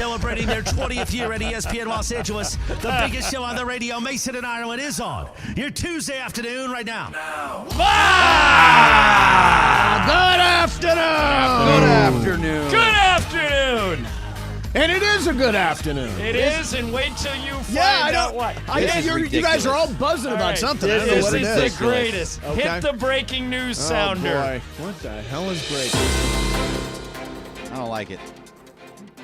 Celebrating their 20th year at ESPN Los Angeles, the biggest show on the radio, Mason and Ireland, is on your Tuesday afternoon right now. Good afternoon. Good afternoon. And it is a good afternoon. It is, and wait till you find out what. You guys are all buzzing about something. I don't know what it is. This is the greatest. Okay. Hit the breaking news sounder. Boy. What the hell is breaking? I don't like it.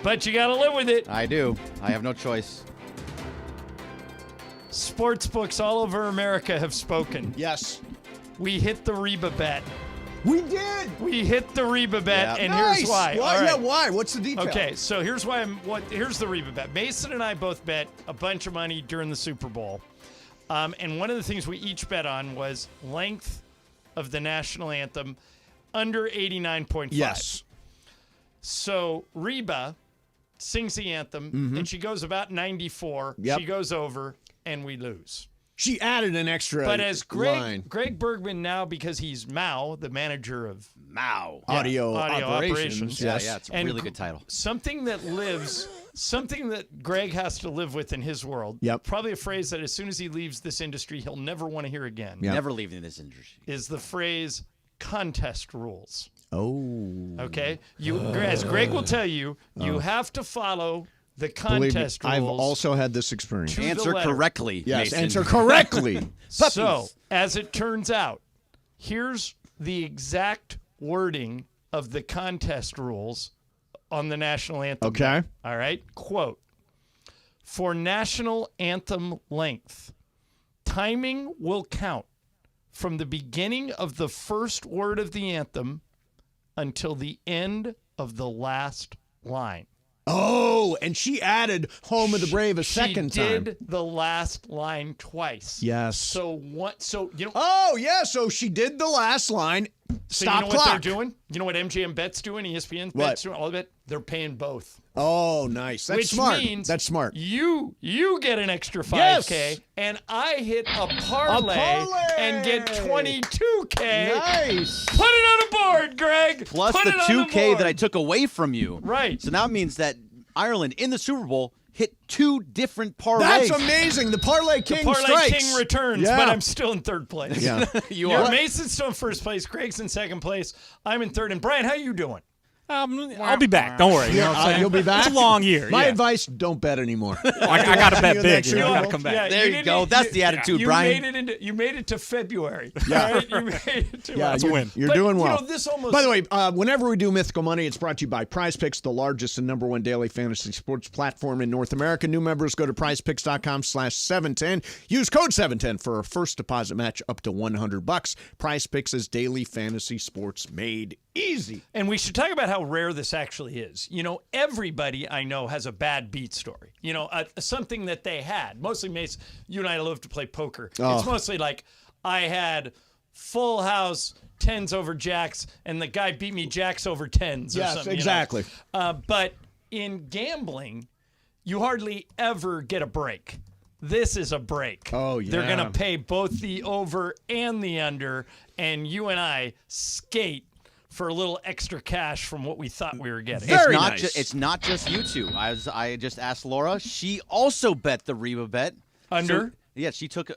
But you got to live with it. I do. I have no choice. Sports books all over America have spoken. Yes. We hit the Reba bet. We did. We hit the Reba bet, and nice. here's why. Why? All right. Yeah, why? What's the detail? Okay, so here's why here's the Reba bet. Mason and I both bet a bunch of money during the Super Bowl. And one of the things we each bet on was length of the national anthem under 89.5. Yes. So Reba sings the anthem, and she goes about 94. Yep. She goes over, and we lose. She added an extra But as line. Greg Bergman now, because he's Mao, the manager of Audio operations. Yes. Yeah, it's a And really good title. Something that Greg has to live with in his world, Yep. probably a phrase that as soon as he leaves this industry, he'll never want to hear again, Yep. Never leaving this industry. is the phrase contest rules. Oh. Okay? As Greg will tell you, you have to follow the contest Believe me, rules. I've also had this experience. To the Answer letter. correctly. Yes, Mason. answer correctly. So, as it turns out, here's the exact wording of the contest rules on the national anthem. Okay. All right. Quote, for national anthem length, timing will count from the beginning of the first word of the anthem until the end of the last line. Oh, and she added "Home of the Brave" a second time. She did the last line twice. Yes. So what? So you know. Oh, yeah. So she did the last line. So Stop you know clock. what they're doing? You know what MGM Bet's doing? ESPN's What? Bet's doing? All of it. They're paying both. Oh, nice. That's Which smart. means That's smart. You get an extra 5K, Yes. and I hit a parlay and get 22K. Nice. Put it on a board, Greg. Plus Put the it on 2K board. that I took away from you. Right. So now it means that Ireland in the Super Bowl hit 2 different parlays. That's amazing. The Parlay King Parlay strikes. King returns, Yeah. but I'm still in third place. Yeah. You're Mason's still in first place. Greg's in second place. I'm in third. And Brian, how you doing? I'll be back. Don't worry. You know what I'm saying? You'll be back? It's a long year. My yeah. advice, don't bet anymore. I got to bet You big. next You know, year. I got to come back. Yeah, There you didn't- go. That's the attitude, you Brian. You made it to February. Yeah. Right? You made it to Yeah, That's a win. You're But, doing you well. know, this almost- By the way, whenever we do Mythical Money, it's brought to you by Prize Picks, the largest and #1 daily fantasy sports platform in North America. New members go to prizepicks.com/710. Use code 710 for a first deposit match up to $100. Prize Picks is daily fantasy sports made easy. And we should talk about how rare this actually is. You know, everybody I know has a bad beat story. You know, something that they had. Mostly, Mace, you and I love to play poker. Oh. It's mostly like, I had full house, 10s over jacks, and the guy beat me jacks over 10s or Yes, something. exactly. You know? But in gambling, you hardly ever get a break. This is a break. Oh, yeah. They're going to pay both the over and the under, and you and I skate for a little extra cash from what we thought we were getting. Very it's not nice. it's not just you two. I just asked Laura. She also bet the Reba bet. Under? Yeah, she took the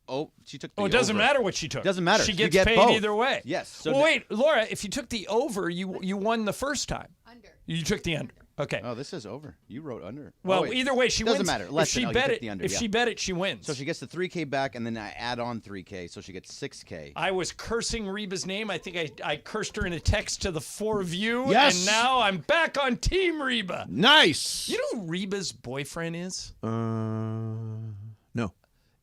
Oh, it doesn't over. matter what she took. Doesn't matter. She You gets get paid both. either way. Yes. So Well, wait, Laura, if you took the over, you won the first time. Under. You took the under. Okay. Oh, this is over. You wrote under. Well, Oh, wait. either way, she Doesn't wins. matter. If Less she than- you bet took it, the under, if yeah. she bet it, she wins. So she gets the 3K back, and then I add on 3K, so she gets 6K. I was cursing Reba's name. I think I cursed her in a text to the four of you. Yes. And now I'm back on Team Reba. Nice. You know who Reba's boyfriend is? No.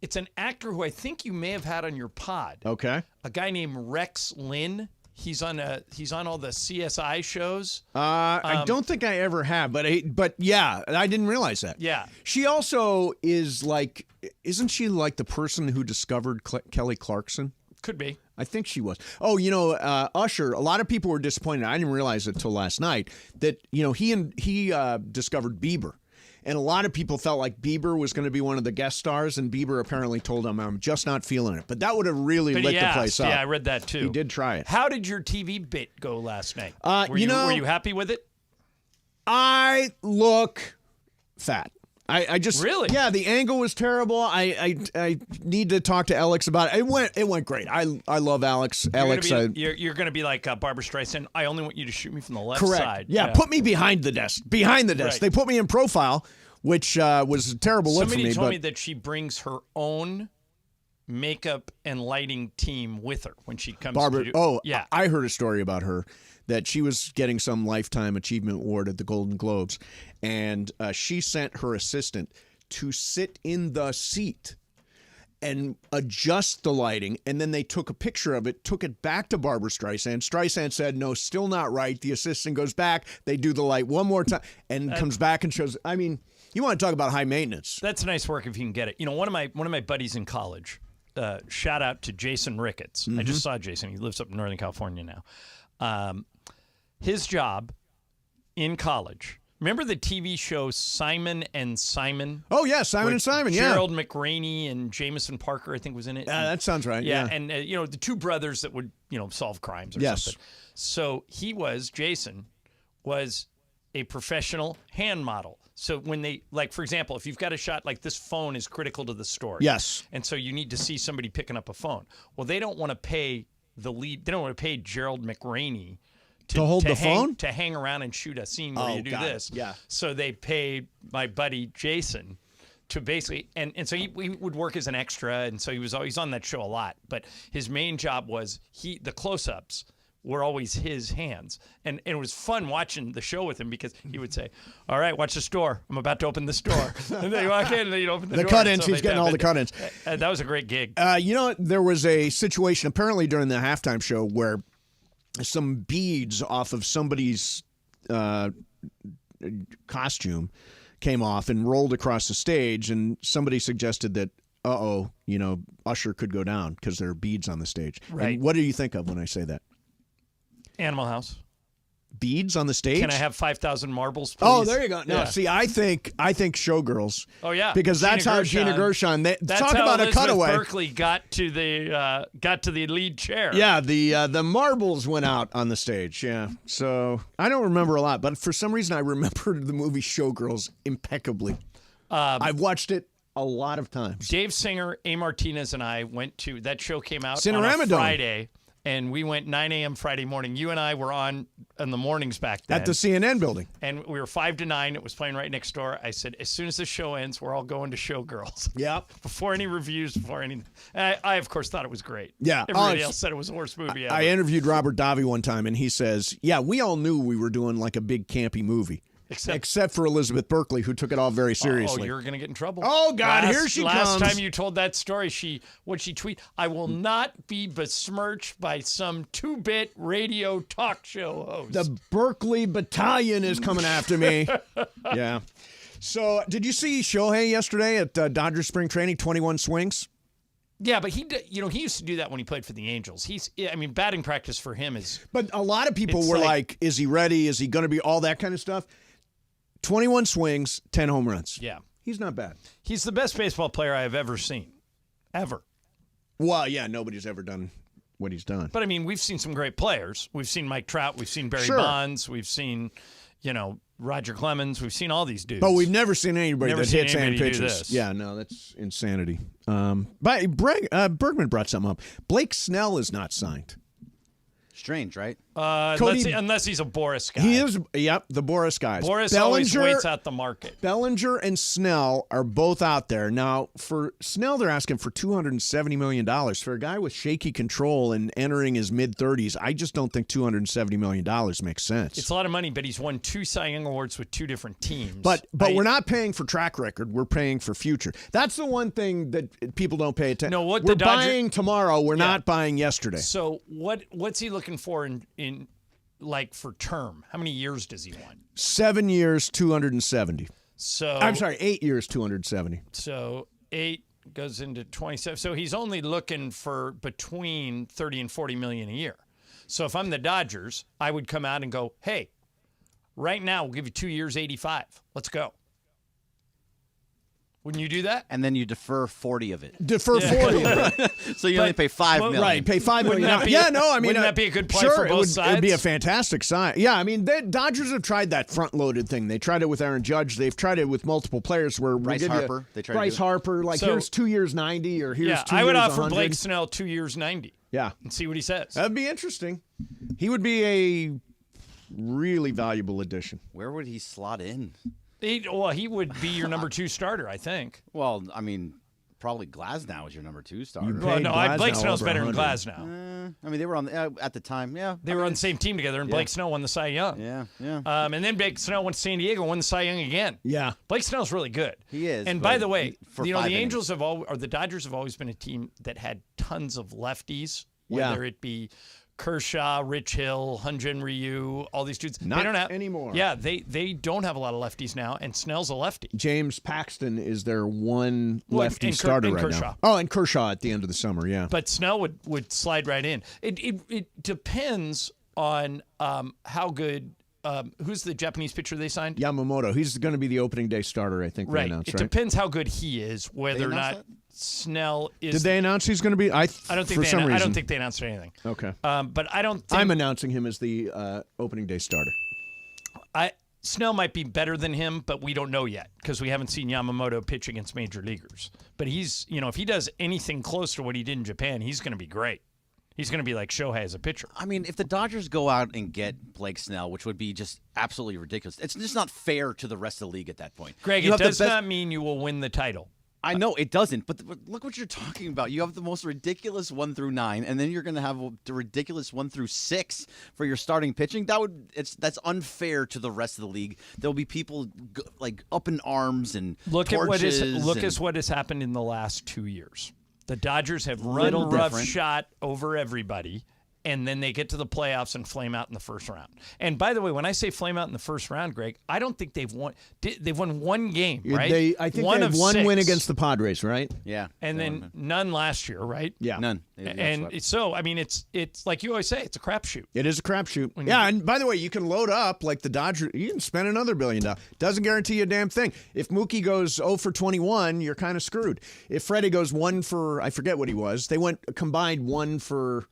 It's an actor who I think you may have had on your pod. Okay. A guy named Rex Lynn. He's on all the CSI shows. I don't think I ever have, but yeah, I didn't realize that. Yeah. She also is like, isn't she like the person who discovered Kelly Clarkson? Could be. I think she was. Oh, you know, Usher. A lot of people were disappointed. I didn't realize it till last night that he discovered Bieber. And a lot of people felt like Bieber was going to be one of the guest stars, and Bieber apparently told him, I'm just not feeling it. But that would have really But lit he the asked. place up. Yeah, I read that too. He did try it. How did your TV bit go last night? You know- were you happy with it? I look fat. I just Really? Yeah, the angle was terrible. I need to talk to Alex about it. It went great. I love Alex. You're going to be like Barbara Streisand. I only want you to shoot me from the left correct. side. Yeah, put me behind the desk. Behind the desk. Right. They put me in profile, which was a terrible look for me. Somebody told me that she brings her own makeup and lighting team with her when she comes Barbara. to do. Yeah. I heard a story about her that she was getting some Lifetime Achievement Award at the Golden Globes, and she sent her assistant to sit in the seat and adjust the lighting, and then they took a picture of it, took it back to Barbara Streisand. Streisand said, no, still not right. The assistant goes back, they do the light one more time, and comes back and shows. I mean, you want to talk about high maintenance. That's nice work if you can get it. You know, one of my buddies in college, shout out to Jason Ricketts. I just saw Jason. He lives up in Northern California now. His job in college. Remember the TV show Simon and Simon? Oh, yeah, Simon and Simon, yeah. Gerald McRaney and Jameson Parker, I think, was in it. That sounds right, yeah. And, the two brothers that would, solve crimes or yes. something. So Jason was a professional hand model. So when they, like, for example, if you've got a shot like this phone is critical to the story. Yes. And so you need to see somebody picking up a phone. Well, they don't want to pay the lead. They don't want to pay Gerald McRaney to hold the phone? To hang around and shoot a scene where you do this. Yeah. So they paid my buddy Jason to basically, and so he would work as an extra, and so he was always on that show a lot. But his main job was the close-ups were always his hands. And it was fun watching the show with him because he would say, all right, watch the store. I'm about to open the store. And then you walk in and then you'd open the door. The cut-ins, he's getting all the cut-ins. That was a great gig. There was a situation apparently during the halftime show where some beads off of somebody's costume came off and rolled across the stage, and somebody suggested that, Usher could go down because there are beads on the stage. Right. And what do you think of when I say that? Animal House. Beads on the stage? Can I have 5,000 marbles, please? Oh, there you go. No, Yeah. see, I think Showgirls. Oh yeah, because that's how Gina Gershon. That's talk how about Elizabeth a cutaway. Berkley got to the lead chair. Yeah, the marbles went out on the stage. Yeah, so I don't remember a lot, but for some reason I remember the movie Showgirls impeccably. I've watched it a lot of times. Dave Singer, A. Martinez, and I went to that show. Came out on Cinerama a Dome. Friday. And we went 9 a.m. Friday morning. You and I were on in the mornings back then. At the CNN building. And we were 5 to 9. It was playing right next door. I said, as soon as the show ends, we're all going to Showgirls. Yep. Before any reviews, before any. I of course, thought it was great. Yeah. Everybody else said it was the worst movie ever. I interviewed Robert Davi one time, and he says, yeah, we all knew we were doing like a big campy movie. Except for Elizabeth Berkley, who took it all very seriously. Oh, you're going to get in trouble. Oh, God, here she comes. Last time you told that story, what'd she tweet? I will not be besmirched by some 2-bit radio talk show host. The Berkeley Battalion is coming after me. Yeah. So, did you see Shohei yesterday at Dodgers spring training, 21 swings? Yeah, but he used to do that when he played for the Angels. Batting practice for him is. But a lot of people were like, is he ready? Is he going to be all that kind of stuff? 21 swings, 10 home runs. Yeah. He's not bad. He's the best baseball player I have ever seen. Ever. Well, yeah, nobody's ever done what he's done. But, we've seen some great players. We've seen Mike Trout. We've seen Barry Bonds. We've seen, Roger Clemens. We've seen all these dudes. But we've never seen anybody that hits and pitches. This. Yeah, no, that's insanity. But Bergman brought something up. Blake Snell is not signed. Strange, right? Unless he's a Boris guy. He is, yep, the Boris guys. Boris always waits out the market. Bellinger and Snell are both out there. Now, for Snell, they're asking for $270 million. For a guy with shaky control and entering his mid-30s, I just don't think $270 million makes sense. It's a lot of money, but he's won 2 Cy Young Awards with 2 different teams. But we're not paying for track record. We're paying for future. That's the one thing that people don't pay attention. No, we're buying tomorrow. We're not buying yesterday. So what's he looking for in for term? How many years does he want? 7 years, 270. So I'm sorry, 8 years, 270. So 8 goes into 27. So he's only looking for between 30 and 40 million a year. So if I'm the Dodgers, I would come out and go, hey, right now we'll give you 2 years, 85. Let's go. Wouldn't you do that? And then you defer 40 of it. Defer 40 of it. So you only pay $5 million. Right, pay $5 million. Wouldn't that be- Yeah, no, I mean, wouldn't that be a good play sure, for both It'd be a sides? fantastic sign. Yeah, I mean, the Dodgers have tried that front-loaded thing. They tried it with Aaron Judge. They've tried it with multiple players. Where Bryce Harper. They tried to Bryce do it. Harper, like So- here's 2 years 90, or here's Yeah, 2 I would years offer 100. Blake Snell 2 years 90 Yeah, and see what he says. that'd be interesting. He would be a really valuable addition. Where would he slot in? He would be your number 2 starter, I think. Well, I mean, probably Glasnow is your number 2 starter. You Well, paid no, Glasnow Blake Snell's over better than 100. Glasnow. I mean, they were on at the time. Yeah, They were on the same team together, and Blake Snell won the Cy Young. Yeah, yeah. And then Blake Snell went to San Diego and won the Cy Young again. Yeah. Blake Snell's really good. He is, And but by the way, for the 5 Angels or the Dodgers have always been a team that had tons of lefties, Yeah. whether it be Kershaw, Rich Hill, Hyun-Jin Ryu, all these dudes. Not they don't have anymore. Yeah, they don't have a lot of lefties now, and Snell's a lefty. James Paxton is their one Well, lefty and starter and right Kershaw. now. Oh, and Kershaw at the end of the summer, yeah. But Snell would slide right in. It depends on how good. Who's the Japanese pitcher they signed? Yamamoto, he's going to be the opening day starter, I think they Right. announced, It right? depends how good he is, whether or announced not Snell is. Did they announce he's going to be? I don't think for some reason. I don't think they announced anything. Okay. But I don't think I'm announcing him as the opening day starter. Snell might be better than him, but we don't know yet because we haven't seen Yamamoto pitch against major leaguers. But he's, if he does anything close to what he did in Japan, he's going to be great. He's going to be like Shohei as a pitcher. I mean, if the Dodgers go out and get Blake Snell, which would be just absolutely ridiculous, it's just not fair to the rest of the league at that point. Greg, You it have the does best- not mean you will win the title. I know it doesn't, but look what you're talking about. You have the most ridiculous 1 through 9, and then you're going to have the ridiculous 1 through 6 for your starting pitching. That's unfair to the rest of the league. There'll be people like up in arms and Look at torches what has happened in the last 2 years. The Dodgers have run Little different. roughshod over everybody, and then they get to the playoffs and flame out in the first round. And by the way, when I say flame out in the first round, Greg, I don't think they've won. They've won one game, right? I think one they had of one 6. win against the Padres, right? Yeah, and then none last year, right? Yeah. none. They got And swept. so, I mean, it's like you always say, it's a crapshoot. It is a crapshoot. Yeah, and by the way, you can load up like the Dodgers. You can spend another $1 billion. Doesn't guarantee you a damn thing. If Mookie goes 0 for 21, you're kind of screwed. If Freddie goes 1 for, I forget what he was. They went combined 1 for.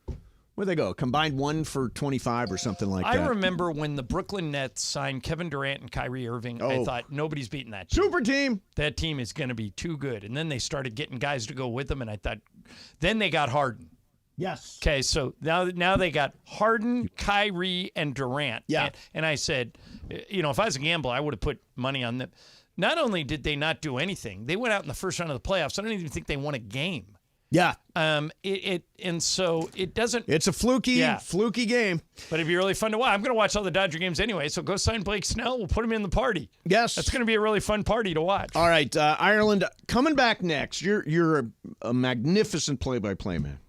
Where'd they go? Combined 1 for 25 or something like that. I remember when the Brooklyn Nets signed Kevin Durant and Kyrie Irving, I Oh. thought nobody's beating that team. Super team. That team is going to be too good. And then they started getting guys to go with them, and I thought, then they got Harden. Yes. Okay, so now they got Harden, Kyrie, and Durant. Yeah. And I said, if I was a gambler, I would have put money on them. Not only did they not do anything, they went out in the first round of the playoffs. I don't even think they won a game. Yeah. And so it doesn't. It's a fluky game. But it'd be really fun to watch. I'm going to watch all the Dodger games anyway. So go sign Blake Snell. We'll put him in the party. Yes. That's going to be a really fun party to watch. All right, Ireland coming back next. You're a magnificent play-by-play man,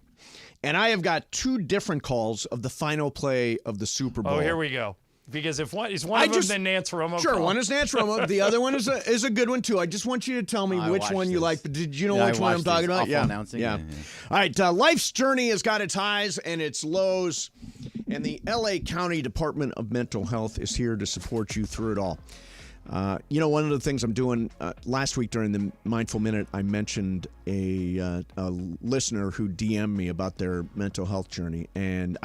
and I have got 2 different calls of the final play of the Super Bowl. Oh, here we go. Because if one is one of them, then Nance Romo. Sure, call. one is Nance Romo. The other one is a good one too. I just want you to tell me I which watched one you this. like. But did you know Yeah, which I one I'm watched talking this. about? Awful announcing. Yeah. Yeah. All right, life's journey has got its highs and its lows, and the L.A. County Department of Mental Health is here to support you through it all. One of the things I'm doing last week during the Mindful Minute, I mentioned a listener who DM'd me about their mental health journey, and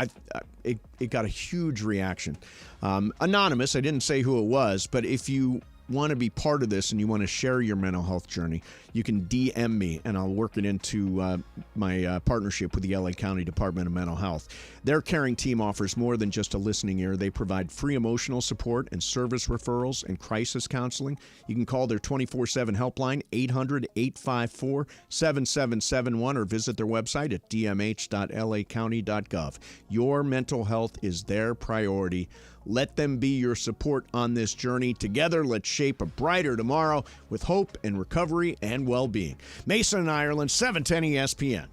it got a huge reaction. Anonymous, I didn't say who it was, but if you want to be part of this and you want to share your mental health journey, you can DM me and I'll work it into my partnership with the LA County Department of Mental Health. Their caring team offers more than just a listening ear. They provide free emotional support and service referrals and crisis counseling. You can call their 24/7 helpline, 800-854-7771, or visit their website at dmh.lacounty.gov. Your mental health is their priority. Let them be your support on this journey. Together, let's shape a brighter tomorrow with hope and recovery and well-being. Mason and Ireland, 710 ESPN.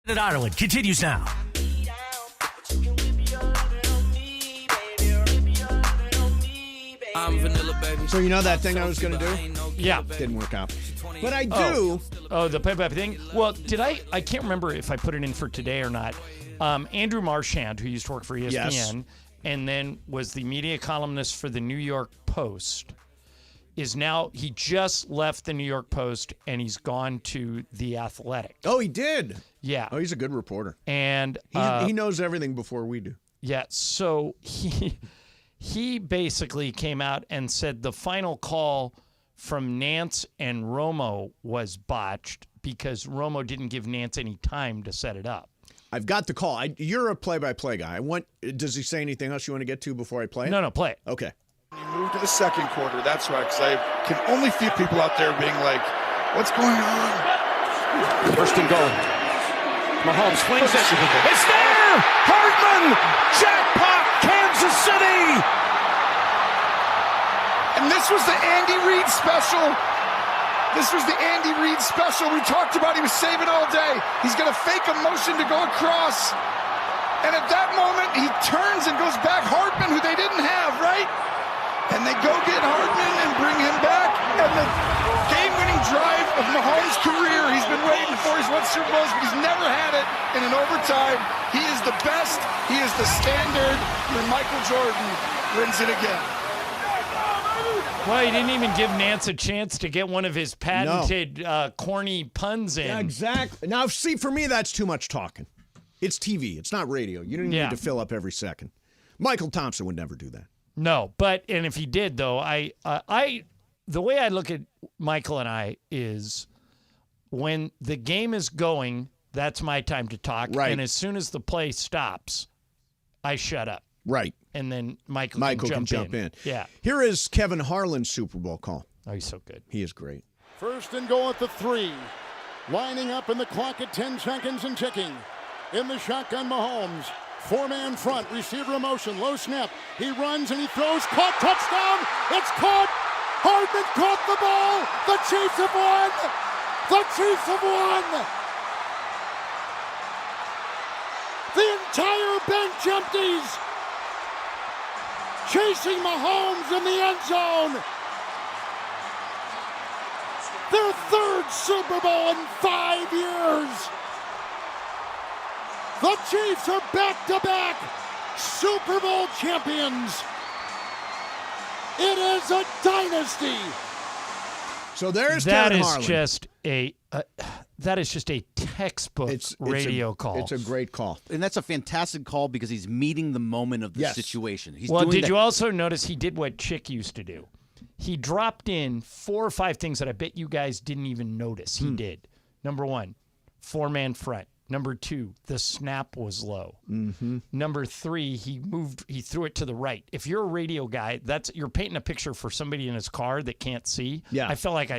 At Ireland continues now. I'm vanilla, baby. So you know that thing I was going to do? Yeah. Didn't work out. But I do. Oh, the play-by-play thing? Well, did I can't remember if I put it in for today or not. Andrew Marchand, who used to work for ESPN, Yes. and then was the media columnist for the New York Post, he just left the New York Post and he's gone to The Athletic. Oh, he did. Yeah. Oh, he's a good reporter. And He knows everything before we do. yeah, so he basically came out and said the final call from Nance and Romo was botched because Romo didn't give Nance any time to set it up. I've got the call. You're a play-by-play guy. Does he say anything else you want to get to before I play it? No, play it. Okay. You move to the second quarter. That's right, because I can only feel people out there being like, what's going on? First and goal. Mahomes flings it. It's there! Hardman! Jackpot! Kansas City! And this was the Andy Reid special. This was the Andy Reid special we talked about. He was saving all day. He's going to fake a motion to go across. And at that moment, he turns and goes back. Hardman, who they didn't have, right? And they go get Hardman and bring him back. And the game-winning drive of Mahomes' career, he's been waiting for. He's won Super Bowls, but he's never had it in an overtime. He is the best. He is the standard. And Michael Jordan wins it again. Well, he didn't even give Nance a chance to get one of his patented corny puns in. Yeah, exactly. Now, see, for me, that's too much talking. It's TV. It's not radio. You don't need to fill up every second. Michael Thompson would never do that. No, and if he did, though, the way I look at Michael and I is when the game is going, that's my time to talk. Right. And as soon as the play stops, I shut up. Right. And then Michael can jump in. Yeah. Here is Kevin Harlan's Super Bowl call. Oh, he's so good. He is great. First and goal at the 3. Lining up in the clock at 10 seconds and ticking. In the shotgun, Mahomes. 4-man front, receiver in motion, low snap. He runs and he throws, caught, touchdown. It's caught. Hardman caught the ball. The Chiefs have won. The Chiefs have won. The entire bench empties. Chasing Mahomes in the end zone. Their third Super Bowl in 5 years. The Chiefs are back-to-back Super Bowl champions. It is a dynasty. So there's That Kevin is Harlan. just a textbook radio call. It's a great call. And that's a fantastic call because he's meeting the moment of the Yes. situation. He's Well, doing did that- you also notice he did what Chick used to do? He dropped in 4 or 5 things that I bet you guys didn't even notice he did. Number 1, 4-man front. Number 2, the snap was low. Mm-hmm. Number 3, he threw it to the right. If you're a radio guy, you're painting a picture for somebody in his car that can't see. Yeah. I felt like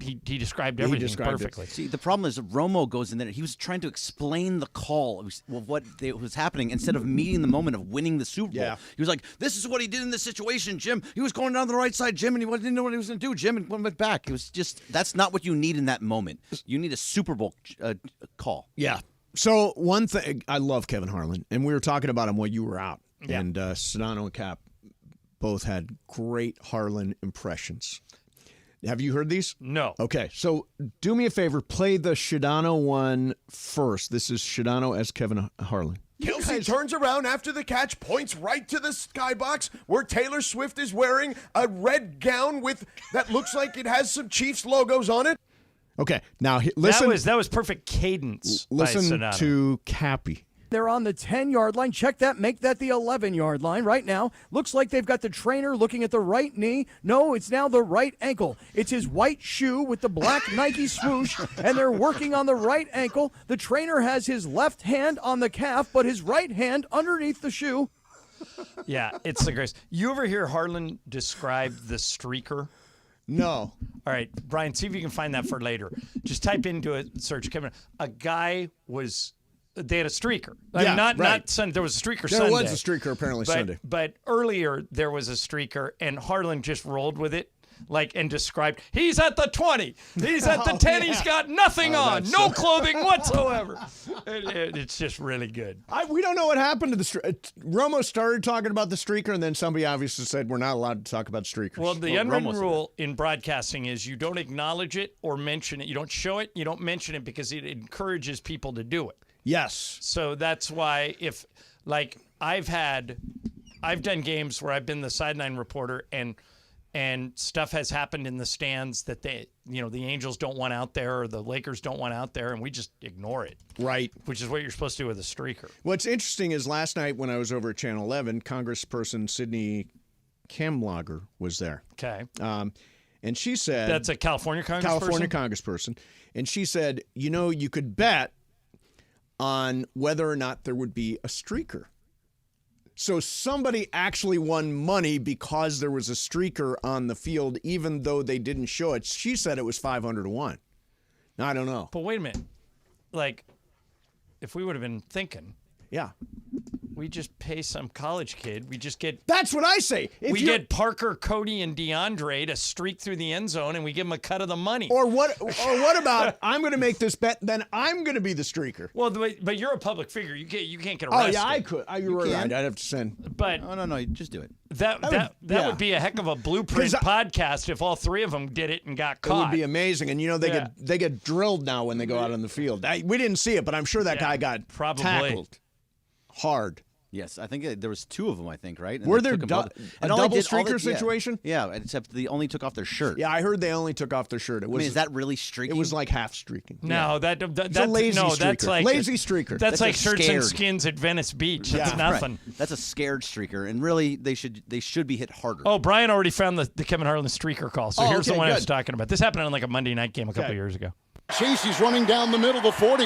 he described everything described it. perfectly. See, the problem is Romo goes in there. He was trying to explain the call of what was happening instead of meeting the moment of winning the Super Bowl. Yeah. He was like, "This is what he did in this situation, Jim. He was going down the right side, Jim, and he didn't know what he was going to do, Jim, and went back." It was just that's not what you need in that moment. You need a Super Bowl call. Yeah. So one thing, I love Kevin Harlan, and we were talking about him while you were out. Yeah. And Sedano and Cap both had great Harlan impressions. Have you heard these? No. Okay, so do me a favor. Play the Sedano one first. This is Sedano as Kevin Harlan. Kelsey turns around after the catch, points right to the skybox where Taylor Swift is wearing a red gown that looks like it has some Chiefs logos on it. Okay, now listen. That was perfect cadence. Listen by Sedano. to Cappy. They're on the 10-yard line. Check that. Make that the 11-yard line right now. Looks like they've got the trainer looking at the right knee. No, it's now the right ankle. It's his white shoe with the black Nike swoosh, and they're working on the right ankle. The trainer has his left hand on the calf, but his right hand underneath the shoe. Yeah, it's the greatest. You ever hear Harlan describe the streaker? No. All right, Brian, see if you can find that for later. Just type into a search, Kevin. A guy they had a streaker. Yeah, not Sunday. There was a streaker Sunday. There was a streaker apparently Sunday. But earlier there was a streaker, and Harlan just rolled with it. and described, he's at the 20, he's at the 10, he's got nothing on, no clothing whatsoever. It's just really good. We don't know what happened to the Romo started talking about the streaker, and then somebody obviously said we're not allowed to talk about streakers. Well, the unwritten rule in broadcasting is you don't acknowledge it or mention it. You don't show it, you don't mention it, because it encourages people to do it. Yes. So that's why I've done games where I've been the sideline reporter and stuff has happened in the stands that the Angels don't want out there or the Lakers don't want out there, and we just ignore it. Right. Which is what you're supposed to do with a streaker. What's interesting is last night when I was over at Channel 11, Congressperson Sydney Kamlager was there. Okay. And she said... That's a California congressperson? California congressperson. And she said, you could bet on whether or not there would be a streaker. So somebody actually won money because there was a streaker on the field, even though they didn't show it. She said it was 500 to 1. Now, I don't know. But wait a minute. If we would have been thinking. Yeah. We just pay some college kid. We just get... That's what I say. We get Parker, Cody, and DeAndre to streak through the end zone, and we give them a cut of the money. Or what about, I'm going to make this bet, then I'm going to be the streaker. Well, but you're a public figure. You can't get arrested. Oh, yeah, I could. You're right. I'd have to send. But No, just do it. That would be a heck of a blueprint podcast if all three of them did it and got caught. It would be amazing. And, they get drilled now when they go out on the field. We didn't see it, but I'm sure that guy got tackled hard. Yes, I think there was two of them, right? And were there a a double streaker situation? Yeah, except they only took off their shirt. Yeah, I heard they only took off their shirt. Is that really streaking? It was like half streaking. No, that's a lazy streaker. That's like lazy streaker. That's like shirts and skins at Venice Beach. That's nothing. Right. That's a scared streaker, and really they should be hit harder. Oh, Brian already found the Kevin Harlan streaker call. So here's the one I was talking about. This happened on a Monday night game a couple years ago. Chasey's running down the middle of the 40.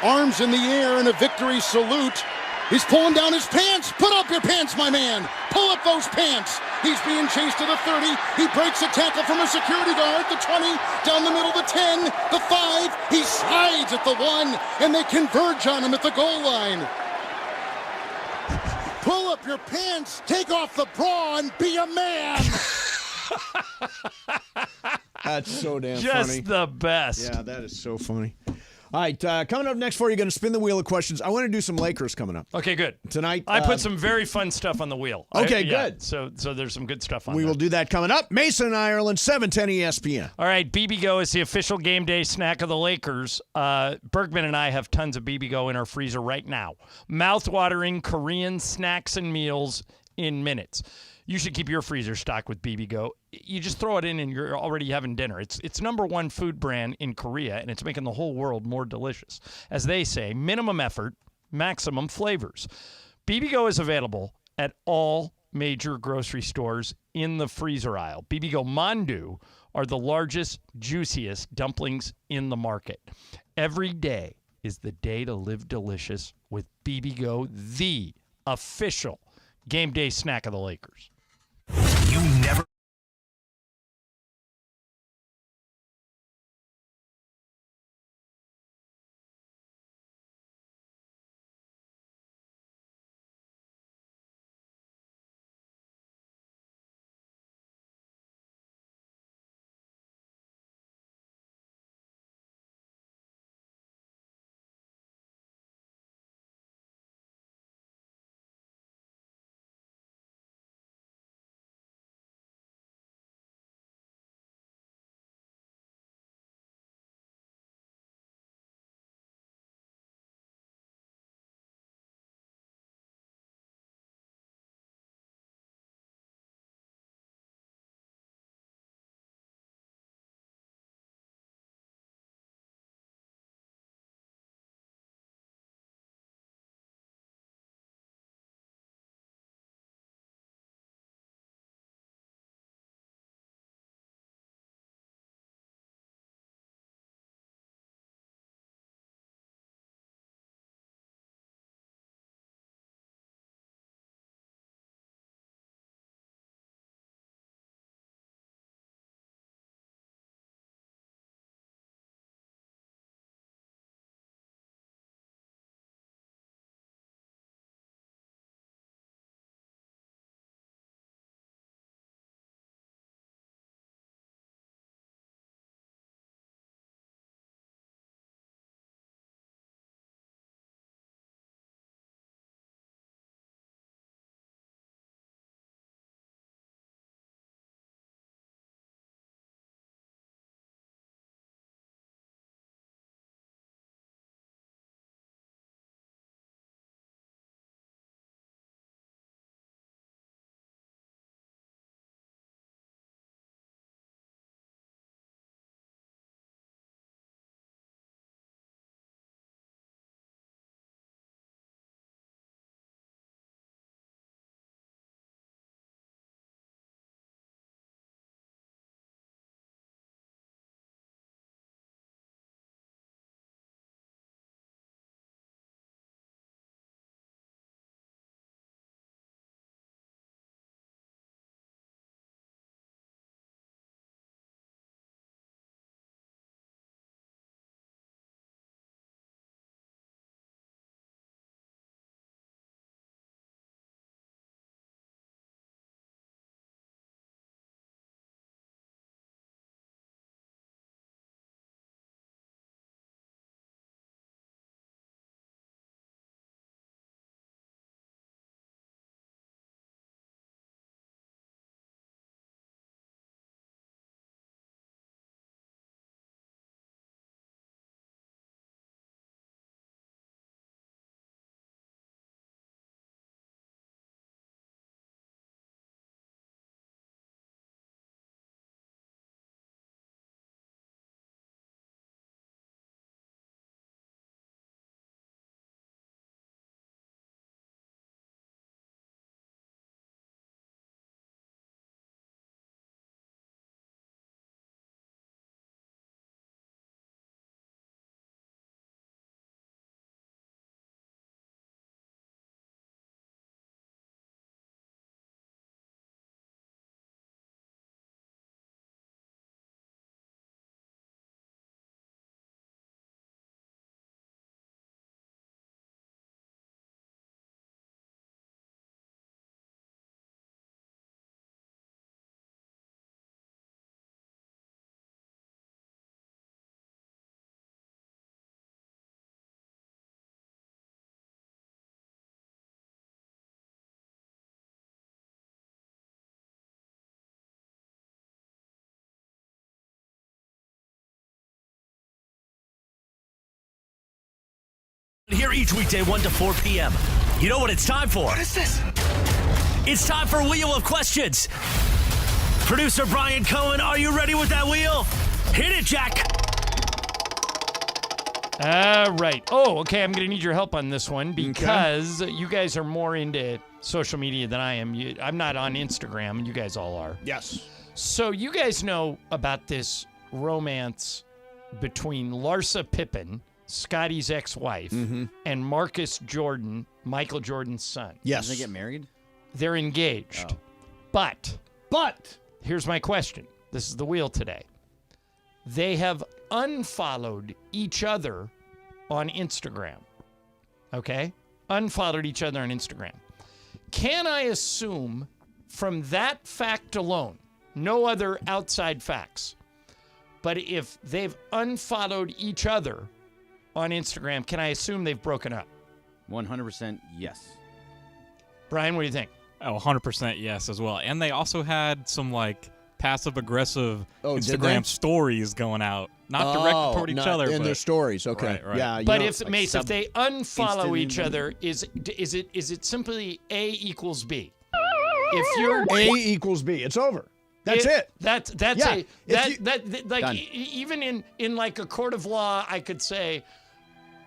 Arms in the air in a victory salute. He's pulling down his pants. Put up your pants, my man. Pull up those pants. He's being chased to the 30. He breaks a tackle from a security guard. The 20, down the middle, the 10, the 5. He slides at the 1, and they converge on him at the goal line. Pull up your pants. Take off the bra and be a man. That's so damn funny. Just the best. Yeah, that is so funny. All right, coming up next for you, going to spin the wheel of questions. I want to do some Lakers coming up. Okay, good. Tonight. I put some very fun stuff on the wheel. Okay, good. So there's some good stuff on We there. will do that coming up. Mason, Ireland, 710 ESPN. All right, BB Go is the official game day snack of the Lakers. Bergman and I have tons of BB Go in our freezer right now. Mouth-watering Korean snacks and meals in minutes. You should keep your freezer stocked with BB Go. You just throw it in and you're already having dinner. It's #1 food brand in Korea, and it's making the whole world more delicious. As they say, minimum effort, maximum flavors. BB Go is available at all major grocery stores in the freezer aisle. BB Go Mandu are the largest, juiciest dumplings in the market. Every day is the day to live delicious with BB Go, the official game day snack of the Lakers. You never Here each weekday, 1 to 4 p.m. You know what it's time for? What is this? It's time for Wheel of Questions. Producer Brian Cohen, are you ready with that wheel? Hit it, Jack. All right. Oh, okay. I'm going to need your help on this one because you guys are more into social media than I am. I'm not on Instagram, and you guys all are. Yes. So you guys know about this romance between Larsa Pippen, Scotty's ex-wife, and Marcus Jordan, Michael Jordan's son. Yes. Did they get married? They're engaged. Oh. But here's my question. This is the wheel today. They have unfollowed each other on Instagram. Okay? Unfollowed each other on Instagram. Can I assume from that fact alone, no other outside facts, but if they've unfollowed each other on Instagram, can I assume they've broken up? 100% yes. Brian, what do you think? Oh, 100% yes as well. And they also had some like passive-aggressive did Instagram they? stories going out, not directed toward each other. in but their stories. Okay, Right. yeah. But you if know, Mace, if they unfollow instant each other, is it simply A equals B? If you're A equals B, it's over. That's it. That's Yeah, like Done. Even in like a court of law, I could say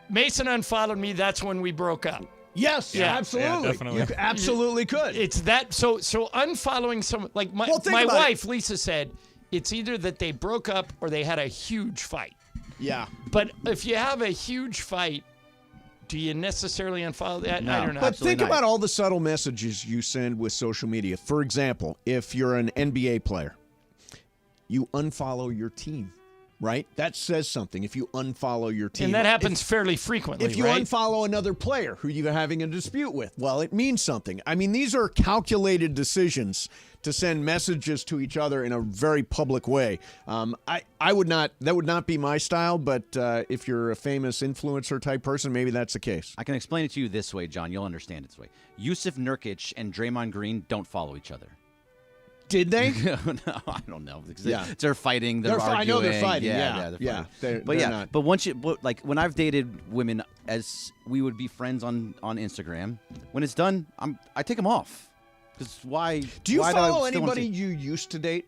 Mason unfollowed me. That's when we broke up. Yes, Yeah. absolutely. Yeah, definitely. You absolutely could. It's that. So unfollowing someone like my Well, think about wife Lisa said, it's either that they broke up or they had a huge fight. Yeah. But if you have a huge fight, do you necessarily unfollow that? No. I don't know. But Absolutely think not. about all the subtle messages you send with social media. For example, if you're an NBA player, you unfollow your team, right? That says something if you unfollow your team. And that happens fairly frequently, If you right? unfollow another player who you're having a dispute with, well, it means something. I mean, these are calculated decisions to send messages to each other in a very public way. I would not. That would not be my style. But if you're a famous influencer type person, maybe that's the case. I can explain it to you this way, John. You'll understand it this way. Yusuf Nurkic and Draymond Green don't follow each other. Did they? No, I don't know. Because Yeah. they're fighting. They're I arguing. know they're fighting. Yeah, Yeah, they're yeah. fighting. They're But not. but once like when I've dated women, as we would be friends on Instagram, when it's done, I take them off. Because why? Do you why follow I still wanna anybody see- you used to date?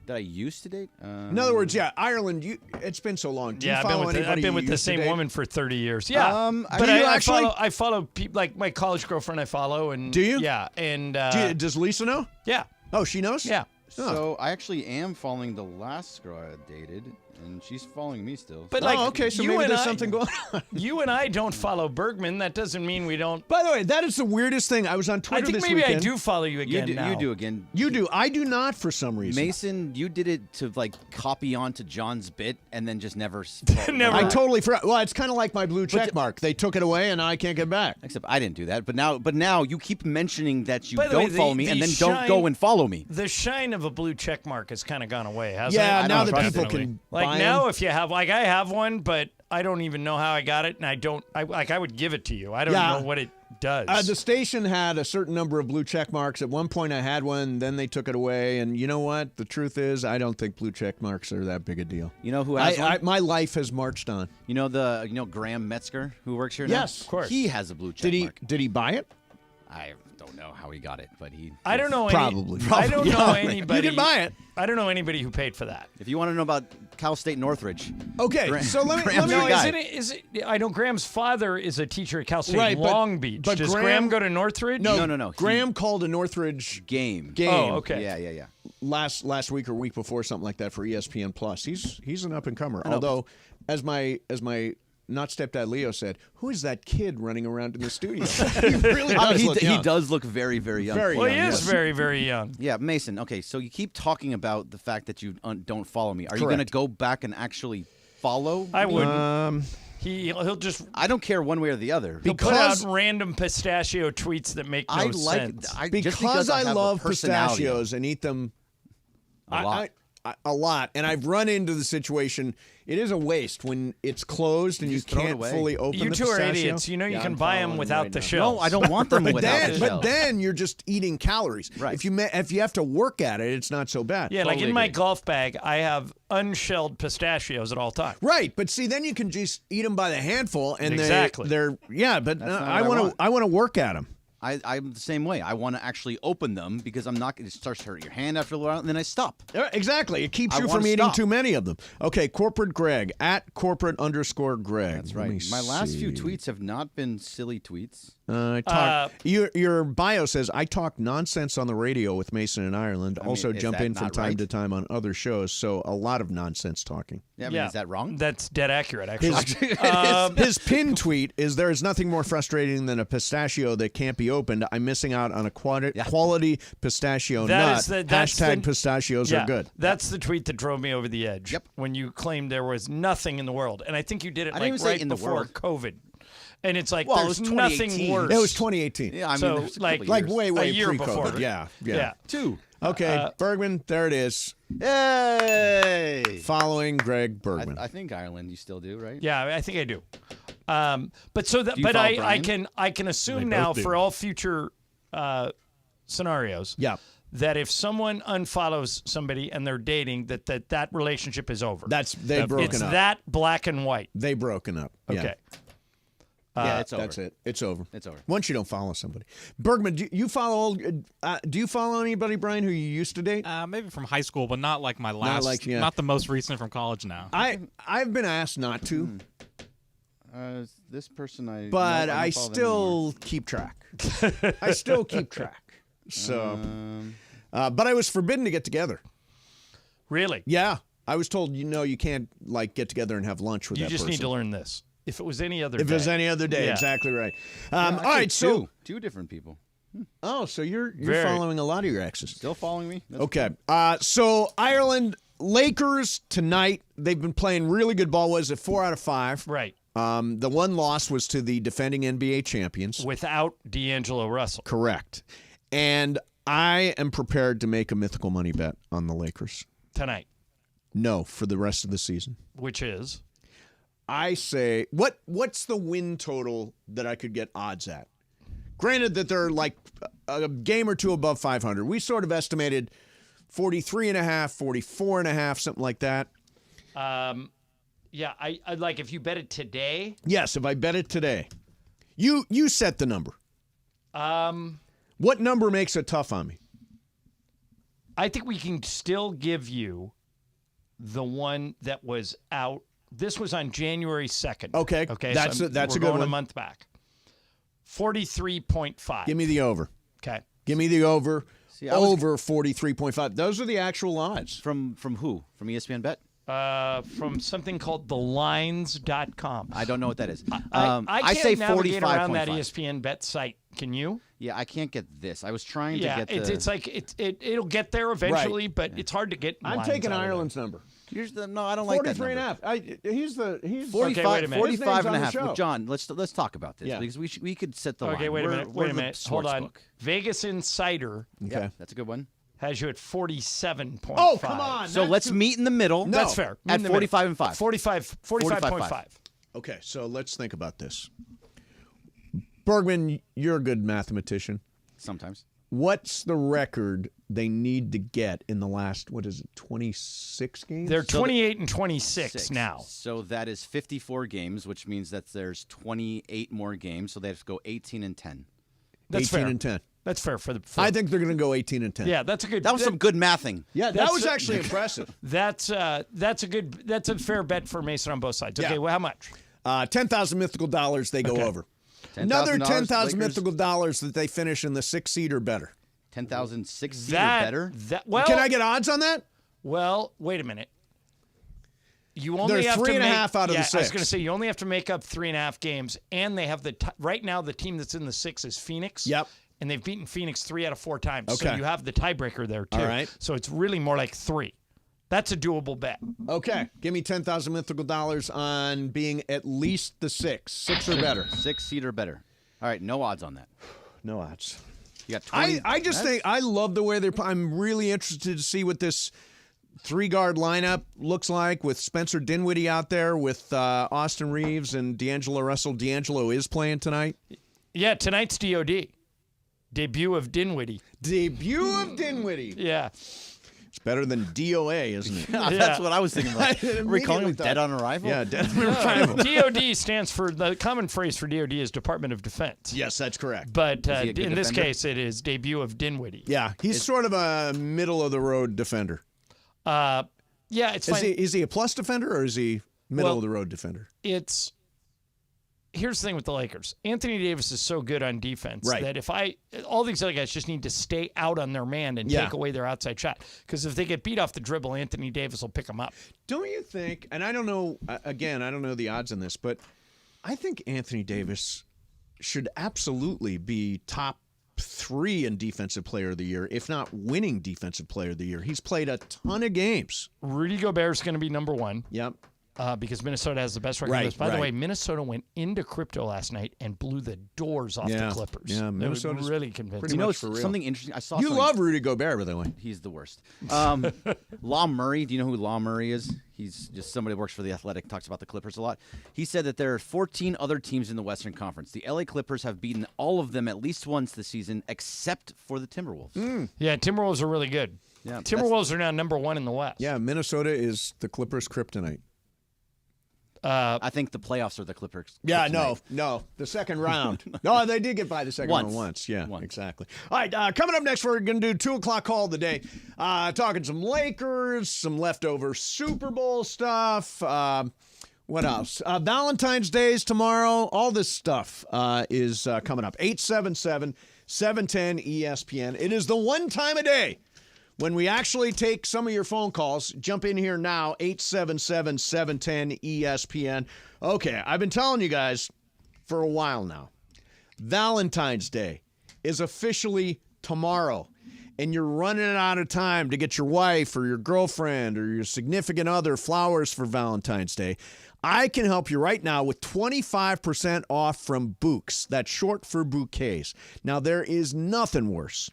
that I used to date? In other words, yeah, Ireland. It's been so long. Do you Yeah, follow I've anybody been you with the used to same date? woman for 30 years. Yeah, I but Do you I actually? follow people like my college girlfriend. I follow and Do you? Yeah, and Does Lisa know? yeah, Oh, she knows? yeah. So I actually am following the last girl I dated, and she's following me still. But Oh, like, okay, so you maybe and there's I- something going on. You and I don't follow Bergman. That doesn't mean we don't. By the way, that is the weirdest thing. I was on I Twitter think this maybe weekend. I do follow you again. you now. do again. You do. I do not for some reason. Mason, you did it to like copy onto John's bit and then just never. Never. I totally forgot. Well, it's kind of like my blue check mark. They took it away, and now I can't get back. Except I didn't do that. But now you keep mentioning that you By the way, don't follow me the and then don't shine- go and follow me. The shine of a blue check mark has kind of gone away, hasn't Yeah, it? now that that people Definitely. can Like buy now, them. if you have, like I have one, but I don't even know how I got it, and I would give it to you. I don't Yeah. know what it does. The station had a certain number of blue check marks. At one point, I had one. Then they took it away. And you know what? The truth is, I don't think blue check marks are that big a deal. You know who has one? My life has marched on. You know Graham Metzger who works here now? Yes, of course. He has a blue check mark. Did he buy it? I don't know how he got it, but he. I don't know. Probably. I don't know Yeah. anybody. You can buy it. I don't know anybody who paid for that. If you want to know about Cal State Northridge, Okay, so let me. Graham's No, your guy. is it? I know Graham's father is a teacher at Cal State Right, but- Long Beach. but Does Graham- Graham go to Northridge? No. Graham called a Northridge game. game. Oh, okay. Yeah. last week or week before, something like that, for ESPN Plus. He's an up and comer. know. Although, as my not stepdad Leo said, who is that kid running around in the studio? He really does look He young. does look very, very young. Very Well, he young, is yes. very, very young. Yeah, Mason. Okay, so you keep talking about the fact that you don't follow me. Are you going to Correct. go back and actually follow? I me? wouldn't. He'll just I don't care one way or the other. put Because- out random pistachio tweets that make no I like sense. just because I have a love personality pistachios and eat them. a lot. a lot, and I've run into the situation. It is a waste when it's closed and you can't fully open You the two pistachio. are idiots. You know you can buy them without the shells. No, I don't want them without the But shell. then you're just eating calories. Right. If you have to work at it, it's not so bad. Yeah, like in my golf bag, I have unshelled pistachios at all times. Right, but see, then you can just eat them by the handful, and Exactly. they're but That's not I what I want to want. work at them. I'm the same way. I want to actually open them because I'm not. It starts to hurt your hand after a while, and then I stop. Exactly, it keeps I you wanna from eating stop. too many of them. Okay, corporate Greg at corporate_Greg. That's Let me right. My last few see. tweets have not been silly tweets. Your bio says I talk nonsense on the radio with Mason in Ireland. I mean, Also is jump that in from not time right? to time on other shows. So a lot of nonsense talking. Yeah, I mean, is that wrong? That's dead accurate, actually. His pin tweet is there is nothing more frustrating than a pistachio that can't be opened. I'm missing out on a quality pistachio nut. That's Hashtag pistachios are good. That's the tweet that drove me over the edge. Yep. When you claimed there was nothing in the world. And I think you did it I didn't like even say right in the before world. COVID. And it's like, Well, it there's was nothing 2018. worse. It was 2018. Yeah, I mean, So, there's a like- couple Like years. way A year pre-COVID. before. Yeah. Yeah. Two. Okay, Bergman, there it is. Yay! Following Greg Bergman. I think Ireland, you still do, right? Yeah, I think I do. But so that, Do you but follow I Brian? can assume They now both do. for all future scenarios Yeah. that if someone unfollows somebody and they're dating, that relationship is over. They've broken it's up. that black and white. They broken up. Yeah. Okay. Yeah, it's over. That's it. It's over. It's over. Once you don't follow somebody. Bergman, do you follow anybody, Brian, who you used to date? Maybe from high school, but not like my last. Not the most recent from college now. I've been asked not to, This person but don't I follow them still keep track. I still keep track. So, but I was forbidden to get together. Really? Yeah, I was told you can't get together and have lunch with You that just person. need to learn this. If it was any other day. If it was any other day, Yeah. exactly right. anymore. All right, so two different people so you're Very. following a lot of your exes. still following me. That's Okay. So Ireland Lakers tonight. They've been playing really good ball. Was it 4 out of 5? Right. The one loss was to the defending NBA champions. Without D'Angelo Russell. Correct. And I am prepared to make a mythical money bet on the Lakers. Tonight. No, for the rest of the season. Which is? I say, what's the win total that I could get odds at? Granted that they're like a game or two above 500. We sort of estimated 43.5, 44.5, something like that. Yeah, I like if you bet it today. Yes, if I bet it today. You set the number. What number makes it tough on me? I think we can still give you the one that was out. This was on January 2nd. Okay. That's so a we're good going one. a month back. 43.5. Give me the over. Okay. Give me the over. See, I was- Over 43.5. Those are the actual odds. from who? From ESPN Bet? From something called thelines.com. I don't know what that is. I I can't say navigate around that 45.5. ESPN bet site. Can you? Yeah, I can't get this. I was trying to Yeah, get the. it's like it'll get there eventually, but it's hard to get. I'm lines taking out of Ireland's number. Here's the no. I don't like that 43 and a number. half. He's 45 wait a minute. 45 and a His name's on half. the Well, show. John, let's talk about this Yeah. because we could set the there. line. Okay, wait a We're- minute. we're Wait a the minute. Hold sports on. book. Vegas Insider Okay. Yeah, that's a good one. has you at 47.5. Oh, come on. So let's meet in the middle. No. That's fair. At 45 and 5. 45.5. Okay, so let's think about this. Bergman, you're a good mathematician. Sometimes. What's the record they need to get in the last, 26 games? They're 28 and 26 Six. now. So that is 54 games, which means that there's 28 more games. So they have to go 18 and 10. That's 18 fair. and 10. That's fair for the. I think they're going to go 18 and 10. Yeah, that's a good. That was some good mathing. Yeah, that That's was a- actually impressive. That's a fair bet for Mason on both sides. Okay, Yeah. well, how much? 10,000 mythical dollars, they go Okay. over. Another $10,000 10,000 Lakers. mythical dollars that they finish in the 6 seed or better. 10,000 6 seed or That better. That well. Can I get odds on that? Well, wait a minute. You only They're have three to and a make, half out of the I was 6. going to say you only have to make up 3.5 games, and they have right now the team that's in the 6 is Phoenix. Yep. And they've beaten Phoenix 3 out of 4 times. So Okay. you have the tiebreaker there too. All right. So it's really more like 3. That's a doable bet. Okay, give me 10,000 mythical dollars on being at least the 6 or better. 6 seed or better. All right, no odds on that. No odds. You got 20. I just think I love the way they're. I'm really interested to see what this three-guard lineup looks like with Spencer Dinwiddie out there with Austin Reeves and D'Angelo Russell. D'Angelo is playing tonight. Yeah, tonight's DOD. Debut of Dinwiddie. Debut of Dinwiddie. Yeah. It's better than DOA, isn't it? Yeah, that's what I was thinking about. Are we calling him dead on arrival? Yeah, dead on arrival. DOD stands for, the common phrase for DOD is Department of Defense. Yes, that's correct. But he a good in this defender? case, it is debut of Dinwiddie. Yeah, he's sort of a middle-of-the-road defender. Yeah, it's fine. Is he a plus defender or is he middle-of-the-road defender? Here's the thing with the Lakers. Anthony Davis is so good on defense that all these other guys just need to stay out on their man and take away their outside shot. Because if they get beat off the dribble, Anthony Davis will pick them up. Don't you think, and I don't know, again, I don't know the odds on this, but I think Anthony Davis should absolutely be top 3 in Defensive Player of the Year, if not winning Defensive Player of the Year. He's played a ton of games. Rudy Gobert is going to be number 1. Yep. Because Minnesota has the best record. By the way, Minnesota went into crypto last night and blew the doors off the Clippers. Yeah, Minnesota was really convincing. You know, something interesting. I saw. You love Rudy Gobert, by the way. He's the worst. Law Murray. Do you know who Law Murray is? He's just somebody who works for The Athletic. Talks about the Clippers a lot. He said that there are 14 other teams in the Western Conference. The LA Clippers have beaten all of them at least once this season, except for the Timberwolves. Yeah, Timberwolves are really good. Yeah, Timberwolves are now number 1 in the West. Yeah, Minnesota is the Clippers' kryptonite. I think the playoffs are the Clippers. Yeah, no. The second round. No, they did get by the second round once. Yeah, exactly. All right, coming up next, we're going to do 2 o'clock call of the day. Talking some Lakers, some leftover Super Bowl stuff. What else? Valentine's Day is tomorrow. All this stuff is coming up. 877-710-ESPN. It is the one time a day when we actually take some of your phone calls. Jump in here now, 877-710-ESPN. Okay, I've been telling you guys for a while now, Valentine's Day is officially tomorrow, and you're running out of time to get your wife or your girlfriend or your significant other flowers for Valentine's Day. I can help you right now with 25% off from Bouqs. That's short for bouquets. Now, there is nothing worse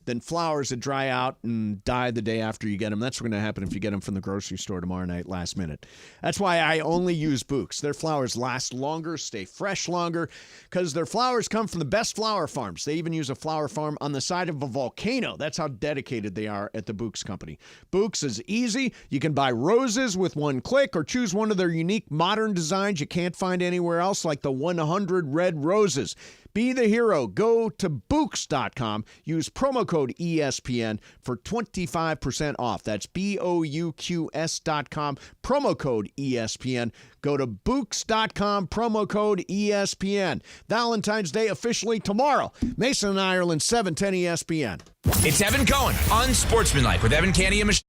than flowers that dry out and die the day after you get them. That's what's going to happen if you get them from the grocery store tomorrow night, last minute. That's why I only use Bouqs. Their flowers last longer, stay fresh longer, because their flowers come from the best flower farms. They even use a flower farm on the side of a volcano. That's how dedicated they are at the Bouqs company. Bouqs is easy. You can buy roses with one click or choose one of their unique modern designs you can't find anywhere else, like the 100 red roses. Be the hero. Go to Bouqs.com. Use promo code ESPN for 25% off. That's BOUQS.com. Promo code ESPN. Go to Bouqs.com. Promo code ESPN. Valentine's Day officially tomorrow. Mason and Ireland, 710 ESPN. It's Evan Cohen, Unsportsmanlike with Evan Canty and Michelle.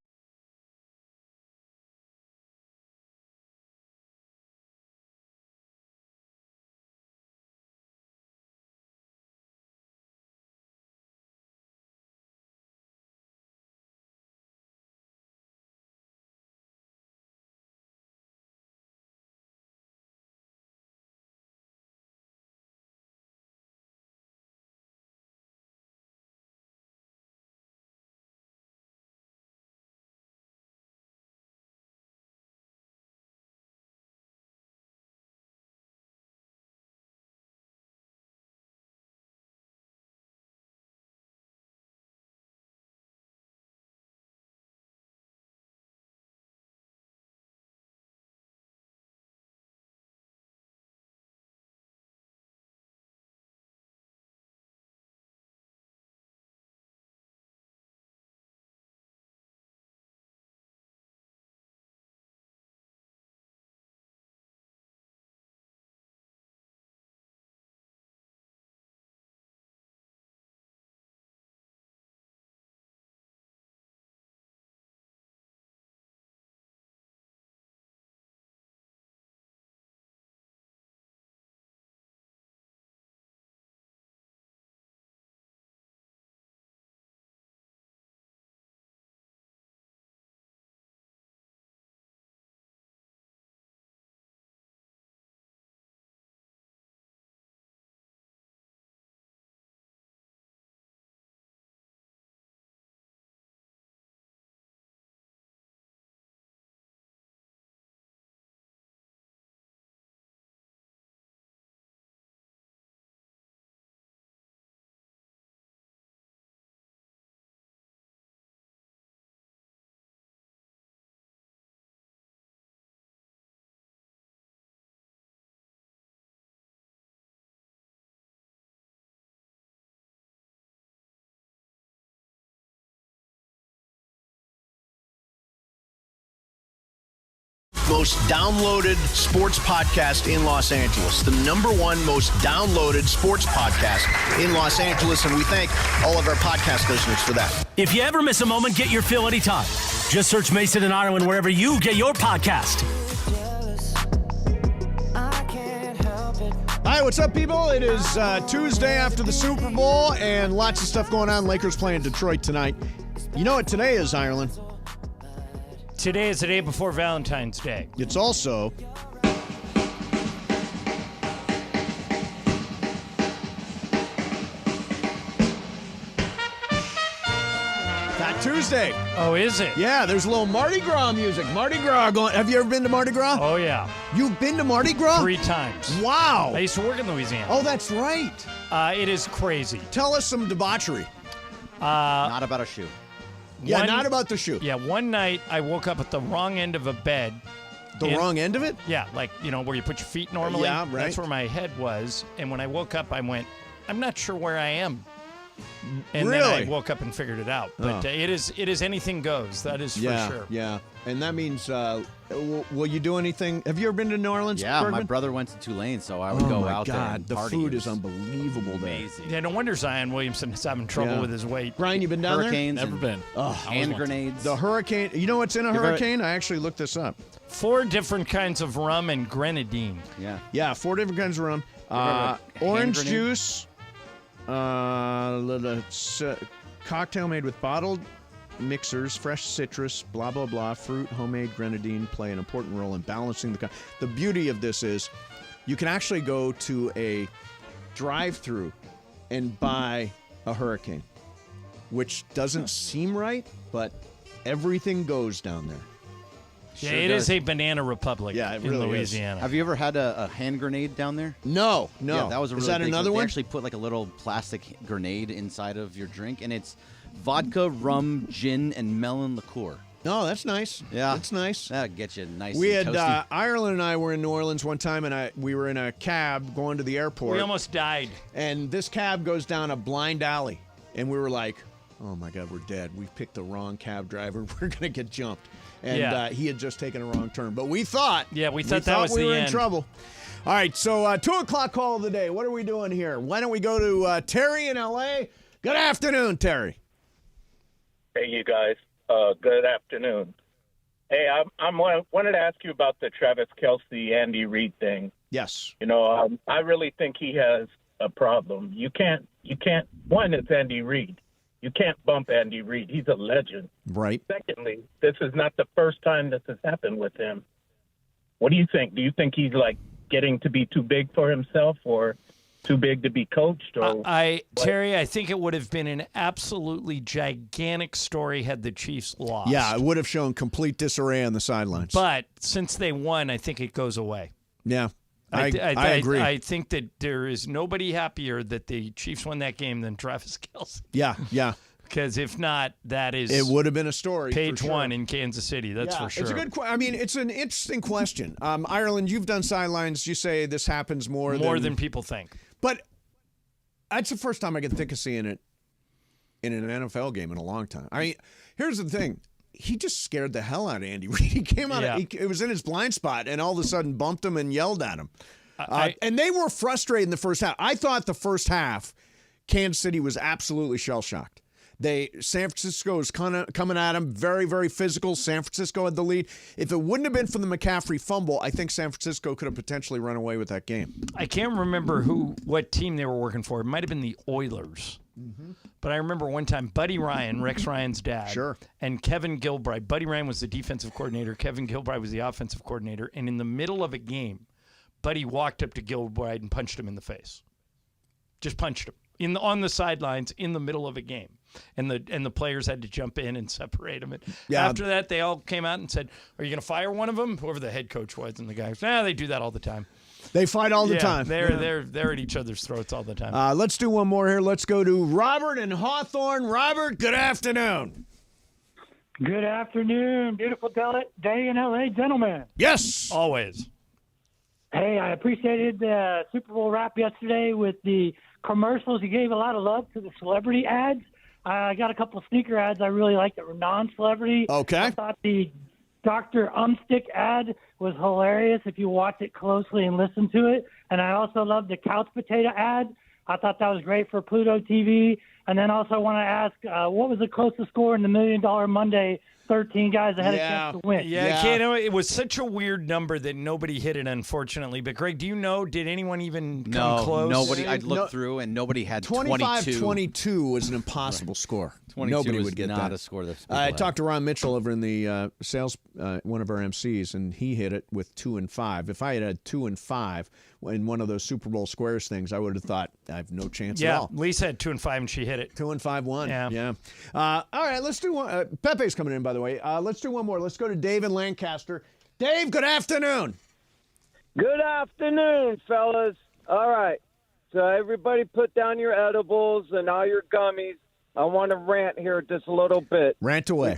most downloaded sports podcast in Los Angeles. The number one most downloaded sports podcast in Los Angeles, and we thank all of our podcast listeners for that. If you ever miss a moment, get your fill anytime. Just search Mason and Ireland wherever you get your podcast. Hi, what's up, people? It is Tuesday after the Super Bowl, and lots of stuff going on. Lakers playing Detroit tonight. You know what today is, Ireland? Today is the day before Valentine's Day. It's also Fat Tuesday. Oh, is it? Yeah, there's a little Mardi Gras music. Mardi Gras going. Have you ever been to Mardi Gras? Oh, yeah. You've been to Mardi Gras? 3 times. Wow. I used to work in Louisiana. Oh, that's right. It is crazy. Tell us some debauchery. Not about a shoe. Yeah, not about the shoe. Yeah, one night I woke up at the wrong end of a bed. The wrong end of it? Yeah, like, where you put your feet normally. Yeah, right. That's where my head was. And when I woke up, I went, I'm not sure where I am. And really? then I woke up and figured it out. But it is anything goes. That is for sure. Yeah, and that means, will you do anything? Have you ever been to New Orleans? Yeah, Bergman? my brother went to Tulane, so I would go out there and the party. food is unbelievable there. Amazing. Yeah, no wonder Zion Williamson is having trouble with his weight. Brian, you been down Hurricanes there? Never been. Hand grenades. The hurricane. You know what's in a hurricane? I actually looked this up. 4 different kinds of rum and grenadine. Yeah. Yeah, 4 different kinds of rum. hand Orange grenade? juice. Cocktail made with bottled mixers, fresh citrus, blah, blah, blah, fruit, homemade grenadine play an important role in balancing the beauty of this is you can actually go to a drive-through and buy a hurricane, which doesn't seem right, but everything goes down there. Yeah, it is a banana republic Yeah, it in really Louisiana. Have you ever had a hand grenade down there? No. Yeah, that was a really Is that big another They one? actually put like a little plastic grenade inside of your drink, and it's vodka, rum, gin, and melon liqueur. No, that's nice. Yeah. That's nice. That'll get you nice We and had toasty. Ireland and I were in New Orleans one time, and we were in a cab going to the airport. We almost died. And this cab goes down a blind alley, and we were like, "Oh my God, we're dead. We picked the wrong cab driver. We're gonna get jumped." And he had just taken a wrong turn. But we thought, that was we the were end. in trouble. All right, so 2 o'clock call of the day. What are we doing here? Why don't we go to Terry in L.A.? Good afternoon, Terry. Hey, you guys. Good afternoon. Hey, I wanted to ask you about the Travis Kelce, Andy Reid thing. Yes. I really think he has a problem. You can't. One, it's Andy Reid. You can't bump Andy Reid. He's a legend. Right. Secondly, this is not the first time this has happened with him. What do you think? Do you think he's like getting to be too big for himself or too big to be coached? Or Terry, I think it would have been an absolutely gigantic story had the Chiefs lost. Yeah, it would have shown complete disarray on the sidelines. But since they won, I think it goes away. Yeah. I agree. I think that there is nobody happier that the Chiefs won that game than Travis Kelce. Yeah. Because if not, it would have been a story. Page for sure. 1 in Kansas City. That's for sure. It's a good question. I mean, it's an interesting question. Ireland, you've done sidelines. You say this happens more than people think. But that's the first time I can think of seeing it in an NFL game in a long time. I mean, here's the thing. He just scared the hell out of Andy Reid. He came out, it was in his blind spot, and all of a sudden bumped him and yelled at him. And they were frustrated in the first half. I thought the first half, Kansas City was absolutely shell-shocked. San Francisco was coming at him, very, very physical. San Francisco had the lead. If it wouldn't have been for the McCaffrey fumble, I think San Francisco could have potentially run away with that game. I can't remember what team they were working for. It might have been the Oilers. Mm-hmm. But I remember one time Buddy Ryan, Rex Ryan's dad, and Kevin Gilbride. Buddy Ryan was the defensive coordinator. Kevin Gilbride was the offensive coordinator. And in the middle of a game, Buddy walked up to Gilbride and punched him in the face. Just punched him on the sidelines in the middle of a game. And the players had to jump in and separate them. And after that, they all came out and said, "Are you going to fire one of them?" Whoever the head coach was, and the guy, they do that all the time. They fight all the time. They're at each other's throats all the time. Let's do one more here. Let's go to Robert in Hawthorne. Robert, good afternoon. Good afternoon. Beautiful day in L.A., gentlemen. Yes. Always. Hey, I appreciated the Super Bowl wrap yesterday with the commercials. You gave a lot of love to the celebrity ads. I got a couple of sneaker ads I really liked that were non-celebrity. Okay. I thought the Dr. Umstick ad was hilarious if you watch it closely and listen to it. And I also love the couch potato ad. I thought that was great for Pluto TV. And then also want to ask, what was the closest score in the $1 Million Monday? 13 guys that had a chance to win. Yeah. It was such a weird number that nobody hit it, unfortunately. But, Greg, do you know, did anyone even come close? Nobody. I looked through, and nobody had 22. 25-22 was an impossible score. 22 Nobody was would get not that. a score that I talked to Ron Mitchell over in the sales, one of our MCs, and he hit it with 2 and 5. If I had 2 and 5 in one of those Super Bowl squares things, I would have thought I have no chance at all. Yeah, Lisa had 2 and 5, and she hit it. 2 and 5 won. Yeah. All right, let's do one. Pepe's coming in, by the way. Let's do one more. Let's go to Dave in Lancaster. Dave, good afternoon. Good afternoon, fellas. All right. So everybody put down your edibles and all your gummies. I want to rant here just a little bit. Rant away.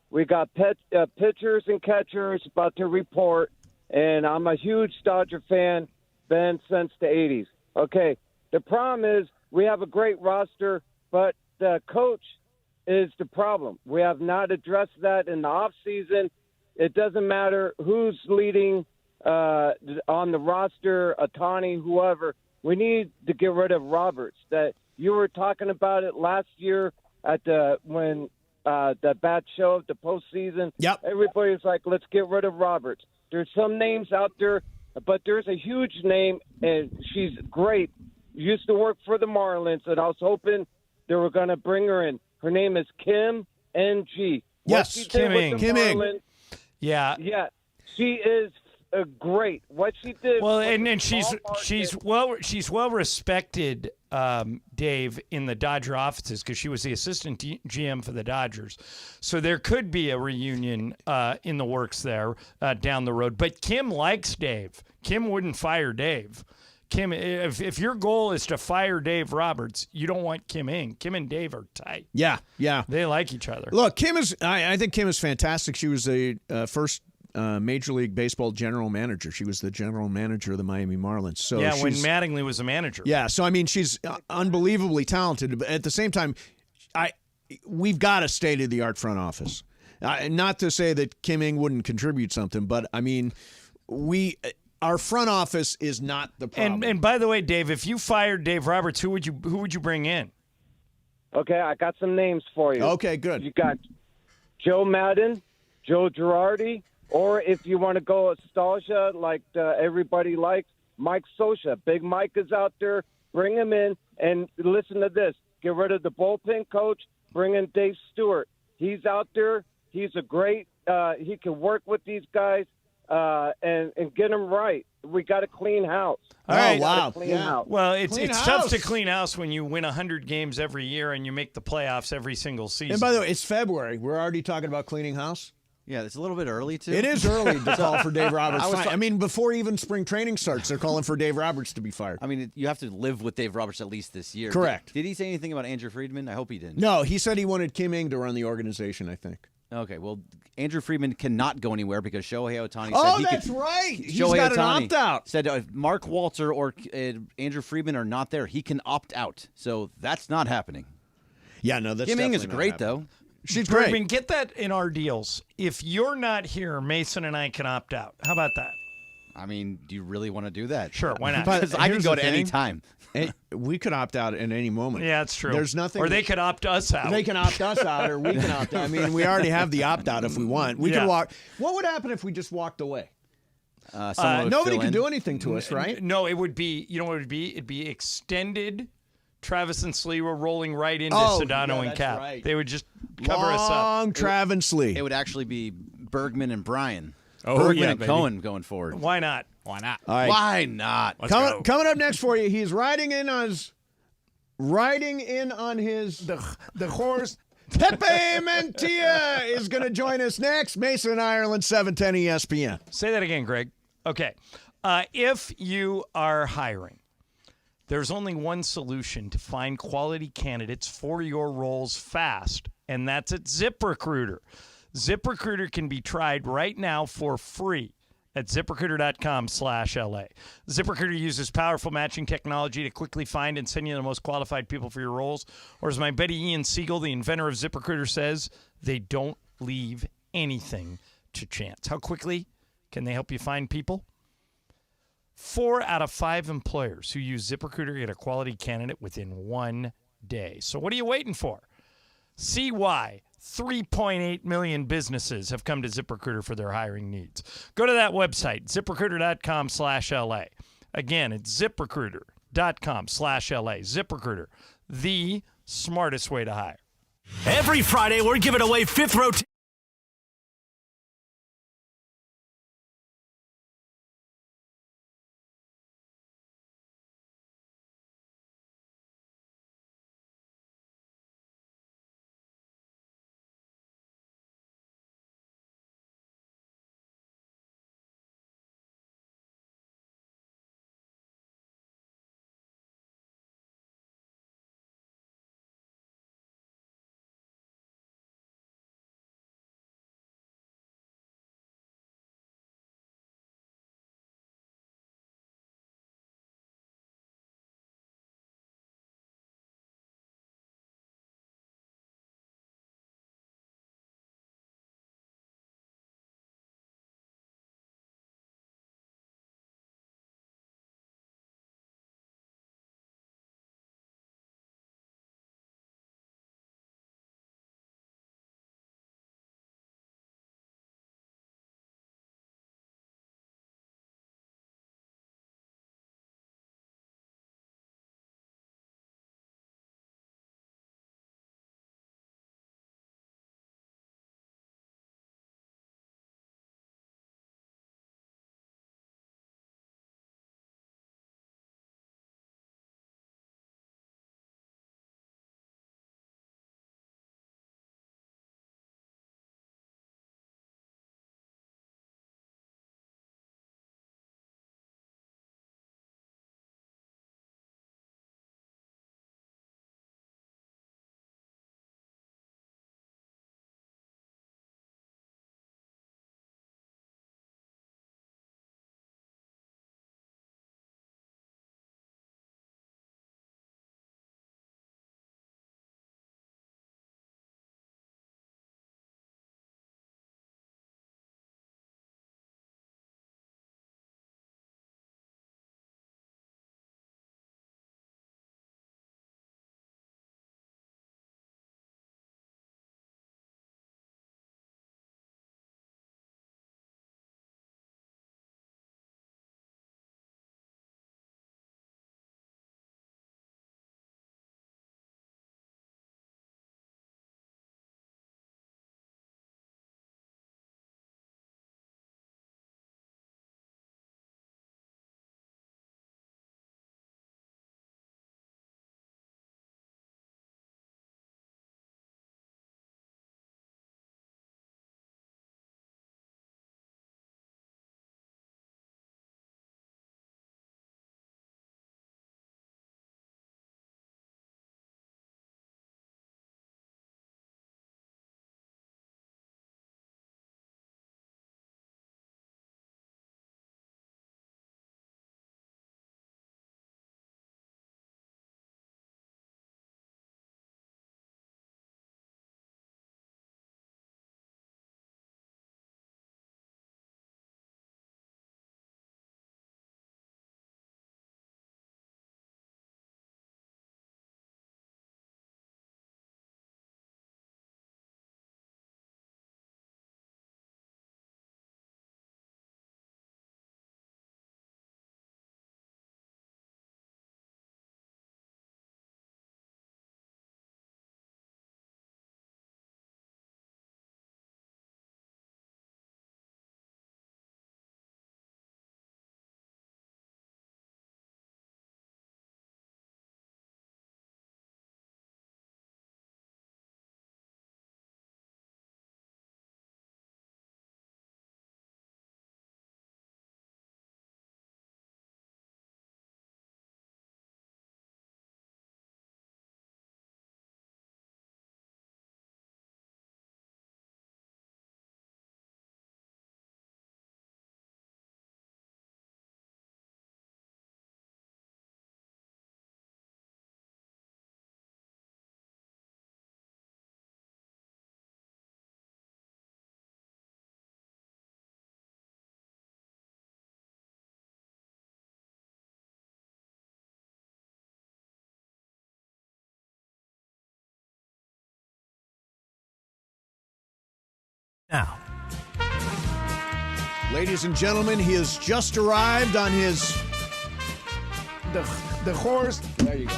We got pitchers and catchers about to report, and I'm a huge Dodger fan, been since the 80s. Okay, the problem is we have a great roster, but the coach is the problem. We have not addressed that in the offseason. It doesn't matter who's leading on the roster, Ohtani, whoever. We need to get rid of Roberts. That you were talking about it last year at when the bad show of the postseason. Yep. Everybody's like, let's get rid of Roberts. There's some names out there, but there's a huge name, and she's great. Used to work for the Marlins, and I was hoping they were going to bring her in. Her name is Kim Ng. Yes, Kim Ng. Yeah. Yeah, she is great. What she did. Well, and she's well respected, Dave, in the Dodger offices because she was the assistant GM for the Dodgers. So there could be a reunion in the works there down the road. But Kim likes Dave. Kim wouldn't fire Dave. Kim, if your goal is to fire Dave Roberts, you don't want Kim Ng. Kim and Dave are tight. Yeah. They like each other. Look, I think Kim is fantastic. She was the first Major League Baseball general manager. She was the general manager of the Miami Marlins. So yeah, when Mattingly was a manager. Yeah, so I mean, she's unbelievably talented. But at the same time, we've got a state-of-the-art front office. Not to say that Kim Ng wouldn't contribute something, but I mean, our front office is not the problem. And by the way, Dave, if you fired Dave Roberts, who would you bring in? Okay, I got some names for you. Okay, good. You got Joe Madden, Joe Girardi, or if you want to go nostalgia like everybody likes, Mike Scioscia. Big Mike is out there. Bring him in, and listen to this. Get rid of the bullpen coach. Bring in Dave Stewart. He's out there. He's a great he can work with these guys. And get them right. We got a clean house. All right. Wow. Well, it's Clean tough house. to clean house when you win 100 games every year and you make the playoffs every single season. And by the way, it's February. We're already talking about cleaning house. Yeah, it's a little bit early, too. It is early to call for Dave Roberts. I mean, before even spring training starts, they're calling for Dave Roberts to be fired. I mean, you have to live with Dave Roberts at least this year. Correct. Did he say anything about Andrew Friedman? I hope he didn't. No, he said he wanted Kim Ng to run the organization, I think. Okay, well, Andrew Friedman cannot go anywhere because Shohei Ohtani Oh, said he that's could. right. He's Shohei got an Ohtani opt-out. said if Mark Walter or Andrew Friedman are not there, he can opt out. So that's not happening. Yeah, no, that's Kim Ng is definitely not great, happening. though. She's great. Bergman, get that in our deals. If you're not here, Mason and I can opt out. How about that? I mean, do you really want to do that? Sure, why not? Because I can Here's go the to any thing. time. We could opt out at any moment. Yeah, it's true. There's nothing. Or they could opt us out. They can opt us out, or we can opt out. I mean, we already have the opt out if we want. We can walk. What would happen if we just walked away? Nobody could do anything to us, right? No, it would be. You know what it would be? It'd be extended. Travis and Slee were rolling right into Sedano and Cap. Right. They would just cover us up. Long Travis Slee. It would actually be Bergman and Brian. Oh, Bergman yeah, and baby. Cohen going forward. Why not? Why not? All right. Why not? Coming up next for you, he's riding in on his the horse. Pepe Mantilla is going to join us next. Mason in Ireland, 710 ESPN. Say that again, Greg. Okay. If you are hiring, there's only one solution to find quality candidates for your roles fast, and that's at ZipRecruiter. ZipRecruiter can be tried right now for free at ZipRecruiter.com/LA. ZipRecruiter uses powerful matching technology to quickly find and send you the most qualified people for your roles. Or as my buddy Ian Siegel, the inventor of ZipRecruiter, says, they don't leave anything to chance. How quickly can they help you find people? 4 out of 5 employers who use ZipRecruiter get a quality candidate within 1 day. So what are you waiting for? See why 3.8 million businesses have come to ZipRecruiter for their hiring needs. Go to that website, ZipRecruiter.com/LA. Again, it's ZipRecruiter.com/LA. ZipRecruiter, the smartest way to hire. Every Friday, we're giving away fifth row. Now. Ladies and gentlemen, he has just arrived on his the horse. There you go.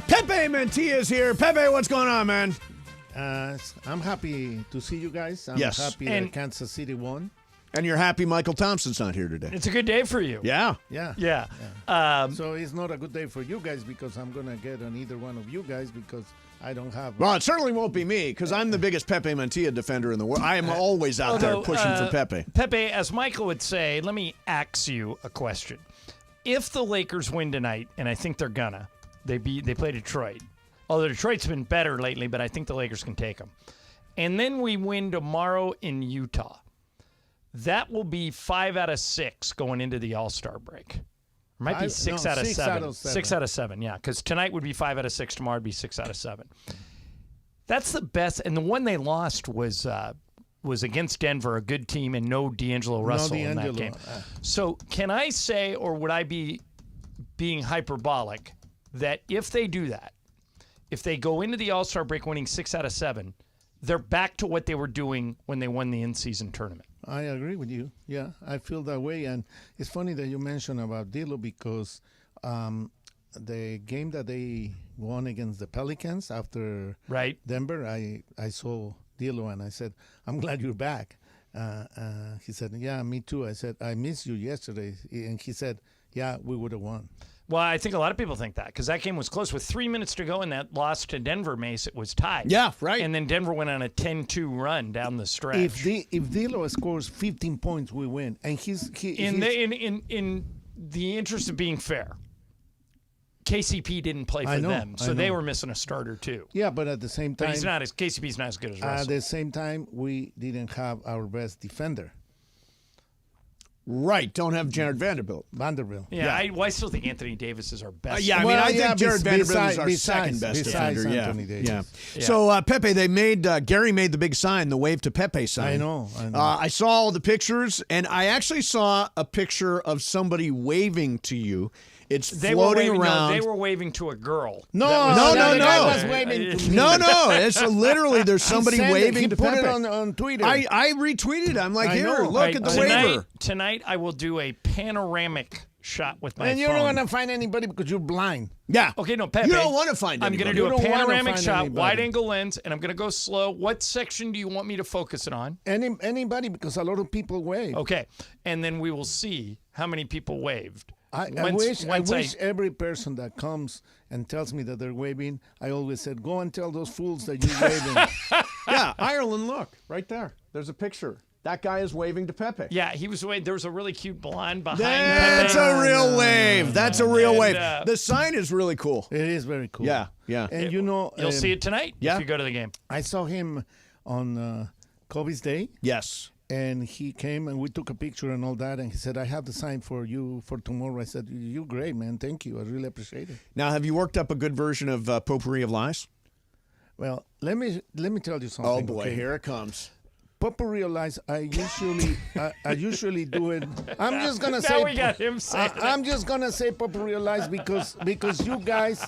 Pepe Mantilla is here. Pepe, what's going on, man? I'm happy to see you guys. I'm Yes. happy that Kansas City won. And you're happy Michael Thompson's not here today. It's a good day for you. Yeah. Yeah. So it's not a good day for you guys because I'm going to get on either one of you guys because I don't have. Well, it certainly won't be me because I'm the biggest Pepe Mantilla defender in the world. I am always out there pushing for Pepe. Pepe, as Michael would say, let me ask you a question. If the Lakers win tonight, and I think they're gonna, they play Detroit. Although Detroit's been better lately, but I think the Lakers can take them. And then we win tomorrow in Utah. That will be 5 out of 6 going into the All-Star break. It might be 6 out of 7. 6 out of 7, yeah. Because tonight would be 5 out of 6. Tomorrow would be 6 out of 7. That's the best. And the one they lost was against Denver, a good team, and no D'Angelo Russell in that game. So can I say, or would I be being hyperbolic, that if they do that, if they go into the All-Star break winning 6 out of 7, they're back to what they were doing when they won the in-season tournament? I agree with you. Yeah, I feel that way. And it's funny that you mentioned about D'Lo because the game that they won against the Pelicans after Denver, I saw D'Lo and I said, I'm glad you're back. He said, yeah, me too. I said, I missed you yesterday. And he said, yeah, we would have won. Well, I think a lot of people think that because that game was close. With 3 minutes to go in that loss to Denver, Mace, it was tied. Yeah, right. And then Denver went on a 10-2 run down the stretch. If D'Lo scores 15 points, we win. And in the interest of being fair, KCP didn't play for them, so they were missing a starter too. Yeah, but at the same time, but KCP's not as good as Russell. At the same time, we didn't have our best defender. Right, don't have Jared Vanderbilt. Yeah. I still think Anthony Davis is our best. I think Jared Vanderbilt is our second best defender. Anthony Davis. Yeah. So Pepe, they Gary made the big sign, the Wave to Pepe sign. I know. I saw all the pictures, and I actually saw a picture of somebody waving to you. It's floating around. No, they were waving to a girl. No. Was waving to me. No. It's literally there's somebody waving to Pepe. He put it on Twitter. I retweeted. I'm like, here, look at the waiver. Tonight I will do a panoramic shot with my phone. And you're not going to find anybody because you're blind. Yeah. Okay, no, Pepe. You don't want to find anybody. I'm going to do a panoramic shot, wide-angle lens, and I'm going to go slow. What section do you want me to focus it on? Anybody, because a lot of people wave. Okay, and then we will see how many people waved. I wish every person that comes and tells me that they're waving, I always said, go and tell those fools that you're waving. Yeah, Ireland, look, right there. There's a picture. That guy is waving to Pepe. Yeah, he was waving. There was a really cute blonde behind That's Pepe. a real wave. That's a real wave. The sign is really cool. It is very cool. Yeah. And you'll see it tonight if you go to the game. I saw him on Kobe's Day. Yes. And he came and we took a picture and all that. And he said, I have the sign for you for tomorrow. I said, you're great, man. Thank you. I really appreciate it. Now, have you worked up a good version of Potpourri of Lies? Well, let me tell you something. Oh, boy. Okay? Here it comes. Potpourri of Lies, I usually do it. I'm just going to say. Now we got him saying I'm just going to say Potpourri of Lies because you guys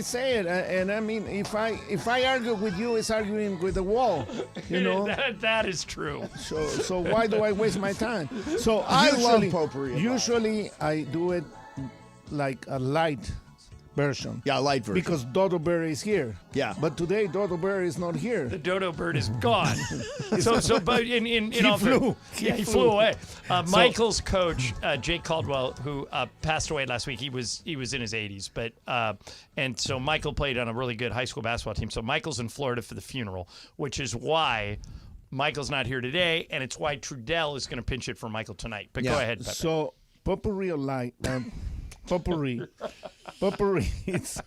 say it. And I mean, if I argue with you, it's arguing with the wall, you know. that is true. So why do I waste my time? So I love Potpourri. Usually I do it like a light version. Yeah, a light version. Because Dodo Bird is here. Yeah. But today Dodo Bird is not here. The Dodo Bird is gone. But in he flew. He flew away. Michael's coach, Jake Caldwell, who passed away last week, he was in his 80s. But and so Michael played on a really good high school basketball team. So Michael's in Florida for the funeral, which is why Michael's not here today, and it's why Trudell is going to pinch it for Michael tonight. But go ahead, Pepe. So Potpourri of Light. Potpourri. He's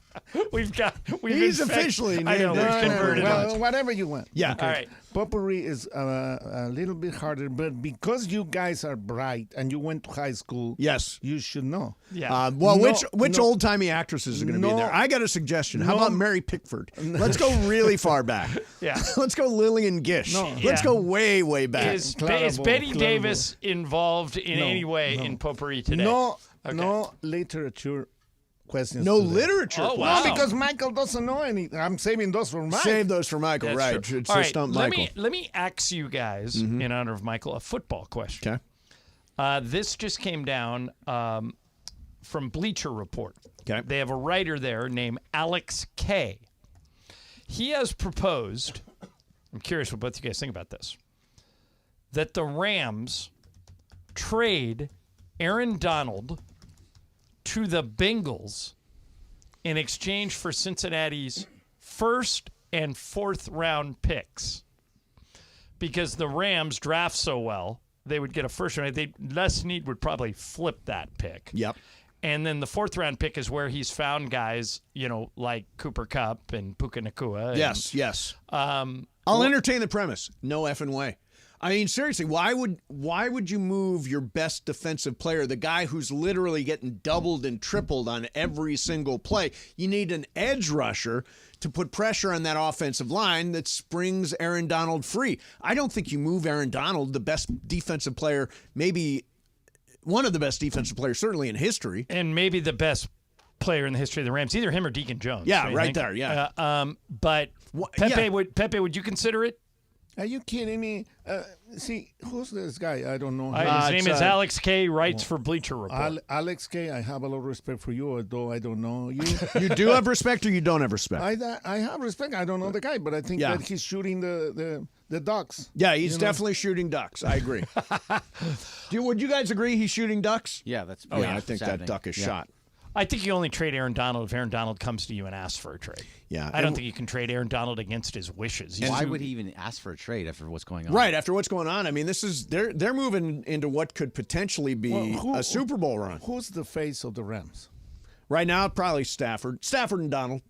officially named. I know, we've converted. Well, whatever you want. Yeah. Okay. All right. Potpourri is a little bit harder, but because you guys are bright and you went to high school, yes, you should know. Yeah. Which old-timey actresses are going to be in there? I got a suggestion. How about Mary Pickford? Let's go really far back. Yeah. Let's go Lillian Gish. Let's go way, way back. Is Betty Davis involved in any way in Potpourri today? No literature questions. No today. literature Oh, No, wow. because Michael doesn't know any. I'm saving those for Mike. Save those for Michael, That's right? true. It's All a right, stump let Michael. me ask you guys, in honor of Michael, a football question. Okay. This just came down from Bleacher Report. Okay. They have a writer there named Alex K. He has proposed, I'm curious what both you guys think about this, that the Rams trade Aaron Donald to the Bengals in exchange for Cincinnati's first and fourth round picks. Because the Rams draft so well, they would get a first round. Les Snead would probably flip that pick. Yep. And then the fourth round pick is where he's found guys, like Cooper Kupp and Puka Nacua. Yes. I'll entertain the premise. No effing way. I mean, seriously, why would you move your best defensive player, the guy who's literally getting doubled and tripled on every single play? You need an edge rusher to put pressure on that offensive line that springs Aaron Donald free. I don't think you move Aaron Donald, the best defensive player, maybe one of the best defensive players, certainly in history. And maybe the best player in the history of the Rams, either him or Deacon Jones. Yeah, right there, yeah. But Pepe, would you consider it? Are you kidding me? See, who's this guy? I don't know. His name is Alex K. Writes for Bleacher Report. Alex K. I have a lot of respect for you, although I don't know you. You do have respect, or you don't have respect? I have respect. I don't know the guy, but I think that he's shooting the ducks. Yeah, he's definitely shooting ducks. I agree. Would you guys agree he's shooting ducks? Yeah, that's. I think that duck is shot. I think you only trade Aaron Donald if Aaron Donald comes to you and asks for a trade. Yeah. I don't think you can trade Aaron Donald against his wishes. Why would he even ask for a trade after what's going on? Right, after what's going on. I mean, they're moving into what could potentially be a Super Bowl run. Who's the face of the Rams? Right now, probably Stafford. Stafford and Donald.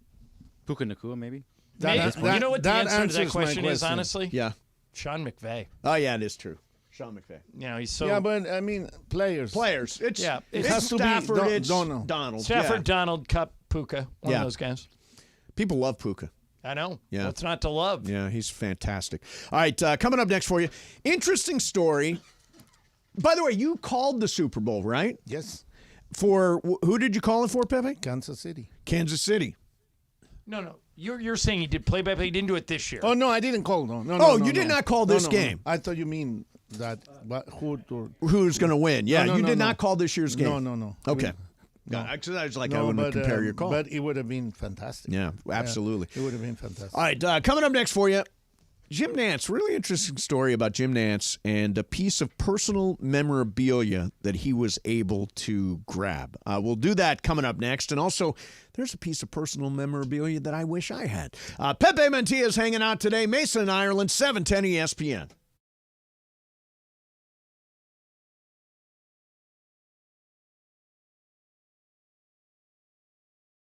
Puka Nacua, maybe? You know what the answer to that question is, honestly? Yeah. Sean McVay. Oh, yeah, it is true. Sean McVay. He's so... Yeah, but, I mean, players. It's has to be Stafford, it's Donald. Stafford, Donald, Kupp, Puka. One of those guys. People love Puka. I know. Yeah. What's not to love? Yeah, he's fantastic. All right, coming up next for you, interesting story. By the way, you called the Super Bowl, right? Yes. For who did you call it for, Pepe? Kansas City. Kansas City. No. You're saying he did play-by-play. He didn't do it this year. Oh, no, I didn't call. No. You did not call this game. I thought you mean that who's going to win. Yeah, you did not call this year's game. No. Okay. I was like, I wouldn't compare your call. But it would have been fantastic. Yeah, absolutely. It would have been fantastic. All right, coming up next for you, Jim Nantz. Really interesting story about Jim Nantz and a piece of personal memorabilia that he was able to grab. We'll do that coming up next. And also, there's a piece of personal memorabilia that I wish I had. Pepe Mantilla is hanging out today. Mason in Ireland, 710 ESPN.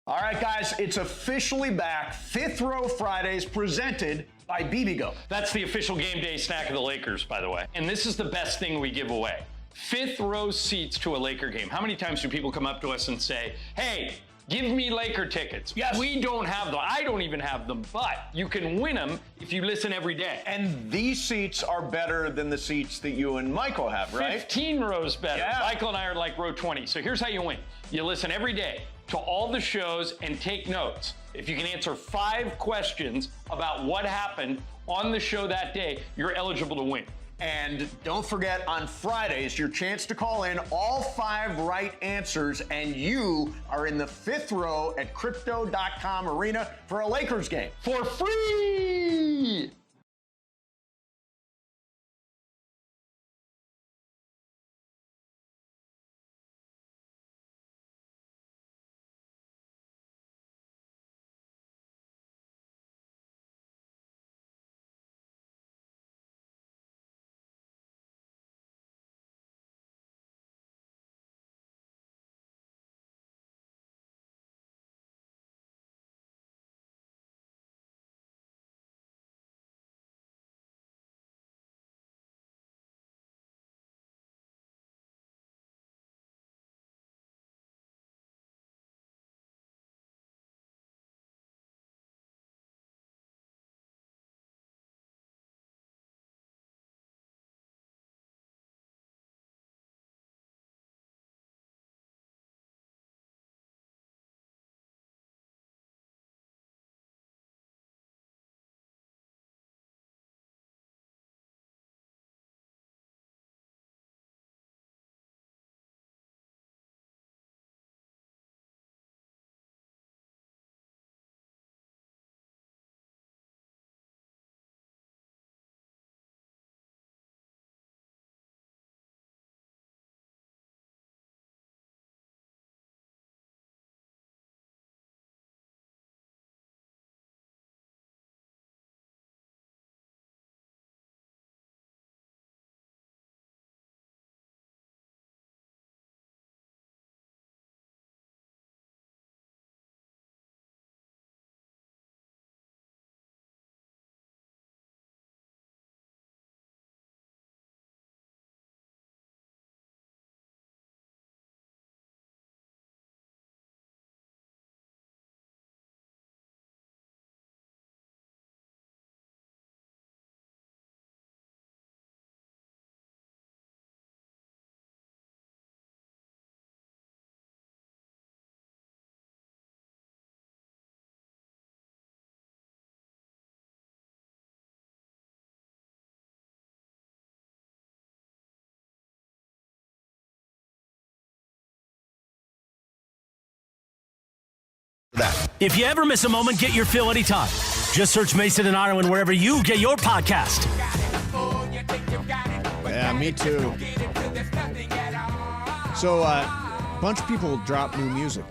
All right, guys, it's officially back. Fifth Row Fridays presented by BBGO. That's the official game day snack of the Lakers, by the way. And this is the best thing we give away. Fifth row seats to a Laker game. How many times do people come up to us and say, hey, give me Laker tickets? Yes. We don't have them. I don't even have them, but you can win them if you listen every day. And these seats are better than the seats that you and Michael have, right? 15 rows better. Yeah. Michael and I are like row 20. So here's how you win. You listen every day to all the shows and take notes. If you can answer 5 questions about what happened on the show that day, you're eligible to win. And don't forget, on Fridays, your chance to call in all 5 right answers, and you are in the 5th row at Crypto.com Arena for a Lakers game. For free! that. If you ever miss a moment, get your fill anytime. Just search Mason and Ireland wherever you get your podcast. Yeah, me too. So, a bunch of people drop new music.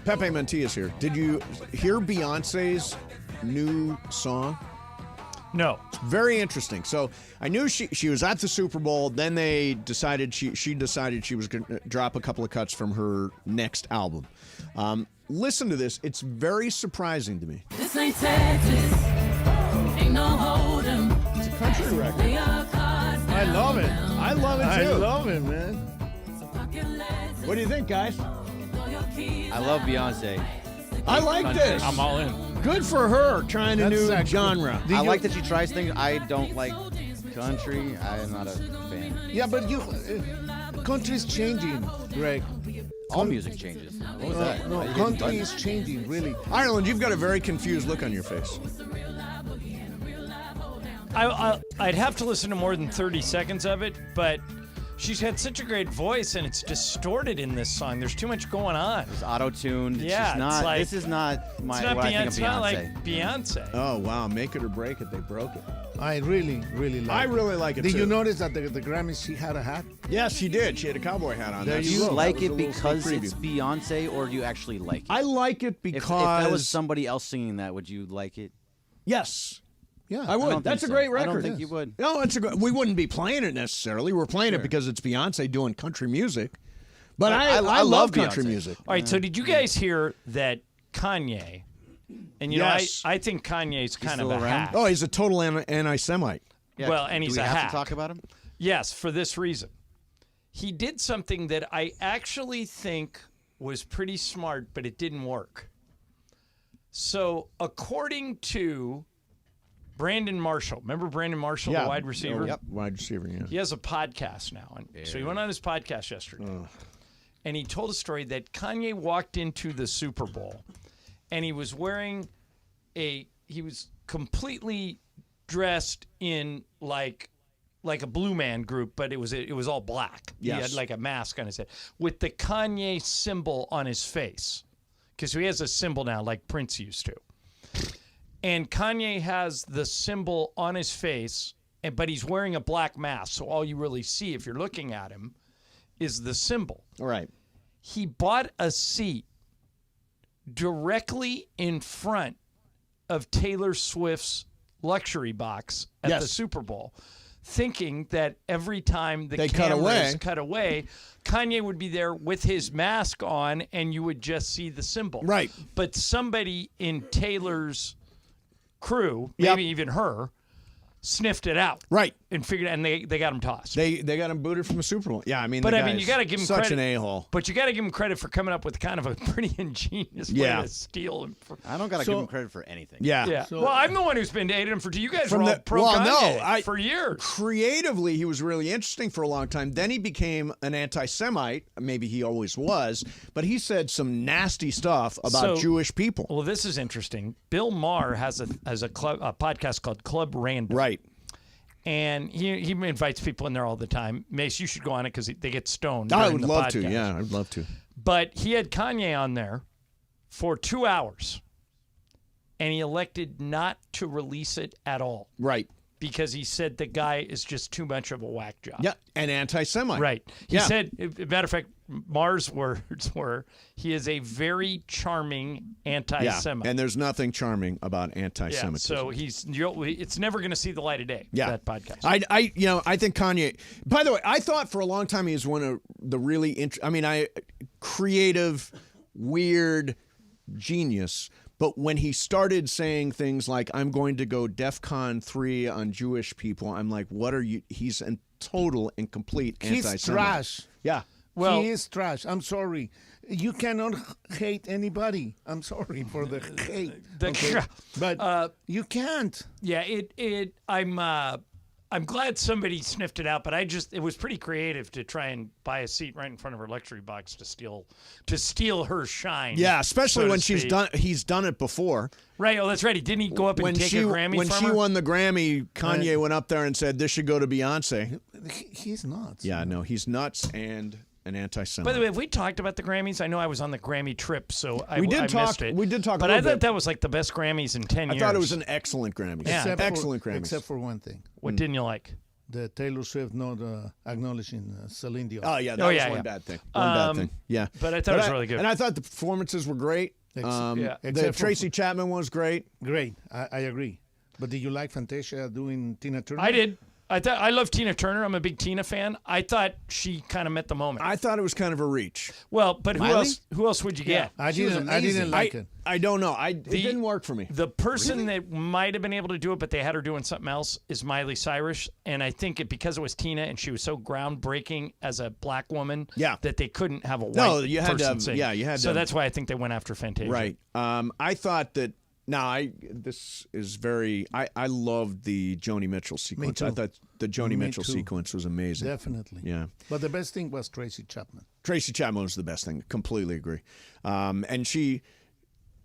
Pepe Mentilla's here. Did you hear Beyonce's new song? No. It's very interesting. So I knew she was at the Super Bowl. Then they decided she decided she was going to drop a couple of cuts from her next album. Listen to this. It's very surprising to me. This ain't Texas. Ain't no hold'em. It's a country record. I love it. I love it too. I love it, man. What do you think, guys? I love Beyonce. I like this. I'm all in. Good for her trying a new genre. I like that she tries things. I don't like country. I am not a fan. Yeah, but country's changing, Greg. All music changes. What was that? No, country is changing, really. Ireland, you've got a very confused look on your face. I'd have to listen to more than 30 seconds of it, but she's had such a great voice, and it's distorted in this song. There's too much going on. It's auto-tuned. Yeah, This is not my. It's not what I think of Beyonce. It's not Beyonce. like Beyonce. Oh, wow. Make it or break it. They broke it. I really, really like it. I really like it, Did too. you notice that the Grammys, she had a hat? Yes, she did. She had a cowboy hat on. There Do you you go. like That was it a little because sneak it's preview. Beyonce, or do you actually like it? I like it If because that was somebody else singing that, would you like it? yes, Yeah. I would. don't That's a think so. great I record. don't think you would. No, it's a good. We wouldn't be playing it necessarily. We're playing it because it's Beyonce doing country music. But I love country Beyonce. music. All right, so did you guys hear that Kanye, and you Yes. know, I think Kanye's kind of still a around? hack. Oh, he's a total anti-Semite. Yeah. Well, and he's do we a have hack. to talk about him? Yes, for this reason. He did something that I actually think was pretty smart, but it didn't work. So, according to Brandon Marshall, remember Brandon Marshall, the wide receiver? Yep, wide receiver, yeah. He has a podcast now. And so he went on his podcast yesterday. And he told a story that Kanye walked into the Super Bowl and he was wearing he was completely dressed in like a Blue Man Group, but it was all black. Yes. He had like a mask on his head with the Kanye symbol on his face. Because he has a symbol now like Prince used to. And Kanye has the symbol on his face, but he's wearing a black mask. So all you really see if you're looking at him is the symbol. All right. He bought a seat directly in front of Taylor Swift's luxury box at the Super Bowl, thinking that every time the cameras cut away, Kanye would be there with his mask on and you would just see the symbol. Right. But somebody in Taylor's crew, maybe even her, sniffed it out. Right. And figured, and they got him tossed. They got him booted from the Super Bowl. Yeah, I mean, But the I mean, guy's you got to give him such credit. an a-hole. But you got to give him credit for coming up with kind of a pretty ingenious way to steal him. I don't got to give him credit for anything. Yeah. Yeah. So- well, I'm the one who's been dating him for 2 You guys From were all the- pro well, Kanye no, for years. Creatively, he was really interesting for a long time. Then he became an anti-Semite. Maybe he always was, but he said some nasty stuff about So- Jewish people. Well, this is interesting. Bill Maher has a podcast called Club Random. Right. And he invites people in there all the time. Mace, you should go on it because they get stoned. I during would the love to. podcast. Yeah, I'd love to. But he had Kanye on there for 2 hours, and he elected not to release it at all. Right. Because he said the guy is just too much of a whack job. Yeah, an anti-Semite. Right. He Yeah. said, matter of fact, Mars' words were, he is a very charming anti-Semite. Yeah, and there's nothing charming about Yeah, anti-Semitism. so it's never going to see the light of day. Yeah. That podcast. I think Kanye. By the way, I thought for a long time he was one of the really creative, weird genius. But when he started saying things like, I'm going to go DEFCON 3 on Jewish people, I'm like, what are you? He's a total and complete anti-Semite. He's trash. Yeah. Well, he is trash. I'm sorry. You cannot hate anybody. I'm sorry for the hate. But you can't. Yeah, I'm glad somebody sniffed it out, but it was pretty creative to try and buy a seat right in front of her luxury box to steal her shine. Yeah, especially so when to he's done it before. Right. Oh, that's right. Didn't he go up and take a Grammy when from she her? won the Grammy, Kanye went up there and said, "This should go to Beyonce." He's nuts. Yeah, no, he's nuts and an anti-Semite. By the way, have we talked about the Grammys? I know I was on the Grammy trip, so I missed it. We did talk. But a I little thought bit. that was like the best Grammys in 10 years. I thought it was an excellent Grammy. Yeah. Excellent Grammys. Except for one thing. What didn't you like? The Taylor Swift not acknowledging Celine Dion. Oh yeah, that was one bad thing. One bad thing. Yeah, but I thought it was really good. And I thought the performances were great. The Tracy Chapman was great. Great, I agree. But did you like Fantasia doing Tina Turner? I did. I love Tina Turner. I'm a big Tina fan. I thought she kind of met the moment. I thought it was kind of a reach. Well, but who Miley? else? Who else would you get? I didn't like it. I don't know. It didn't work for me. The person that might have been able to do it, but they had her doing something else, is Miley Cyrus. And I think because it was Tina and she was so groundbreaking as a black woman, that they couldn't have a white you had person to. sing. Yeah, you had to. So that's why I think they went after Fantasia. Right. I thought that. This is very. I loved the Joni Mitchell sequence. I thought the Joni Mitchell sequence was amazing. Definitely. Yeah. But the best thing was Tracy Chapman. Tracy Chapman was the best thing. Completely agree. And she,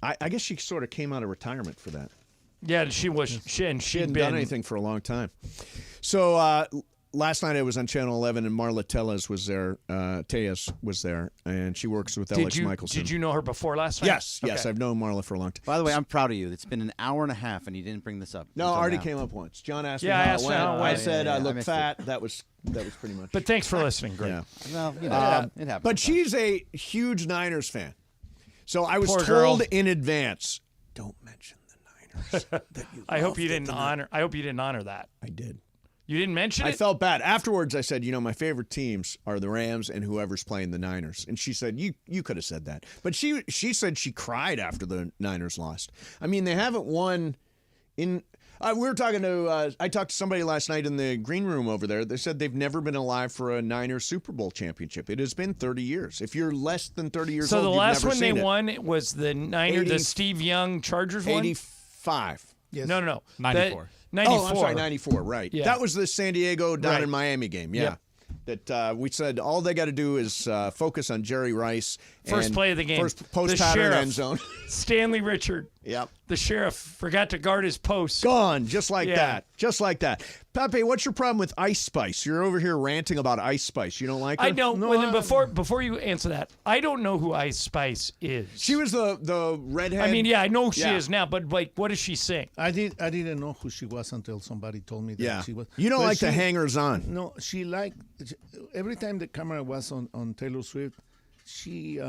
I guess she sort of came out of retirement for that. Yeah, she was. She hadn't done anything for a long time. So last night I was on Channel 11 and Marla Tejas was there. And she works with Alex Michelson. Did you know her before last night? Yes, yes. I've known Marla for a long time. By the way, I'm proud of you. It's been an hour and a half, and you didn't bring this up. No, until already now. came up once. John asked Yeah, me I how asked it went. how it I went. said I look missed fat. That was pretty much. But thanks for listening, Greg. Yeah. Well, you know, it happens. But she's a huge Niners fan. So I was Poor told girl. in advance, don't mention the Niners. that you I hope loved you it didn't tonight." honor. I hope you didn't honor that. I did. You didn't mention I it. felt bad. Afterwards, I said, my favorite teams are the Rams and whoever's playing the Niners. And she said, you could have said that. But she said she cried after the Niners lost. I mean, they haven't won in we were talking to I talked to somebody last night in the green room over there. They said they've never been alive for a Niners Super Bowl championship. It has been 30 years. If you're less than 30 years so old, the you've last never one they seen it. won was the Niners, 80 the Steve Young Chargers one. 85. Yes. No. 94. 94. Oh, I'm sorry, 94, right. Yeah. That was the San Diego down Right. in Miami game, yeah. Yep. That we said all they got to do is focus on Jerry Rice. First and play of the game. First post The pattern sheriff, end zone. Stanley Richard. Yep. The sheriff forgot to guard his post. Gone, just like Yeah. that. Just like that. Pepe, what's your problem with Ice Spice? You're over here ranting about Ice Spice. You don't like her? I don't. Before you answer that, I don't know who Ice Spice is. She was the redhead. I mean, yeah, I know who she Yeah. is now, but like, what does she sing? I didn't know who she was until somebody told me that Yeah. she was. You don't But like the she- hangers on. No, every time the camera was on Taylor Swift, she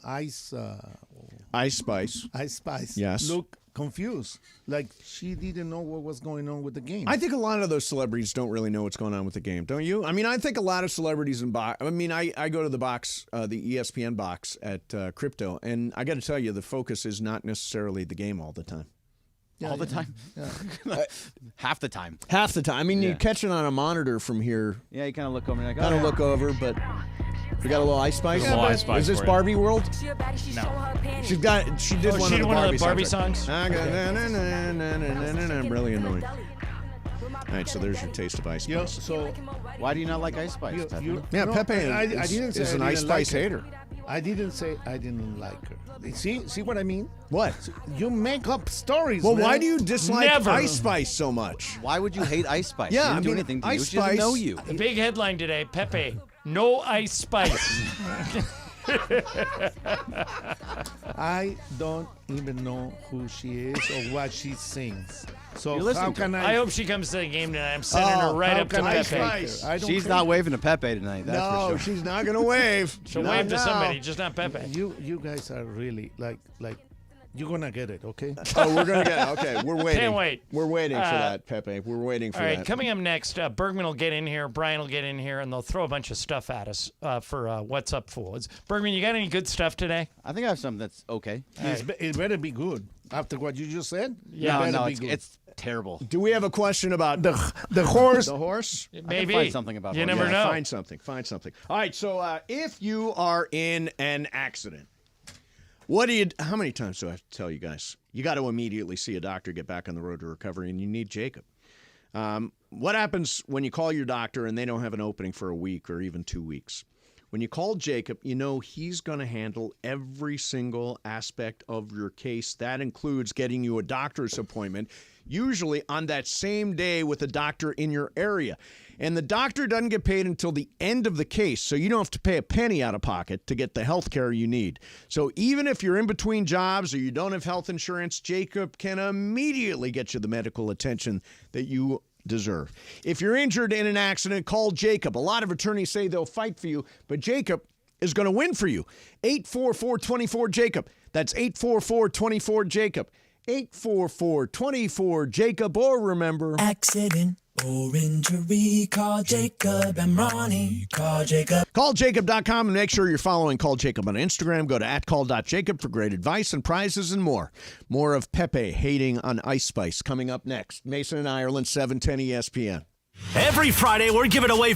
Ice Spice. Ice Spice. Yes. Looked confused, like she didn't know what was going on with the game. I think a lot of those celebrities don't really know what's going on with the game, don't you? I mean, I think a lot of celebrities in box. I mean, I go to the box, the ESPN box at Crypto, and I got to tell you, the focus is not necessarily the game all the time. all the time. Half the time. Half the time. I mean, you catch it on a monitor from here. Yeah, you kind of look over and you're like, Kind of yeah. look over, but we got a little Ice Spice. A little Ice Spice Is this for you. Barbie World? No. She did one she of did the one of Barbie, the Barbie songs. songs? I got I'm really annoying. All right, so there's your taste of Ice Yo, Spice. so Why do you not like Ice Spice? Pepe? Yeah, no, Pepe I is didn't say is I an Ice didn't like Spice her. hater. I didn't say I didn't like her. See what I mean? What? You make up stories. Well, man. why do you dislike Never. Ice Spice so much? Why would you hate Ice Spice? Yeah, she didn't I do mean, anything to you. Ice She doesn't know Spice- you. The big headline today: Pepe, no Ice Spice. I don't even know who she is or what she sings. So You listen how to can her. I hope she comes to the game tonight. I'm sending her right how up to can I Pepe. like her? I don't She's care. not waving to Pepe tonight. That's No, for sure. she's not going to wave. She'll Not wave to now. somebody, just not Pepe. You guys are really like you're gonna get it, okay? Oh, we're going to get okay. We're waiting. Can't wait. We're waiting for that, Pepe. We're waiting for All right, that. coming up next, Bergman will get in here, Brian will get in here, and they'll throw a bunch of stuff at us for What's Up, Fools. Bergman, you got any good stuff today? I think I have something that's okay. It better be good after what you just said. Yeah. no, be good. it's terrible. Do we have a question about the horse. the horse? Maybe. find something about You horses. never know. Find something. Find something. All right. So if you are in an accident, how many times do I have to tell you guys? You got to immediately see a doctor, get back on the road to recovery, and you need Jacob. What happens when you call your doctor and they don't have an opening for a week or even 2 weeks? When you call Jacob, you know he's going to handle every single aspect of your case. That includes getting you a doctor's appointment, usually on that same day with a doctor in your area. And the doctor doesn't get paid until the end of the case, so you don't have to pay a penny out of pocket to get the health care you need. So even if you're in between jobs or you don't have health insurance, Jacob can immediately get you the medical attention that you deserve. If you're injured in an accident, call Jacob. A lot of attorneys say they'll fight for you, but Jacob is going to win for you. 844-24-JACOB. That's 844-24-JACOB. 844-24-JACOB, or remember, Accident or injury, call Jacob and Ronnie. Call Jacob. CallJacob.com, and make sure you're following Call Jacob on Instagram. Go to @call.jacob for great advice and prizes and more. More of Pepe hating on Ice Spice coming up next. Mason and Ireland, 710 ESPN. Every Friday, we're giving away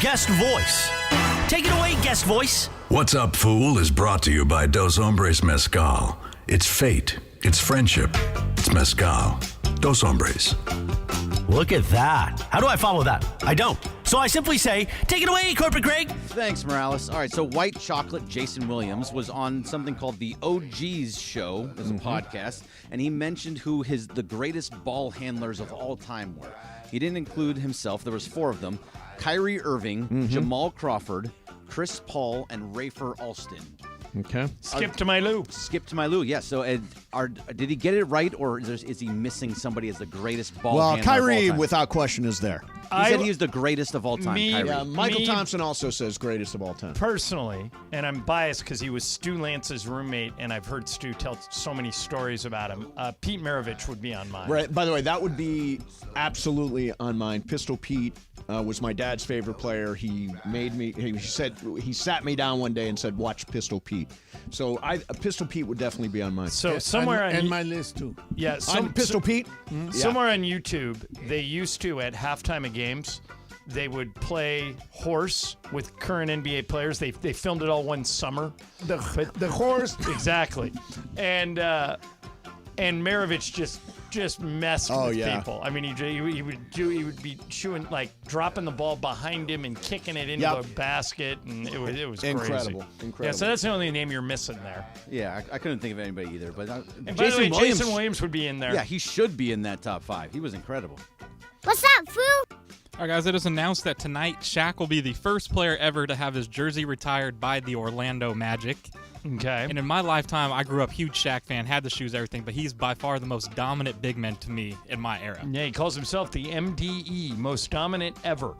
guest voice. Take it away, guest voice. What's Up, Fool is brought to you by Dos Hombres Mezcal. It's fate. It's friendship. It's Mezcal. Dos Hombres. Look at that. How do I follow that? I don't. So I simply say, take it away, Corporate Greg. Thanks, Morales. All right, so White Chocolate Jason Williams was on something called the OG's Show, as a podcast, and he mentioned who the greatest ball handlers of all time were. He didn't include himself. There was 4 of them. Kyrie Irving, Jamal Crawford, Chris Paul, and Rafer Alston. Okay. Skip to my Lou. Skip to my Lou, yes. So did he get it right, or is he missing somebody as the greatest ball handler of all Kyrie, time? without question, is there. He said he is the greatest of all time, Kyrie. Yeah, Michael Thompson also says greatest of all time. Personally, and I'm biased because he was Stu Lance's roommate, and I've heard Stu tell so many stories about him. Pete Maravich would be on mine. Right. By the way, that would be absolutely on mine. Pistol Pete was my dad's favorite player. He made me. He sat me down one day and said, "Watch Pistol Pete." So Pistol Pete would definitely be on mine. So somewhere and my list too. Yeah, Pistol Pete. Somewhere on YouTube, they used to at halftime of games, they would play horse with current NBA players. They filmed it all one summer. The horse. Exactly, and Maravich just messed with people. I mean, he would be shooting, like dropping the ball behind him and kicking it into a basket, and it was incredible. crazy. Incredible. Yeah, so that's the only name you're missing there. Yeah, I couldn't think of anybody either. But And by the way, Jason Williams would be in there. Yeah, he should be in that top 5. He was incredible. What's up, fool? All right, guys, it is announced that tonight Shaq will be the first player ever to have his jersey retired by the Orlando Magic. Okay. And in my lifetime, I grew up huge Shaq fan, had the shoes, everything, but he's by far the most dominant big man to me in my era. Yeah, he calls himself the MDE, most dominant ever.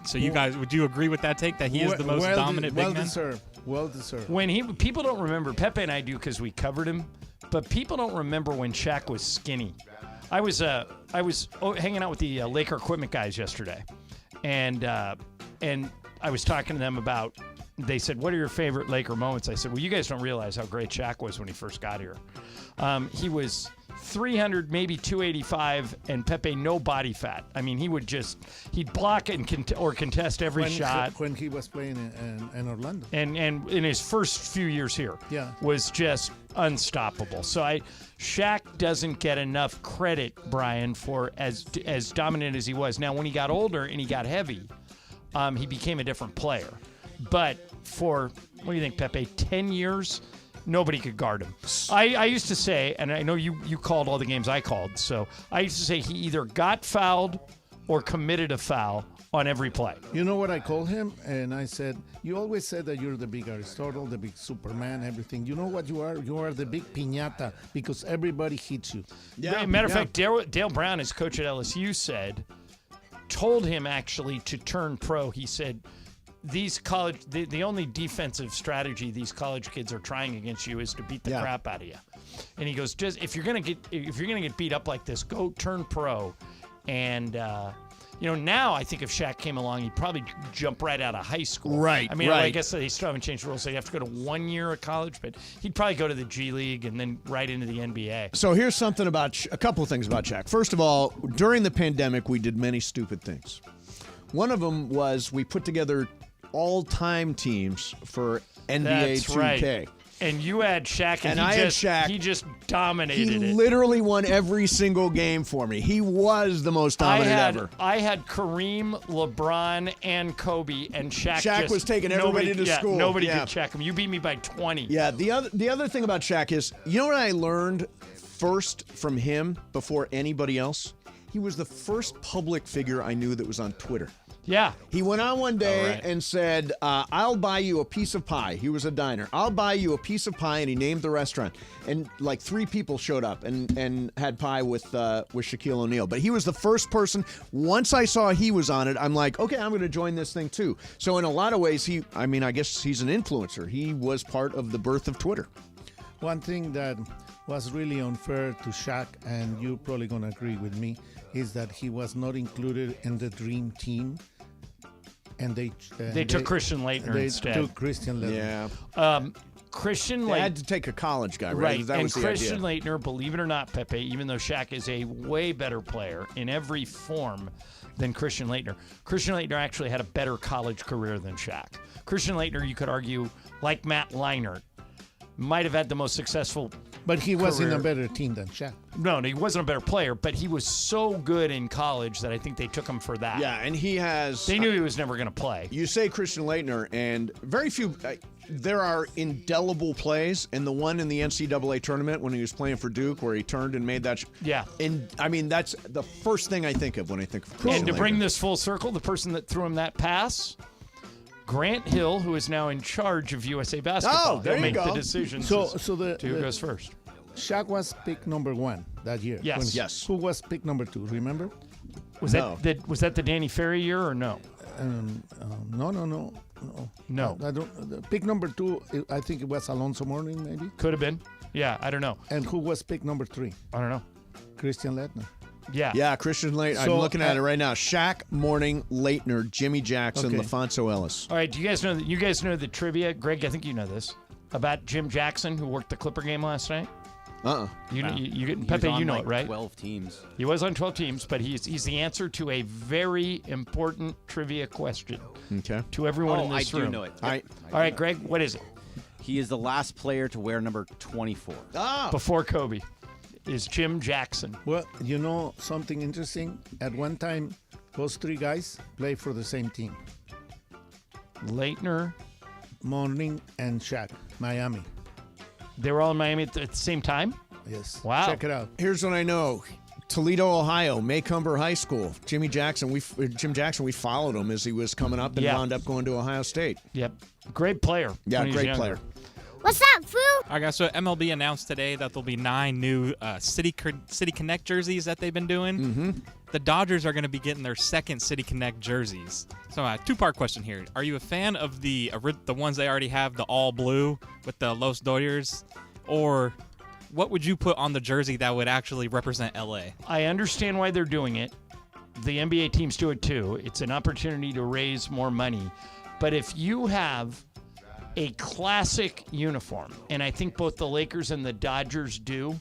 So you guys, would you agree with that take, that he is the most dominant big man? Well deserved. People don't remember, Pepe and I do because we covered him, but people don't remember when Shaq was skinny. I was hanging out with the Laker equipment guys yesterday, and I was talking to them about. They said, "What are your favorite Laker moments?" I said, "Well, you guys don't realize how great Shaq was when he first got here. He was 300, maybe 285, and Pepe no body fat. I mean, he'd block and contest every shot when he was playing in Orlando, and in his first few years here, was just unstoppable. So Shaq doesn't get enough credit, Brian, for as dominant as he was. Now, when he got older and he got heavy, he became a different player. But for, what do you think, Pepe, 10 years, nobody could guard him. I used to say, and I know you called all the games I called, so I used to say he either got fouled or committed a foul on every play. You know what I called him? And I said, you always said that you're the big Aristotle, the big Superman, everything. You know what you are? You are the big piñata because everybody hits you. Yeah. Matter of fact, Dale Brown, his coach at LSU, told him actually to turn pro. He said, the only defensive strategy these college kids are trying against you is to beat the crap out of you. And he goes, just if you're gonna get beat up like this, go turn pro. And now I think if Shaq came along, he'd probably jump right out of high school. Right. I mean, I guess they still haven't changed the rules, so you have to go to 1 year of college, but he'd probably go to the G League and then right into the NBA. So here's something about a couple of things about Shaq. First of all, during the pandemic, we did many stupid things. One of them was we put together all-time teams for NBA That's 2K. Right. And you had Shaq, and I had Shaq. He just dominated it. He literally won every single game for me. He was the most dominant ever. I had Kareem, LeBron, and Kobe, and Shaq was taking everybody to school. Nobody could check him. You beat me by 20. Yeah, the other thing about Shaq is, you know what I learned first from him before anybody else? He was the first public figure I knew that was on Twitter. Yeah. He went on one day and said, I'll buy you a piece of pie. He was a diner. I'll buy you a piece of pie, and he named the restaurant. And like 3 people showed up and had pie with Shaquille O'Neal. But he was the first person. Once I saw he was on it, I'm like, okay, I'm going to join this thing too. So in a lot of ways, I guess he's an influencer. He was part of the birth of Twitter. One thing that was really unfair to Shaq, and you're probably going to agree with me, is that he was not included in the Dream Team. And they took Christian Laettner instead. They took Christian Laettner. Yeah. Christian They Leitner had to take a college guy, right? That and was the Christian idea. Leitner, believe it or not, Pepe, even though Shaq is a way better player in every form than Christian Leitner. Christian Leitner actually had a better college career than Shaq. Christian Leitner, you could argue, like Matt Leinart, might have had the most successful But he was in career. a better team than Shaq. No, he wasn't a better player, but he was so good in college that I think they took him for that. Yeah, and he has. They knew he was never going to play. You say Christian Leitner, and very few. There are indelible plays, and the one in the NCAA tournament when he was playing for Duke, where he turned and made that. Yeah. And I mean, that's the first thing I think of when I think of Christian And to Leitner. bring this full circle, the person that threw him that pass, Grant Hill, who is now in charge of USA Basketball. Oh, there He'll you make go. the decisions So as the to who goes first. Shaq was pick number 1 that year. Yes. Yes. Who was pick number 2? Remember? Was that the Danny Ferry year or no? No. I don't. Pick number 2. I think it was Alonzo Mourning, maybe. Could have been. Yeah, I don't know. And who was pick number 3? I don't know. Christian Leitner. Yeah. Yeah, Christian Leitner. I'm So, looking at it right now. Shaq, Mourning, Leitner, Jimmy Jackson, Okay. LaFonso Ellis. All right, do you guys know the trivia? Greg, I think you know this about Jim Jackson, who worked the Clipper game last night. You He Pepe, was on you know like it, right? 12 teams. He was on 12 teams, but he's the answer to a very important trivia question Okay. to everyone in I this do room. know it. I- All right, Greg, what is it? He is the last player to wear number 24. Before Kobe is Jim Jackson. Well, you know something interesting? At one time, those 3 guys played for the same team. Leitner. Mourning and Shaq, Miami. They were all in Miami at the same time? Yes. Wow. Check it out. Here's what I know. Toledo, Ohio, Macomber High School. Jim Jackson, we followed him as he was coming up and Yeah. wound up going to Ohio State. Yep. Great player. Yeah, when he was great younger. player. What's up, Foo? All right, guys. So MLB announced today that there'll be 9 new City Connect jerseys that they've been doing. Mm-hmm. The Dodgers are going to be getting their second City Connect jerseys. So, 2-part question here: are you a fan of the ones they already have, the all blue with the Los Dodgers, or what would you put on the jersey that would actually represent LA? I understand why they're doing it. The NBA teams do it too. It's an opportunity to raise more money. But if you have a classic uniform, and I think both the Lakers and the Dodgers do,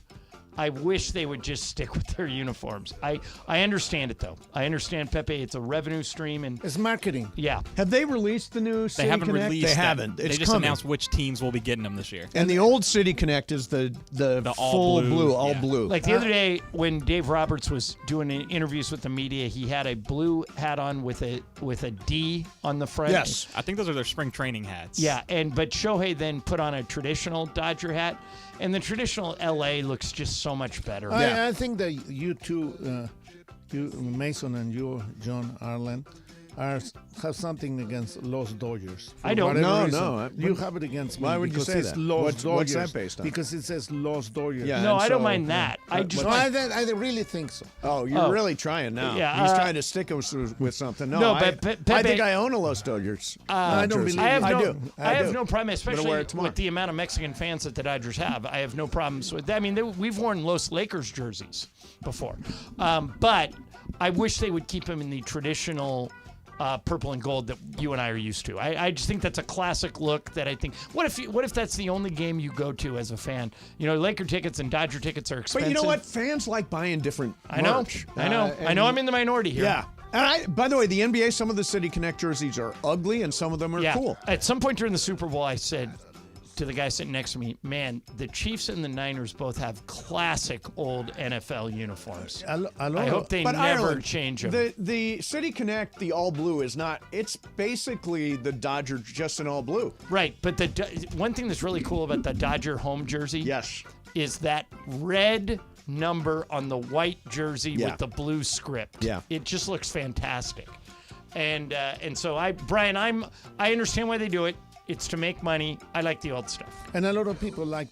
I wish they would just stick with their uniforms. I understand it, though. I understand, Pepe, it's a revenue stream. And it's marketing. Yeah. Have they released the new City They haven't Connect? released They that. haven't. It's They just coming. announced which teams will be getting them this year. And the old City Connect is the all full blue, all yeah. blue. Like the other day when Dave Roberts was doing interviews with the media, he had a blue hat on with a D on the front. Yes. I think those are their spring training hats. Yeah, but Shohei then put on a traditional Dodger hat, and the traditional LA looks just so much better. I think that you two, you Mason and you, John Arlen, have something against Los Dodgers. I don't. No. You have it against me. Why would you because say it's that? Los Dodgers. What's that based on? Because it says Los Dodgers. Yeah, No, and I don't so- mind that. I just want- I really think so. Oh, you're really trying now. Yeah, He's trying to stick us with something. No, but I Pepe- think I own a Los Dodgers. I don't jersey. believe I have you. no, I do. I have do. no problem, I'm gonna especially wear it tomorrow. with the amount of Mexican fans that the Dodgers have. I have no problems with that. I mean, we've worn Los Lakers jerseys before, but I wish they would keep them in the traditional purple and gold that you and I are used to. I just think that's a classic look that I think. What if that's the only game you go to as a fan? You know, Laker tickets and Dodger tickets are expensive. But you know what? Fans like buying different I know. merch. I know. I'm in the minority here. Yeah. And by the way, the NBA, some of the City Connect jerseys are ugly and some of them are Yeah. cool. At some point during the Super Bowl, I said to the guy sitting next to me, man, the Chiefs and the Niners both have classic old NFL uniforms. I hope they But never Ireland, change them. The City Connect, the all blue is not. It's basically the Dodger just in all blue. Right, but one thing that's really cool about the Dodger home jersey, yes, is that red number on the white jersey Yeah. with the blue script. Yeah. It just looks fantastic. And so Brian, I understand why they do it. It's to make money. I like the old stuff. And a lot of people like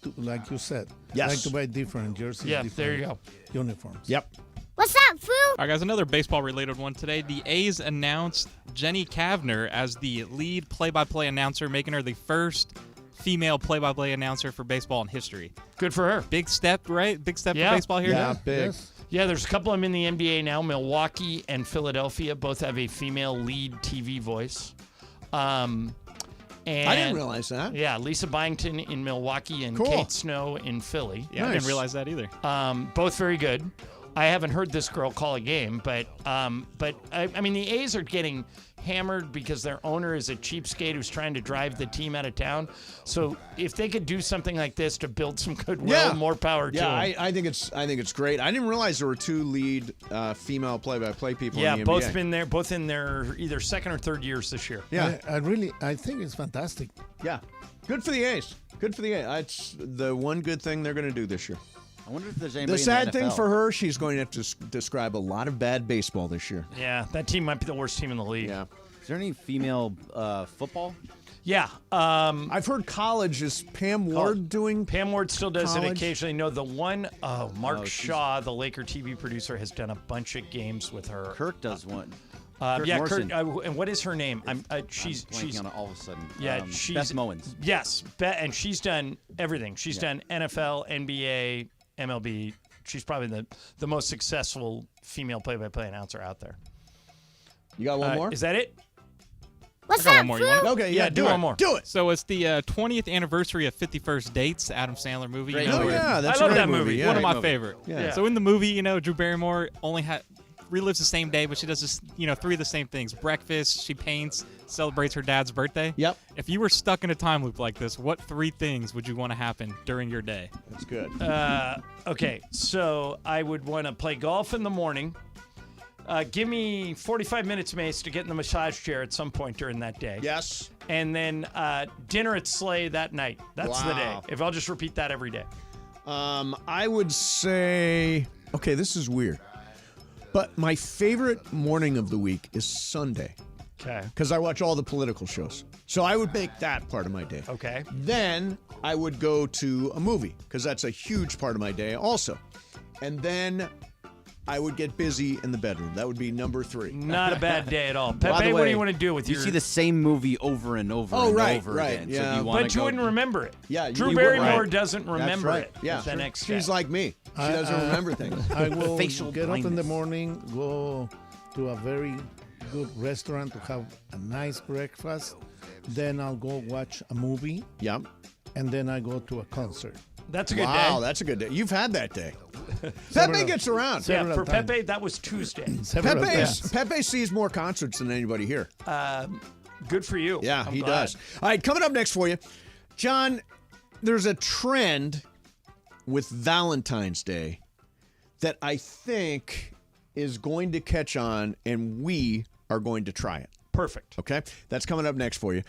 you said, Yes. like to buy different jerseys. Yeah, different there you go. Uniforms. Yep. What's up, Foo? All right, guys, another baseball-related one today. The A's announced Jenny Kavner as the lead play-by-play announcer, making her the first female play-by-play announcer for baseball in history. Good for her. Big step, right? Big step Yeah. for baseball here. Yeah, big. Yes. Yeah, there's a couple of them in the NBA now. Milwaukee and Philadelphia both have a female lead TV voice. And I didn't realize that. Yeah, Lisa Byington in Milwaukee and Cool. Kate Snow in Philly. Yeah, I didn't realize that either. Both very good. I haven't heard this girl call a game, but I mean, the A's are getting hammered because their owner is a cheapskate who's trying to drive the team out of town. So if they could do something like this to build some goodwill, more power to them. I think it's great. I didn't realize there were 2 lead female play-by-play people in the NBA. both in their either second or third years this year. Yeah, I think it's fantastic. Yeah, good for the A's. Good for the A's. It's the one good thing they're going to do this year. I wonder if there's anybody The sad in the thing NFL. for her, she's going to have to describe a lot of bad baseball this year. Yeah, that team might be the worst team in the league. Yeah. Is there any female football? Yeah. I've heard college. Is Pam Ward doing? Pam Ward still does college? it occasionally. No, the one, Mark Shaw, the Laker TV producer, has done a bunch of games with her. Kirk does one. Kurt Morrison. and what is her name? She's blanking on it all of a sudden. Yeah, she's Beth Mowens. Yes, and she's done everything. She's done NFL, NBA, MLB. She's probably the most successful female play-by-play announcer out there. You got one more? Is that it? What's I got up, one more. You want it? Okay, Yeah, do one more. Do it. So it's the 20th anniversary of 50 Dates, Adam Sandler movie. Great You know, Oh movie. yeah, that's I a love great that movie. Yeah. one of my Great movie. favorite. Yeah. So in the movie, Drew Barrymore only relives the same day, but she does just 3 of the same things: breakfast, she paints, celebrates her dad's birthday. Yep. If you were stuck in a time loop like this, what 3 things would you want to happen during your day? That's good. Okay, so I would want to play golf in the morning. Give me 45 minutes, Mace, to get in the massage chair at some point during that day. Yes. And then dinner at Slay that night. That's the day. Wow. If I'll just repeat that every day. I would say, okay, this is weird, but my favorite morning of the week is Sunday. Okay. Because I watch all the political shows. So I would make that part of my day. Okay. Then I would go to a movie, because that's a huge part of my day also. And then I would get busy in the bedroom. That would be number 3. Not a bad day at all. By Pepe, the what do way, you want to do with you your... see the same movie over and over and over again. Yeah. So do you wanna But you go- wouldn't remember it. Yeah, Drew you Barrymore would. doesn't remember right. it. Yeah. The next She's day. like me. She doesn't remember things. I will Facial get up in the blindness. morning, go to a very good restaurant to have a nice breakfast. Then I'll go watch a movie. Yep. And then I go to a concert. That's a good day. Wow, that's a good day. You've had that day. Pepe gets around. Yeah, Several for times. Pepe, that was Tuesday. Pepe sees more concerts than anybody here. Good for you. Yeah, I'm he glad. does. All right, coming up next for you, John, there's a trend with Valentine's Day that I think is going to catch on, and we are going to try it. Perfect. Okay? That's coming up next for you.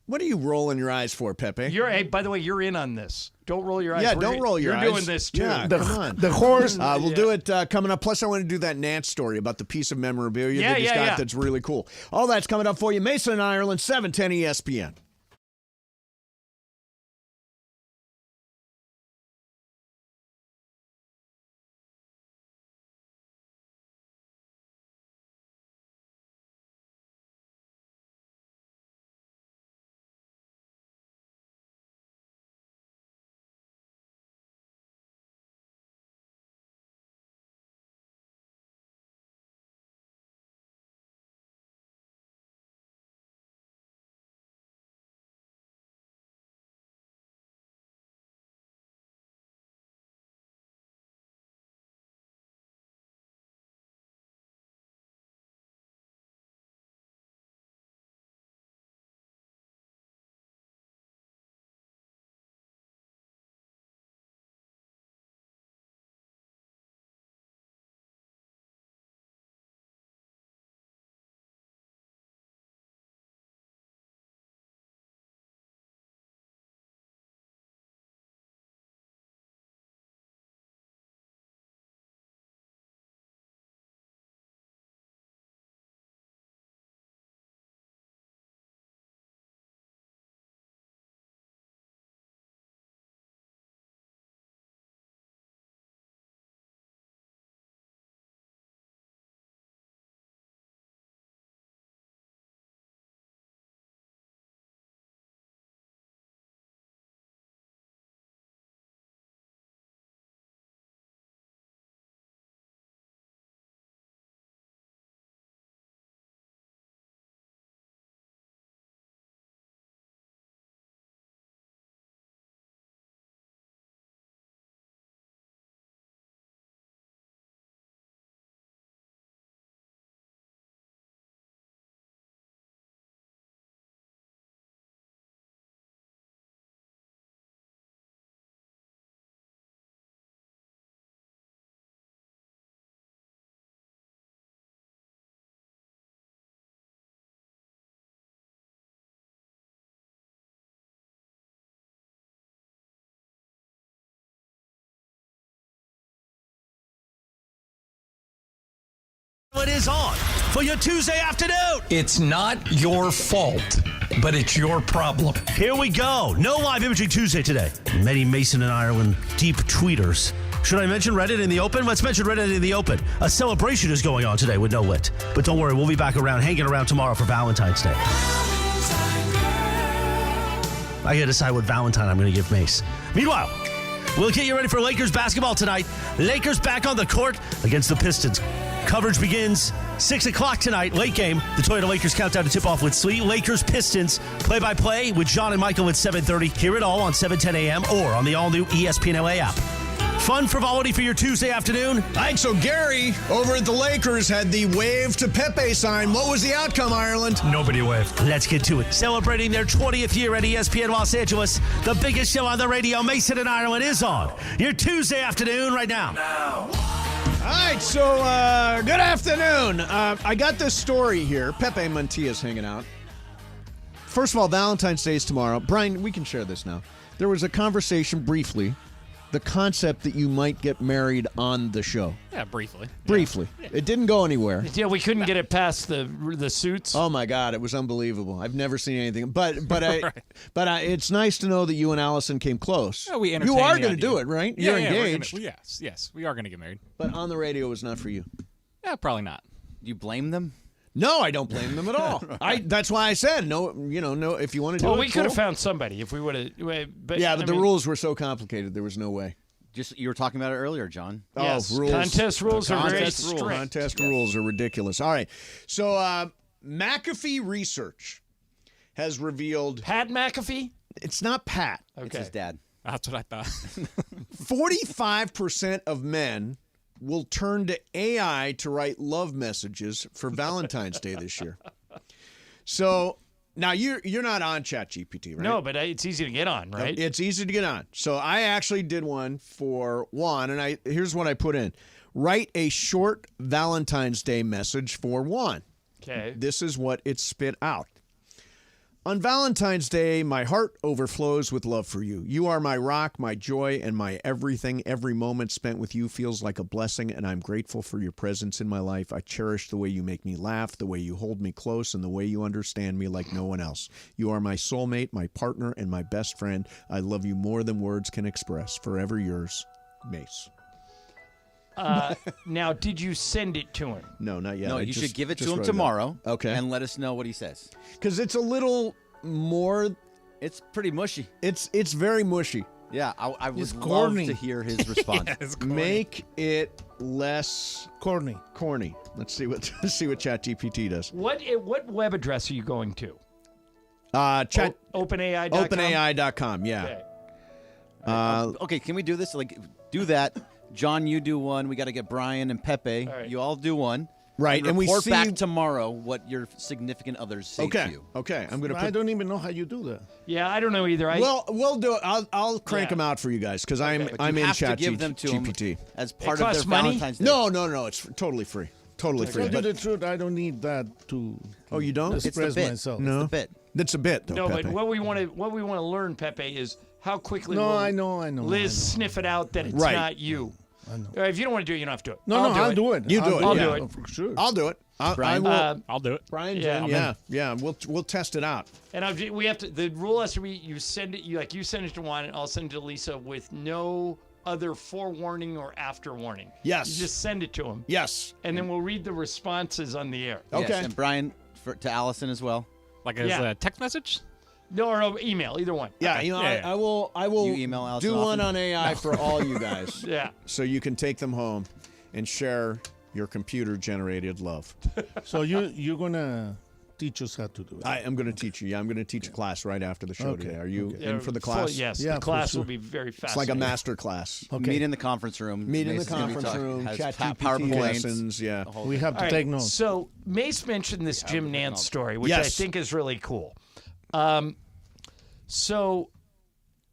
What are you rolling your eyes for, Pepe? Hey, by the way, you're in on this. Don't roll your eyes. Yeah, don't roll your eyes. You're doing this, too. Yeah, come on. The horse. We'll do it coming up. Plus, I want to do that Nance story about the piece of memorabilia that he's got that's really cool. All that's coming up for you. Mason and Ireland, 710 ESPN. It is on for your Tuesday afternoon. It's not your fault, but it's your problem. Here we go. No live imaging Tuesday today. Many Mason and Ireland deep tweeters. Should I mention Reddit in the open? Let's mention Reddit in the open. A celebration is going on today with no lit. But don't worry, we'll be back around, hanging around tomorrow for Valentine's Day. I gotta decide what Valentine I'm gonna give Mace. Meanwhile, we'll get you ready for Lakers basketball tonight. Lakers back on the court against the Pistons. Coverage begins 6 o'clock tonight, late game. The Toyota Lakers countdown to tip-off with sweet Lakers-Pistons. Play-by-play with John and Michael at 7:30. Hear it all on 7:10 a.m. or on the all-new ESPN LA app. Fun frivolity for your Tuesday afternoon. All right, so Gary over at the Lakers had the wave to Pepe sign. What was the outcome, Ireland? Nobody waved. Let's get to it. Celebrating their 20th year at ESPN Los Angeles, the biggest show on the radio, Mason and Ireland, is on your Tuesday afternoon right now. All right, so good afternoon. I got this story here. Pepe Mantilla's hanging out. First of all, Valentine's Day is tomorrow. Brian, we can share this now. There was a conversation briefly, the concept that you might get married on the show. Yeah, briefly. Briefly. Yeah. It didn't go anywhere. Yeah, we couldn't get it past the suits. Oh my God, it was unbelievable. I've never seen anything. But it's nice to know that you and Allison came close. Yeah, we you are going to do it, right? Yeah, You're engaged. Yes, we are going to get married. But on the radio was not for you. Yeah, probably not. You blame them? No, I don't blame them at all. That's why I said no. No. If you want to do it, we could have found somebody if we would have. But the rules were so complicated. There was no way. You were talking about it earlier, John. Yes, rules. Contest rules are very strict. Contest rules are ridiculous. All right, so McAfee Research has revealed Pat McAfee. It's not Pat. Okay. It's his dad. That's what I thought. 45% of men will turn to AI to write love messages for Valentine's Day this year. So now you're not on ChatGPT, right? No, but it's easy to get on, right? It's easy to get on. So I actually did one for Juan, and here's what I put in. Write a short Valentine's Day message for Juan. Okay. This is what it spit out. On Valentine's Day, my heart overflows with love for you. You are my rock, my joy, and my everything. Every moment spent with you feels like a blessing, and I'm grateful for your presence in my life. I cherish the way you make me laugh, the way you hold me close, and the way you understand me like no one else. You are my soulmate, my partner, and my best friend. I love you more than words can express. Forever yours, Mace. Now, did you send it to him? No, not yet. No, you should give it to him tomorrow. Okay. And let us know what he says. Because it's a little more. It's pretty mushy. It's very mushy. Yeah, I would love corny. to hear his response. Make it less corny. Let's see what ChatGPT does. What web address are you going to? OpenAI.com. OpenAI.com. Yeah. Okay. Okay, can we do this? Do that. John, you do one. We got to get Brian and Pepe. All right. You all do one. Right, and we report see back tomorrow what your significant others say to you. Okay, I'm gonna. I don't even know how you do that. Yeah, I don't know either. Well, we'll do it. I'll crank them out for you guys because I'm in ChatGPT as part of their money? Valentine's Day. No, it's totally free. Totally free. To tell you the truth, I don't need that to. Oh, you don't? Express myself. No, it's the bit. That's a bit, though. No, Pepe. but what we want to learn, Pepe, is how quickly. No, will I know. Liz sniff it out that it's not you. I know. If you don't want to do it, you don't have to do it. I'll do it. You do it. I'll do it. For sure. I'll do it. Brian, I'll do it. Brian, yeah, yeah. We'll test it out. And we have to. The rule has to be: you send it. You send it to Juan, and I'll send it to Lisa with no other forewarning or after warning. Yes. You just send it to him. Yes. And then we'll read the responses on the air. Okay. Yes, and Brian to Allison as well. Like as a text message. No, or email, either one. Yeah, Okay. I will You email Allison do one often? on AI for all you guys. Yeah. So you can take them home and share your computer-generated love. So you're gonna teach us how to do it. I am going to teach you. Yeah, I'm going to teach a class right after the show today. Are you in for the class? Yes, Yeah, the class for sure. will be very It's fascinating. like a master class. Okay. Meet in the conference room. Meet in the Mason's gonna be conference room. has ChatGPT PowerPoints. lessons. Yeah. We have to All right, take notes. So Mace mentioned this Jim Nance story, which I Yes. think is really cool. So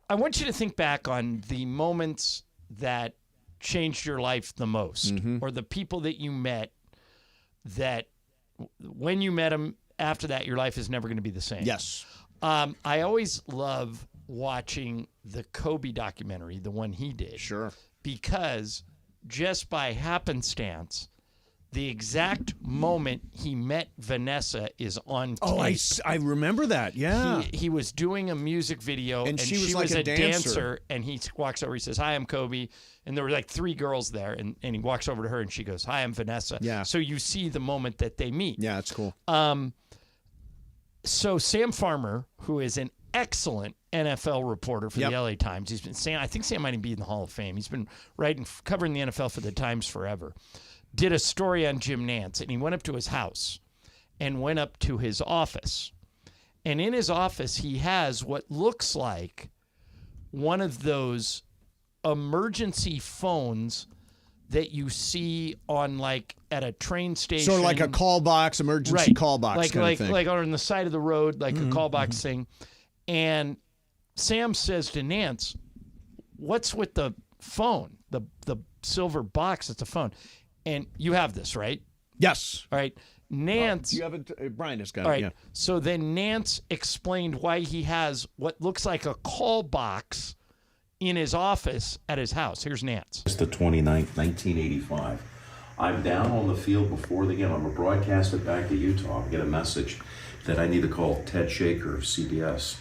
I want you to think back on the moments that changed your life the most, or the people that you met that when you met them, after that, your life is never going to be the same. Yes. I always love watching the Kobe documentary, the one he did. Sure. Because just by happenstance, the exact moment he met Vanessa is on tape. Oh, I remember that. Yeah. He was doing a music video, and she was like a dancer. and he walks over. He says, "Hi, I'm Kobe." And there were like 3 girls there, and he walks over to her, and she goes, "Hi, I'm Vanessa." Yeah. So you see the moment that they meet. Yeah, it's cool. So Sam Farmer, who is an excellent NFL reporter for the LA Times, I think Sam might even be in the Hall of Fame. He's been covering the NFL for the Times forever. Did a story on Jim Nantz, and he went up to his house and went up to his office. And in his office, he has what looks like one of those emergency phones that you see on at a train station. Sort of like a call box, emergency call box kind of thing. Like on the side of the road, like a call box thing. And Sam says to Nantz, "What's with the phone? The silver box, it's a phone." And you have this, right? Yes. All right. Nantz. You have it. Brian has got all it. right. Yeah. So then Nantz explained why he has what looks like a call box in his office at his house. Here's Nantz. It's the 29th, 1985. I'm down on the field before the game. I'm broadcasted back to Utah. I get a message that I need to call Ted Shaker of CBS.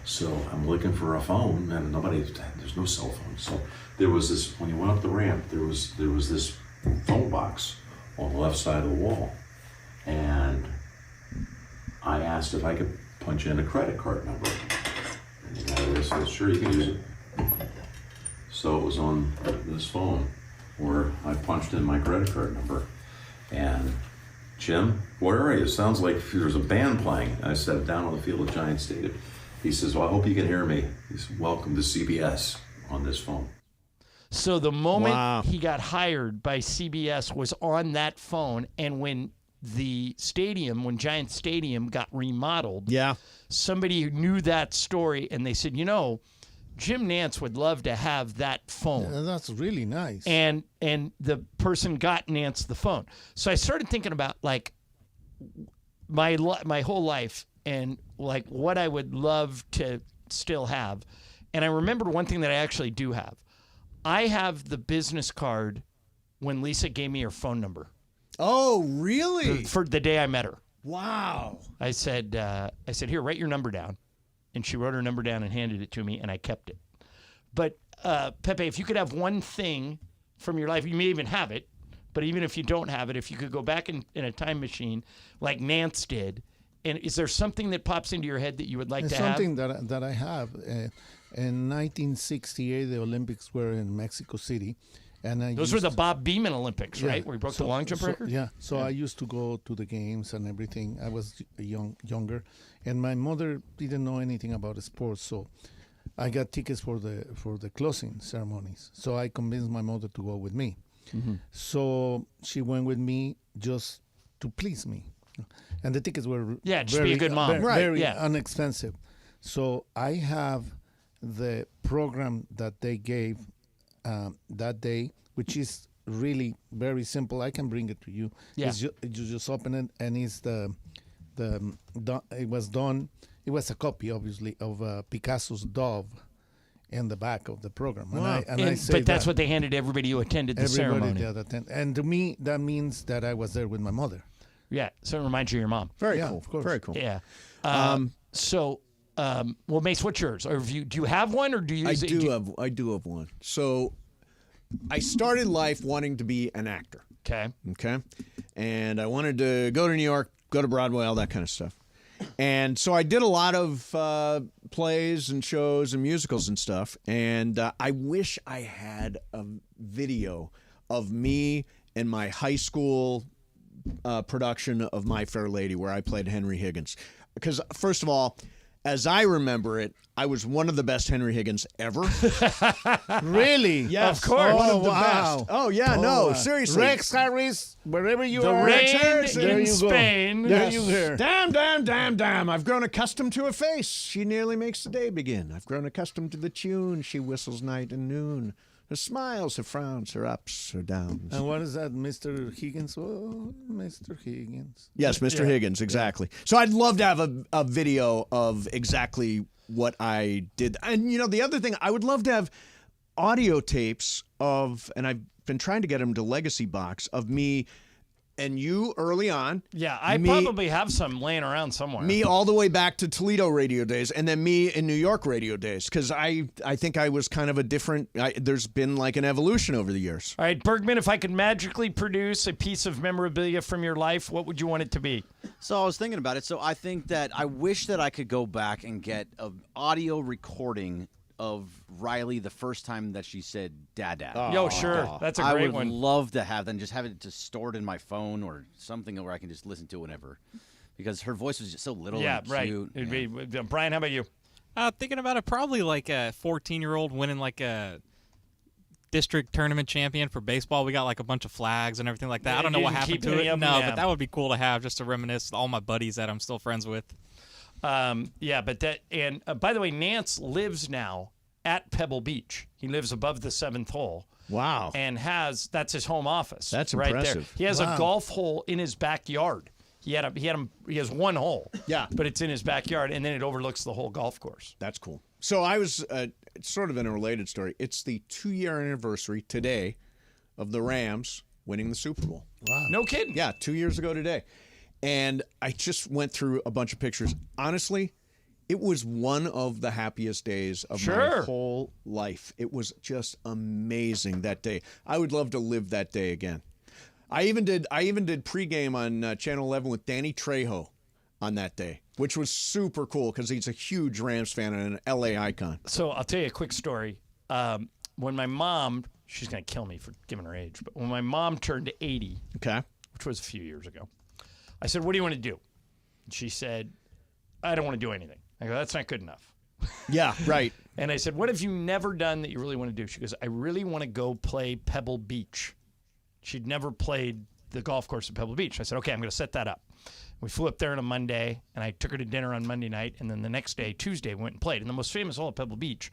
So I'm looking for a phone, and there's no cell phone. So there was this, when you went up the ramp, there was this phone box on the left side of the wall. And I asked if I could punch in a credit card number. And the guy said, "Sure, you can use it." So it was on this phone where I punched in my credit card number. And, "Jim, where are you? It sounds like there's a band playing." I said, "Down on the field at Giants Stadium." He says, "Well, I hope you can hear me." He said, "Welcome to CBS" on this phone. So the moment he got hired by CBS was on that phone, and when Giants Stadium got remodeled, somebody knew that story, and they said, Jim Nantz would love to have that phone. Yeah, that's really nice. And the person got Nantz the phone. So I started thinking about my whole life and what I would love to still have. And I remembered one thing that I actually do have. I have the business card when Lisa gave me her phone number. Oh, really? For the day I met her. Wow. I said, "Here, write your number down." And she wrote her number down and handed it to me, and I kept it. But, Pepe, if you could have one thing from your life, you may even have it, but even if you don't have it, if you could go back in a time machine like Nantz did, and is there something that pops into your head that you would like to have? Something that I have. In 1968, the Olympics were in Mexico City. And those were the Bob Beamon Olympics, right? Where he broke the long jump record? Yeah. So I used to go to the games and everything. I was younger. And my mother didn't know anything about sports. So I got tickets for the closing ceremonies. So I convinced my mother to go with me. Mm-hmm. So she went with me just to please me. And the tickets were just be a good mom. Very inexpensive. So I have the program that they gave that day, which is really very simple. I can bring it to you. Yeah. You just open it, and it's it was done. It was a copy, obviously, of Picasso's Dove in the back of the program. Wow. But that's what they handed everybody who attended the ceremony. And to me, that means that I was there with my mother. Yeah, so it reminds you of your mom. Very cool. Of course. Very cool. Yeah. Well, Mace, what's yours? Or do you have one, or do you? I do have one. So, I started life wanting to be an actor. Okay. And I wanted to go to New York, go to Broadway, all that kind of stuff. And so I did a lot of plays and shows and musicals and stuff. And I wish I had a video of me in my high school production of My Fair Lady, where I played Henry Higgins. Because, first of all, as I remember it, I was one of the best Henry Higgins ever. Really? Yes. Of course. One of the best. Oh, yeah, no, seriously. Rex Harris, wherever you the are. rain there in you Spain. Go. There you go. Damn. I've grown accustomed to her face. She nearly makes the day begin. I've grown accustomed to the tune. She whistles night and noon. Her smiles, her frowns, her ups, her downs. And what is that, Mr. Higgins? Oh, Mr. Higgins. Yes, Mr. Higgins, exactly. So I'd love to have a video of exactly what I did. And, the other thing, I would love to have audio tapes of, and I've been trying to get them to Legacy Box, of me and you early on. Yeah, I probably have some laying around somewhere. Me all the way back to Toledo radio days, and then me in New York radio days, because I think I was kind of a different. There's been like an evolution over the years. All right, Bergman, if I could magically produce a piece of memorabilia from your life, what would you want it to be? So I was thinking about it. So I think that I wish that I could go back and get an audio recording of Riley the first time that she said "dad." Yo, sure. That's a great one. I would love to have that and just have it just stored in my phone or something where I can just listen to it whenever. Because her voice was just so little and cute. It'd be, Brian, how about you? Thinking about it, probably like a 14-year-old winning like a district tournament champion for baseball. We got like a bunch of flags and everything like that. I don't know what happened to it. No, but that would be cool to have just to reminisce all my buddies that I'm still friends with. But that, and by the way, Nance lives now at Pebble Beach. He lives above the 7th hole. Wow. And that's his home office. That's right impressive. there. He has a golf hole in his backyard. He has one hole. Yeah. But it's in his backyard, and then it overlooks the whole golf course. That's cool. So I was sort of in a related story. It's the 2-year anniversary today of the Rams winning the Super Bowl. Wow. No kidding. Yeah, 2 years ago today. And I just went through a bunch of pictures. Honestly, it was one of the happiest days of my whole life. It was just amazing that day. I would love to live that day again. I even did pregame on Channel 11 with Danny Trejo on that day, which was super cool because he's a huge Rams fan and an LA icon. So I'll tell you a quick story. When my mom, she's going to kill me for giving her age, but when my mom turned 80, which was a few years ago, I said, "What do you want to do?" And she said, "I don't want to do anything." I go, "That's not good enough." Yeah, right. And I said, "What have you never done that you really want to do?" She goes, "I really want to go play Pebble Beach." She'd never played the golf course at Pebble Beach. I said, "Okay, I'm going to set that up." We flew up there on a Monday, and I took her to dinner on Monday night, and then the next day, Tuesday, we went and played. And the most famous hole at Pebble Beach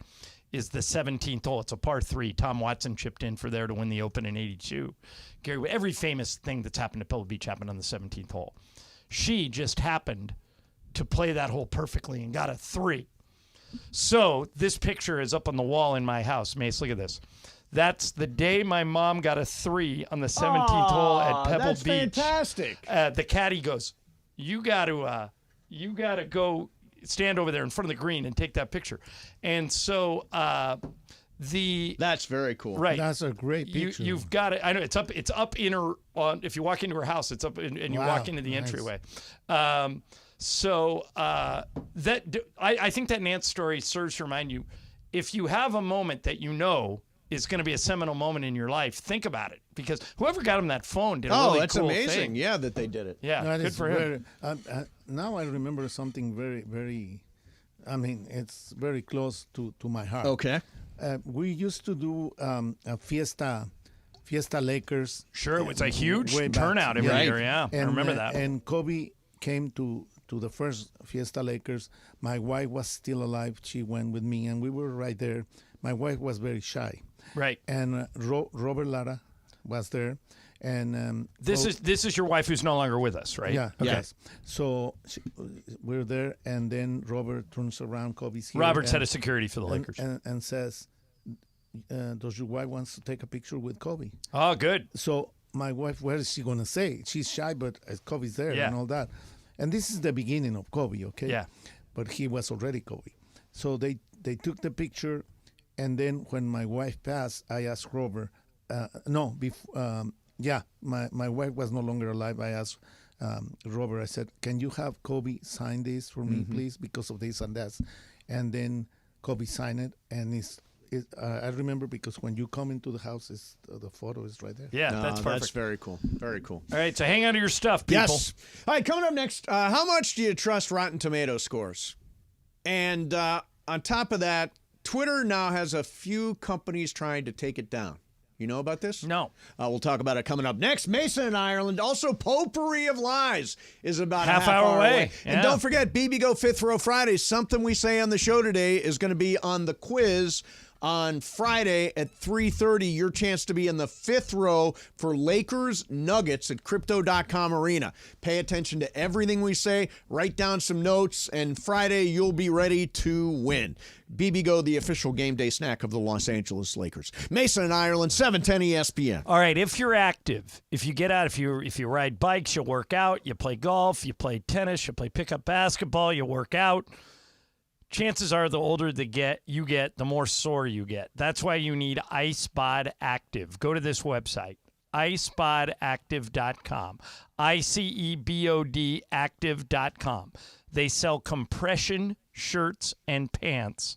is the 17th hole. It's a par 3. Tom Watson chipped in for there to win the Open in '82. Gary, every famous thing that's happened at Pebble Beach happened on the 17th hole. She just happened to play that hole perfectly and got a 3. So this picture is up on the wall in my house. Mace, look at this. That's the day my mom got a 3 on the 17th hole at Pebble that's Beach. Fantastic. The caddy goes, you got to go stand over there in front of the green and take that picture. And so that's very cool. Right. That's a great picture. You've got it. I know it's up in her. If you walk into her house, it's up, and you walk into the entryway. I think that Nance story serves to remind you, if you have a moment that you know is going to be a seminal moment in your life, think about it, because whoever got him that phone did a really that's cool amazing. thing. Yeah, that they did it. Yeah, That good is for him. Now I remember something very, very, it's very close to my heart. Okay. We used to do a Fiesta Lakers. Sure, it's a huge way back. turnout every year, yeah. I remember that. And Kobe came to the first Fiesta Lakers. My wife was still alive. She went with me, and we were right there. My wife was very shy. Right. And Robert Lara was there. And this is your wife who's no longer with us, right? Yeah. Okay. Yes. So we're there, and then Robert turns around. Kobe's here. Robert's head of security for the Lakers. And says, does your wife wants to take a picture with Kobe? Oh, good. So my wife, what is she going to say? She's shy, but Kobe's there and all that. And this is the beginning of Kobe, okay? Yeah. But he was already Kobe. So they took the picture, and then when my wife passed, I asked Robert, my wife was no longer alive. I asked Robert, I said, can you have Kobe sign this for me, please, because of this and that? And then Kobe signed it, and I remember because when you come into the house, the photo is right there. Yeah, that's perfect. That's very cool. Very cool. All right, so hang on to your stuff, people. Yes. All right, coming up next, how much do you trust Rotten Tomato scores? And on top of that, Twitter now has a few companies trying to take it down. You know about this? No. We'll talk about it coming up next. Mason in Ireland. Also, Potpourri of Lies is about half a half hour away. Yeah. And don't forget, BB Go Fifth Row Fridays. Something we say on the show today is going to be on the quiz On Friday at 3:30, your chance to be in the 5th row for Lakers Nuggets at Crypto.com Arena. Pay attention to everything we say, write down some notes, and Friday you'll be ready to win. BBGO, the official game day snack of the Los Angeles Lakers. Mason in Ireland, 710 ESPN. All right, if you're active, if you get out, if you ride bikes, you work out, you play golf, you play tennis, you play pickup basketball, you work out, chances are the older you get, the more sore you get. That's why you need iSpod Active. Go to this website, iSpodActive.com, ICEBOD active.com. They sell compression shirts and pants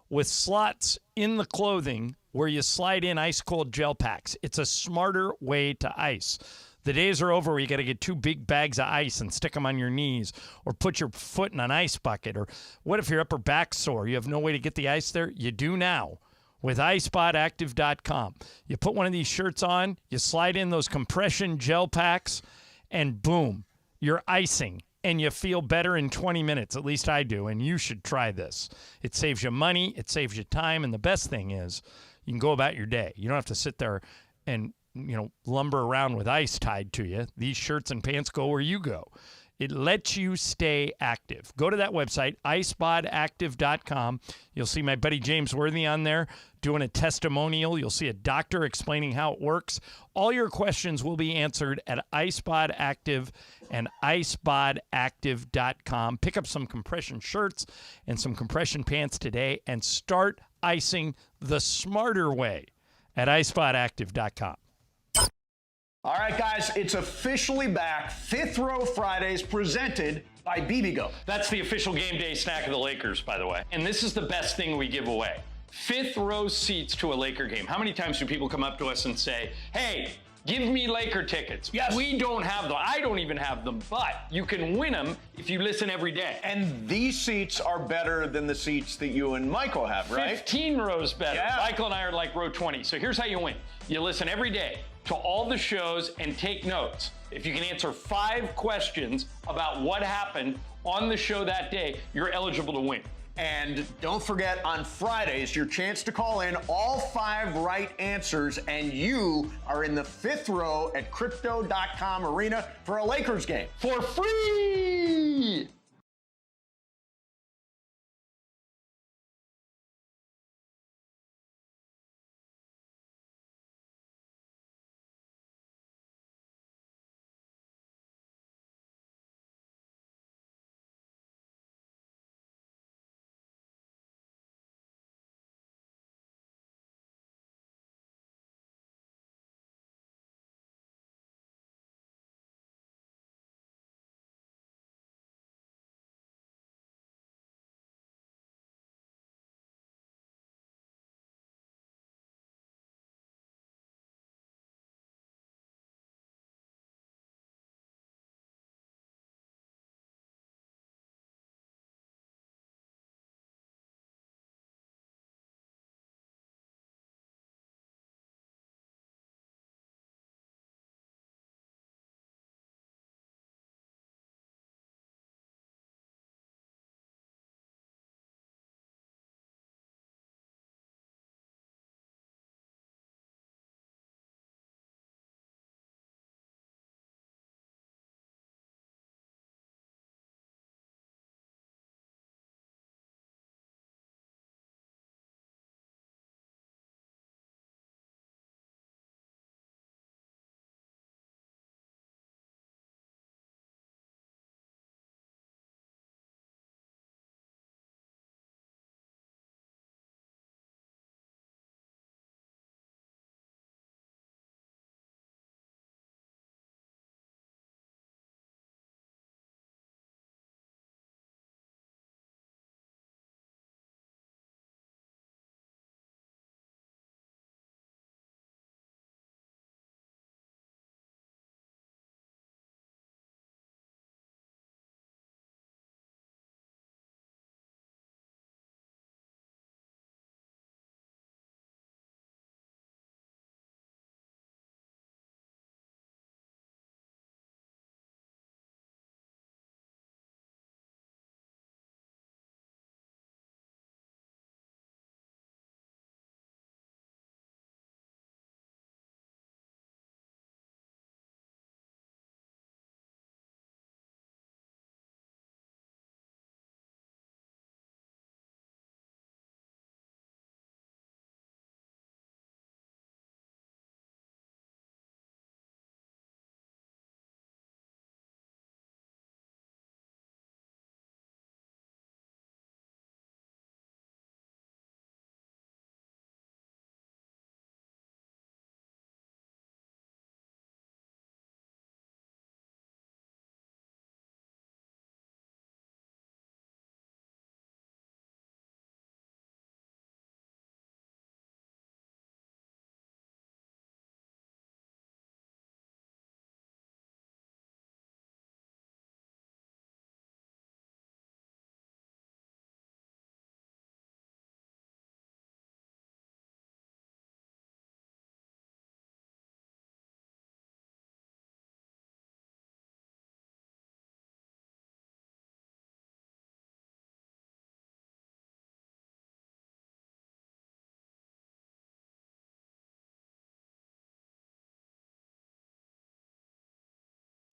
with slots in the clothing where you slide in ice-cold gel packs. It's a smarter way to ice. The days are over where you got to get 2 big bags of ice and stick them on your knees or put your foot in an ice bucket. Or what if your upper back's sore? You have no way to get the ice there? You do now with iSpotActive.com. You put one of these shirts on, you slide in those compression gel packs, and boom, you're icing. And you feel better in 20 minutes. At least I do, and you should try this. It saves you money, it saves you time, and the best thing is you can go about your day. You don't have to sit there and lumber around with ice tied to you. These shirts and pants go where you go. It lets you stay active. Go to that website, iSpotActive.com. You'll see my buddy James Worthy on there doing a testimonial. You'll see a doctor explaining how it works. All your questions will be answered at iSpotActive and iSpotActive.com. Pick up some compression shirts and some compression pants today and start icing the smarter way at iSpotActive.com. All right, guys, it's officially back. 5th Row Fridays presented by BBGO. That's the official game day snack of the Lakers, by the way. And this is the best thing we give away. 5th row seats to a Laker game. How many times do people come up to us and say, hey, give me Laker tickets? Yes. We don't have them. I don't even have them, but you can win them if you listen every day. And these seats are better than the seats that you and Michael have, right? 15 rows better. Yeah. Michael and I are like row 20. So here's how you win. You listen every day to all the shows and take notes. If you can answer 5 questions about what happened on the show that day, you're eligible to win. And don't forget, on Fridays, your chance to call in all 5 right answers, and you are in the 5th row at Crypto.com Arena for a Lakers game. For free!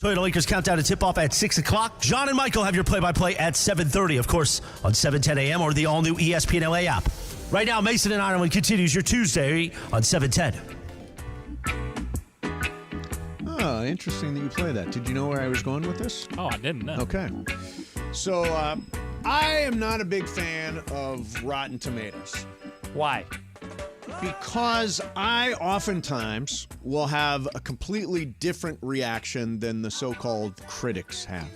Toyota Lakers countdown to tip-off at 6 o'clock. John and Michael have your play-by-play at 7:30, of course, on 710 a.m. or the all-new ESPN LA app. Right now, Mason and Ireland continues your Tuesday on 710. Oh, interesting that you play that. Did you know where I was going with this? Oh, I didn't know. Okay. So, I am not a big fan of Rotten Tomatoes. Why? Because I oftentimes will have a completely different reaction than the so-called critics have.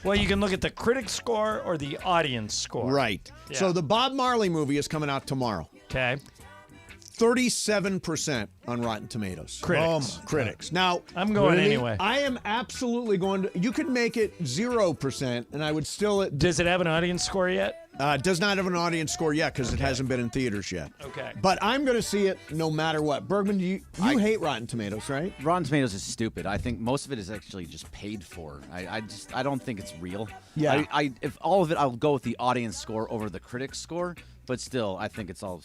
Well, you can look at the critic score or the audience score. Right. Yeah. So the Bob Marley movie is coming out tomorrow. Okay. 37% on Rotten Tomatoes. Critics. Critics. Now, I'm going anyway. I am absolutely going to. You could make it 0%, and I would still. Does it have an audience score yet? Does not have an audience score yet because it hasn't been in theaters yet. Okay. But I'm going to see it no matter what. Bergman, you hate Rotten Tomatoes, right? Rotten Tomatoes is stupid. I think most of it is actually just paid for. I don't think it's real. Yeah. If all of it, I'll go with the audience score over the critic score. But still, I think it's all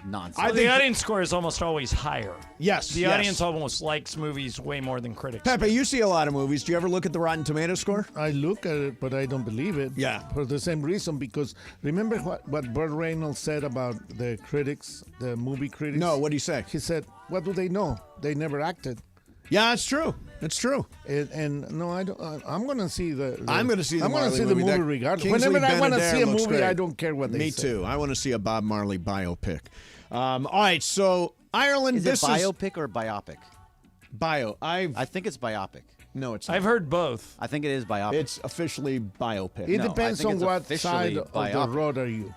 nonsense. I think the audience score is almost always higher. Yes. The audience almost likes movies way more than critics. Pepe, you see a lot of movies. Do you ever look at the Rotten Tomatoes score? I look at it, but I don't believe it. Yeah. For the same reason, because remember what Burt Reynolds said about the critics, the movie critics? No, what did he say? He said, what do they know? They never acted. Yeah, it's true. It's true. And no, I don't. I'm going to see I'm going to see the I'm Marley going to see the movie That regardless. Kingsley Whenever I want to Ben-Adair see a looks movie, great. I don't care what they Me say. too. I want to see a Bob Marley biopic. All right, so Ireland. Is this it biopic or biopic? Bio. I think it's biopic. No, it's not. I've heard both. I think it is biopic. It's officially biopic. It No, depends I think on it's what officially side of the biopic. road are you.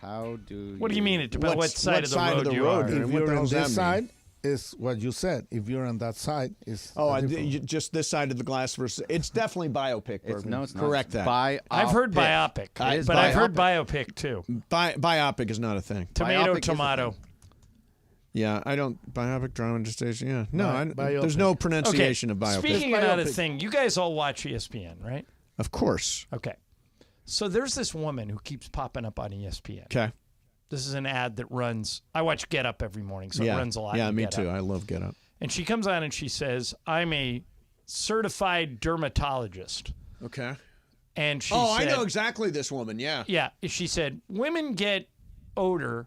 How do What do you mean? It depends what side of the road you road? are. And If what the you're hell on does that this mean? side, is what you said. If you're on that side, is just this side of the glass versus. It's definitely biopic. No, it's not. Correct that. I've heard biopic, but I've heard biopic too. Biopic is not a thing. Tomato, Biopic is a tomato. Yeah, I don't. Biopic, drama, gestation. Yeah. No, there's Biopic. no pronunciation of biopic. Speaking of another thing, you guys all watch ESPN, right? Of course. Okay. So there's this woman who keeps popping up on ESPN. Okay. This is an ad that runs. I watch Get Up every morning, so it runs a lot. Yeah, in me Get too. Up. I love Get Up. And she comes on and she says, "I'm a certified dermatologist." Okay. And she I said, know exactly this woman. Yeah. Yeah. She said, women get odor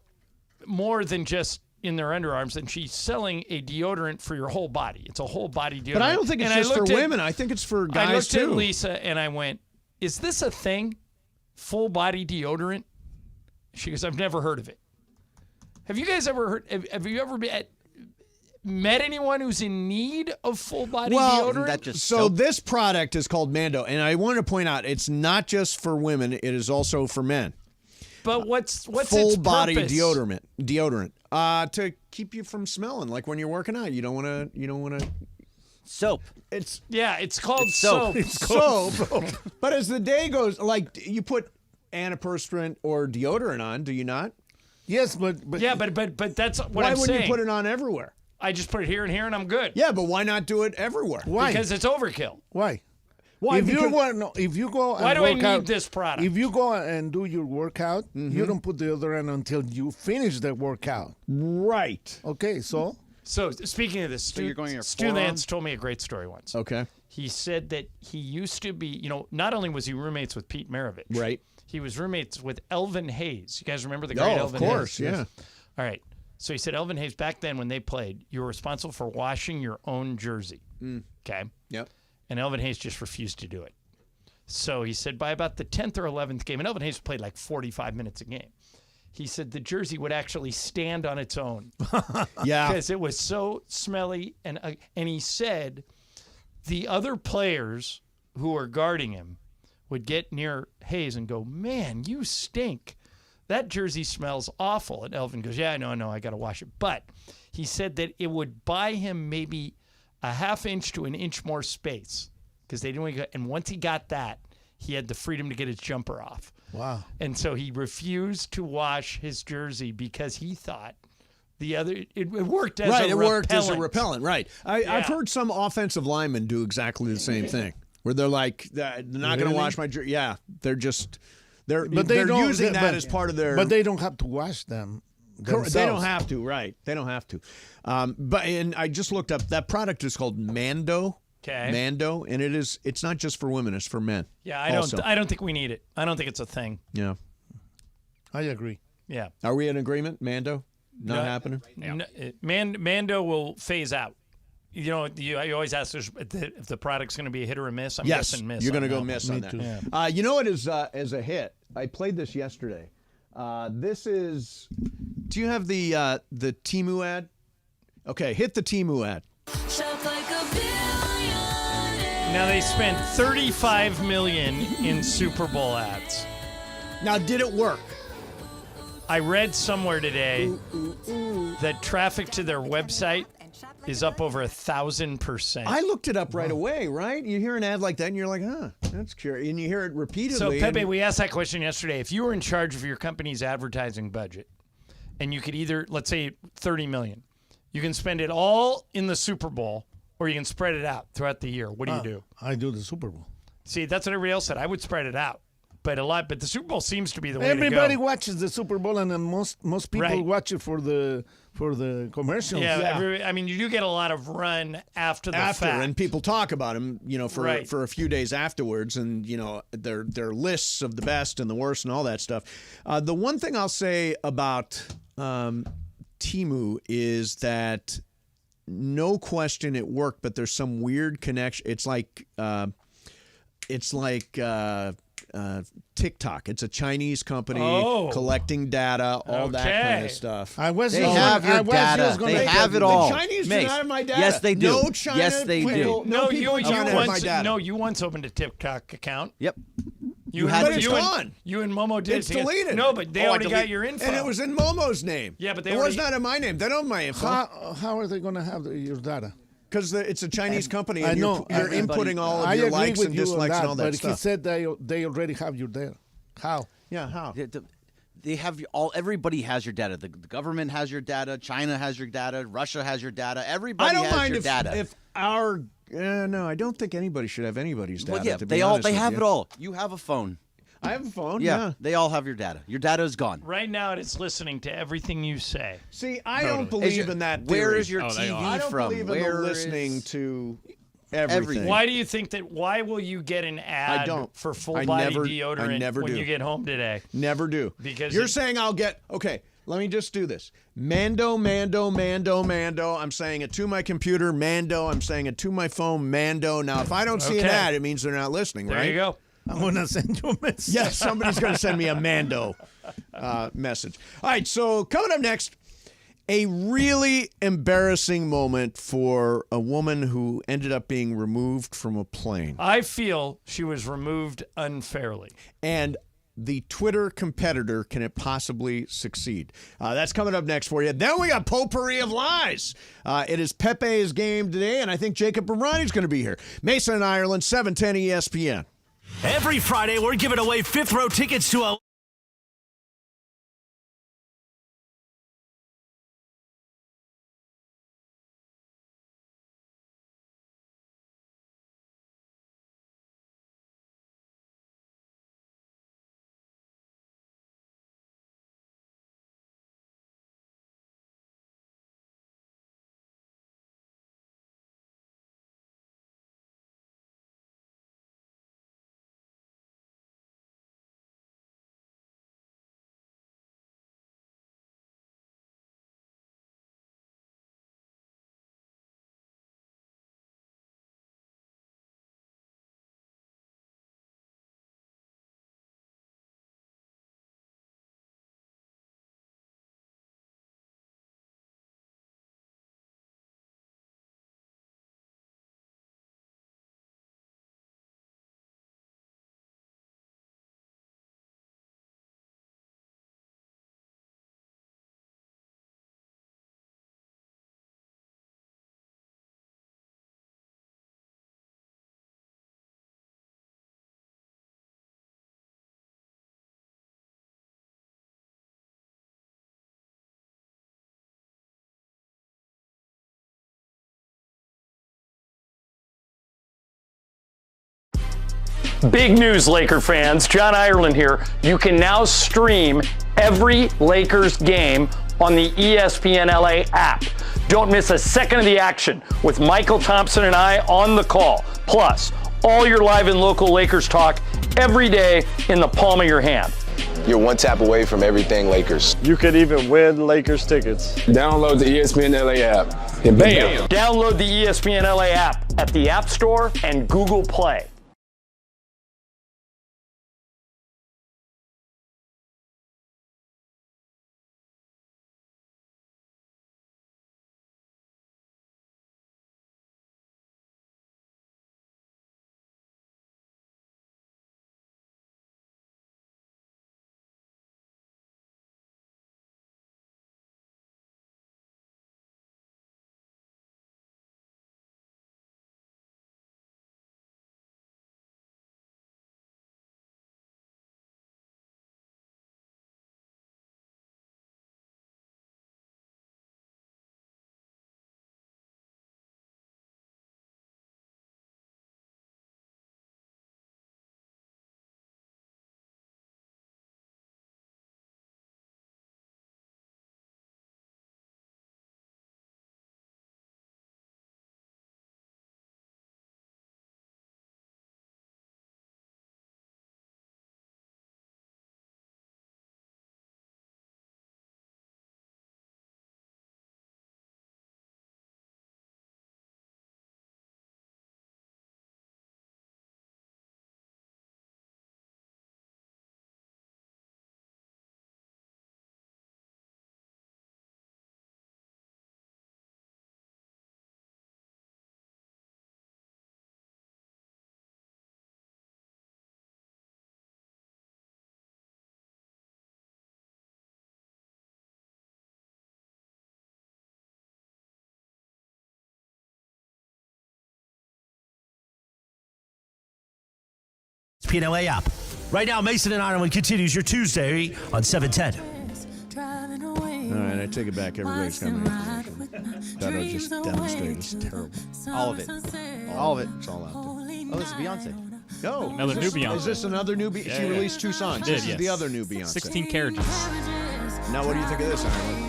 more than just in their underarms, and she's selling a deodorant for your whole body. It's a whole body deodorant. But I don't think it's And I just for looked at- women. I think it's for guys I looked too. at Lisa and I went, "Is this a thing? Full body deodorant?" She goes, "I've never heard of it." Have you guys ever heard? Have you ever met anyone who's in need of full body deodorant? So this product is called Mando, and I want to point out it's not just for women; it is also for men. But what's full its body purpose? deodorant to keep you from smelling like when you're working out. You don't want to soap. It's called soap. It's soap. But as the day goes, like you put antiperspirant or deodorant on, do you not? Yes, but yeah, but that's what why I'm wouldn't saying. you put it on everywhere? I just put it here and here, and I'm good. Yeah, but why not do it everywhere? Why? Because it's overkill. Why? Why? If you Because- go and Why do I work need out, this product? If you go and do your workout, Mm-hmm. you don't put deodorant until you finish the workout. Right. Okay, so So speaking of this, you're going your Stu forearm? Lance told me a great story once. Okay. He said that he used to be, not only was he roommates with Pete Maravich, Right. He was roommates with Elvin Hayes. You guys remember the Oh, great of Elvin course, Hayes? yeah. All right. So he said Elvin Hayes, back then when they played, you were responsible for washing your own jersey. Okay. Yep. And Elvin Hayes just refused to do it. So he said by about the 10th or 11th game, and Elvin Hayes played like 45 minutes a game, he said the jersey would actually stand on its own. Yeah. Because it was so smelly. And he said the other players who were guarding him would get near Hayes and go, "Man, you stink. That jersey smells awful." And Elvin goes, "Yeah, I know, I got to wash it." But he said that it would buy him maybe a half inch to an inch more space because they didn't. And once he got that, he had the freedom to get his jumper off. Wow. And so he refused to wash his jersey because he thought the other it worked as a repellent. It worked as a repellent. Right. I've Yeah. heard some offensive linemen do exactly the same thing, where they're like, "They're not going to wash my jersey." Yeah, they're using that as part of their. But they don't have to wash them. Correct. They don't themselves. have to. Right. They don't have to. And I just looked up that product is called Mando. Okay. Mando, and it's not just for women; it's for men. Yeah, I don't think we need it. I don't think it's a thing. Yeah, I agree. Yeah. Are we in agreement? Mando, not happening. No, Mando will phase out. You know, you always ask if the product's going to be a hit or a miss. I'm guessing miss. You're going to go that miss one. on that. You know what is as a hit? I played this yesterday. This is. Do you have the Temu ad? Okay, hit the Temu ad. Now they spent $35 million in Super Bowl ads. Now, did it work? I read somewhere today that traffic to their website is up over 1,000%. I looked it up right away, right? You hear an ad like that and you're like, that's curious. And you hear it repeatedly. So, Pepe, we asked that question yesterday. If you were in charge of your company's advertising budget and you could either, let's say, $30 million, you can spend it all in the Super Bowl or you can spread it out throughout the year. What do you do? I do the Super Bowl. See, that's what everybody else said. I would spread it out. But the Super Bowl seems to be the way Everybody to go. watches the Super Bowl, and then most people watch it for the commercials. Yeah. I mean, you do get a lot of run after the fact. And people talk about them, for a few days afterwards, and their lists of the best and the worst and all that stuff. The one thing I'll say about Temu is that no question it worked, but there's some weird connection. It's like TikTok. It's a Chinese company collecting data, all that kind of stuff. They have your data. They have it all. The Chinese do not have my data. Yes, they do. No China yes, they people, do. No people in China have my data. No, you once opened a TikTok account. Yep. But it's gone. You and Momo did. It's deleted. No, but they already got your info. And it was in Momo's name. Yeah, but it was not in my name. They don't have my info. How are they going to have your data? Because it's a Chinese company, and I know. you're inputting all of your likes and dislikes and all that stuff. But he said they already have your data. How? Yeah, how? They have everybody has your data. The government has your data. China has your data. Russia has your data. Everybody has your data. If our no, I don't think anybody should have anybody's data. Well, yeah, to be honest they with have you. it all. You have a phone. I have a phone. Yeah, they all have your data. Your data is gone. Right now, it's listening to everything you say. See, I don't believe in that theory. Where is your TV from? I don't believe in the listening to everything. Why do you think that? Why will you get an ad for full body deodorant when you get home today? Never do. Because you're saying I'll get okay. Let me just do this. Mando. I'm saying it to my computer. Mando. I'm saying it to my phone. Mando. Now, if I don't see an ad, it means they're not listening, right? There you go. I'm going to send you a message. Yes, somebody's going to send me a Mando message. All right, so coming up next, a really embarrassing moment for a woman who ended up being removed from a plane. I feel she was removed unfairly. And the Twitter competitor, can it possibly succeed? That's coming up next for you. Then we got potpourri of lies. It is Pepe's game today, and I think Jacob Romani's going to be here. Mason in Ireland, 710 ESPN. Every Friday, we're giving away fifth row tickets to a Big news, Laker fans. John Ireland here. You can now stream every Lakers game on the ESPN LA app. Don't miss a second of the action with Michael Thompson and I on the call. Plus, all your live and local Lakers talk every day in the palm of your hand. You're one tap away from everything Lakers. You could even win Lakers tickets. Download the ESPN LA app and bam! Download the ESPN LA app at the App Store and Google Play. ESPN LA app. Right now, Mason and Ireland continues your Tuesday on 710. All right, I take it back. Everybody's coming after me. That I just demonstrated is terrible. All of it. All of it. It's all out there. Oh, this is Beyonce. No. Another new Beyonce. Is this another new Beyonce? She released 2 songs. This is the other new Beyonce. 16 carriages. Now, what do you think of this, Ireland?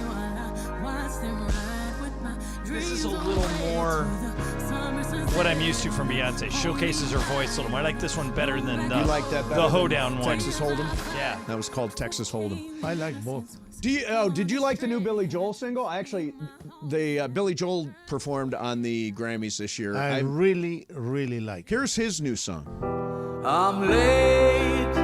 This is a little more what I'm used to from Beyonce. Showcases her voice a little more. I like this one better than You like that better the than hoedown one. Texas Hold'em? Yeah. That was called Texas Hold'em. I like both. Did you like the new Billy Joel single? Actually, the Billy Joel performed on the Grammys this year. I really, really like it. Here's his new song. I'm late,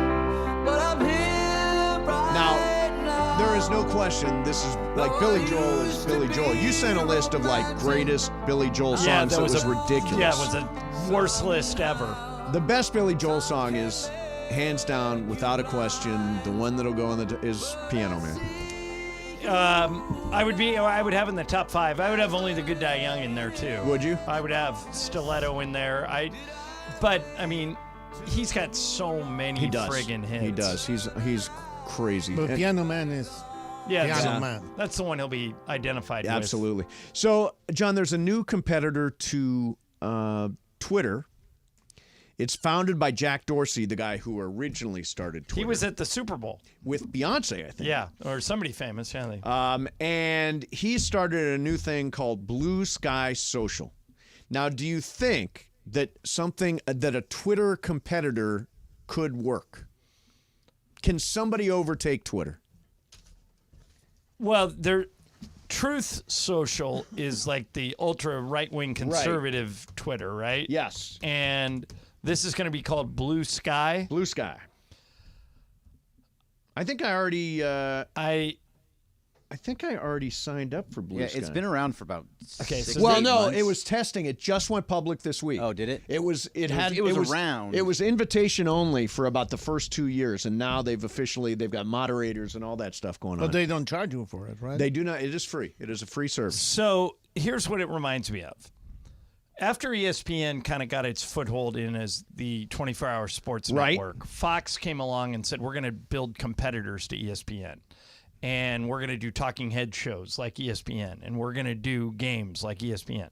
but I'm here right Now, there is no question this is like Billy Joel is Billy Joel. You sent a list of like greatest Billy Joel songs that was ridiculous. Yeah, it was a worst list ever. The best Billy Joel song is, hands down, without a question, the one that'll go is Piano Man. I would have in the top 5. I would have Only the Good Die Young in there too. Would you? I would have Stiletto in there. But I mean, he's got so many friggin' hits. He does. He's crazy. But Piano Man is Piano Man. That's the one he'll be identified with. Absolutely. So, John, there's a new competitor to Twitter. It's founded by Jack Dorsey, the guy who originally started Twitter. He was at the Super Bowl. With Beyonce, I think. Yeah, or somebody famous, yeah. And he started a new thing called Blue Sky Social. Now, do you think that that a Twitter competitor could work? Can somebody overtake Twitter? Well, Truth Social is like the ultra right-wing conservative Twitter, right? Yes. And this is going to be called Blue Sky. Blue Sky. I think I already I think I already signed up for Blue Sky. It's been around for about 6 well, to 8 no, months. it was testing. It just went public this week. Oh, did it? It was around. It was invitation only for about the first 2 years, and now they've got moderators and all that stuff going on. But they don't charge you for it, right? They do not. It is free. It is a free service. So here's what it reminds me of. After ESPN kind of got its foothold in as the 24-hour sports network, Fox came along and said, we're going to build competitors to ESPN. And we're going to do talking head shows like ESPN. And we're going to do games like ESPN.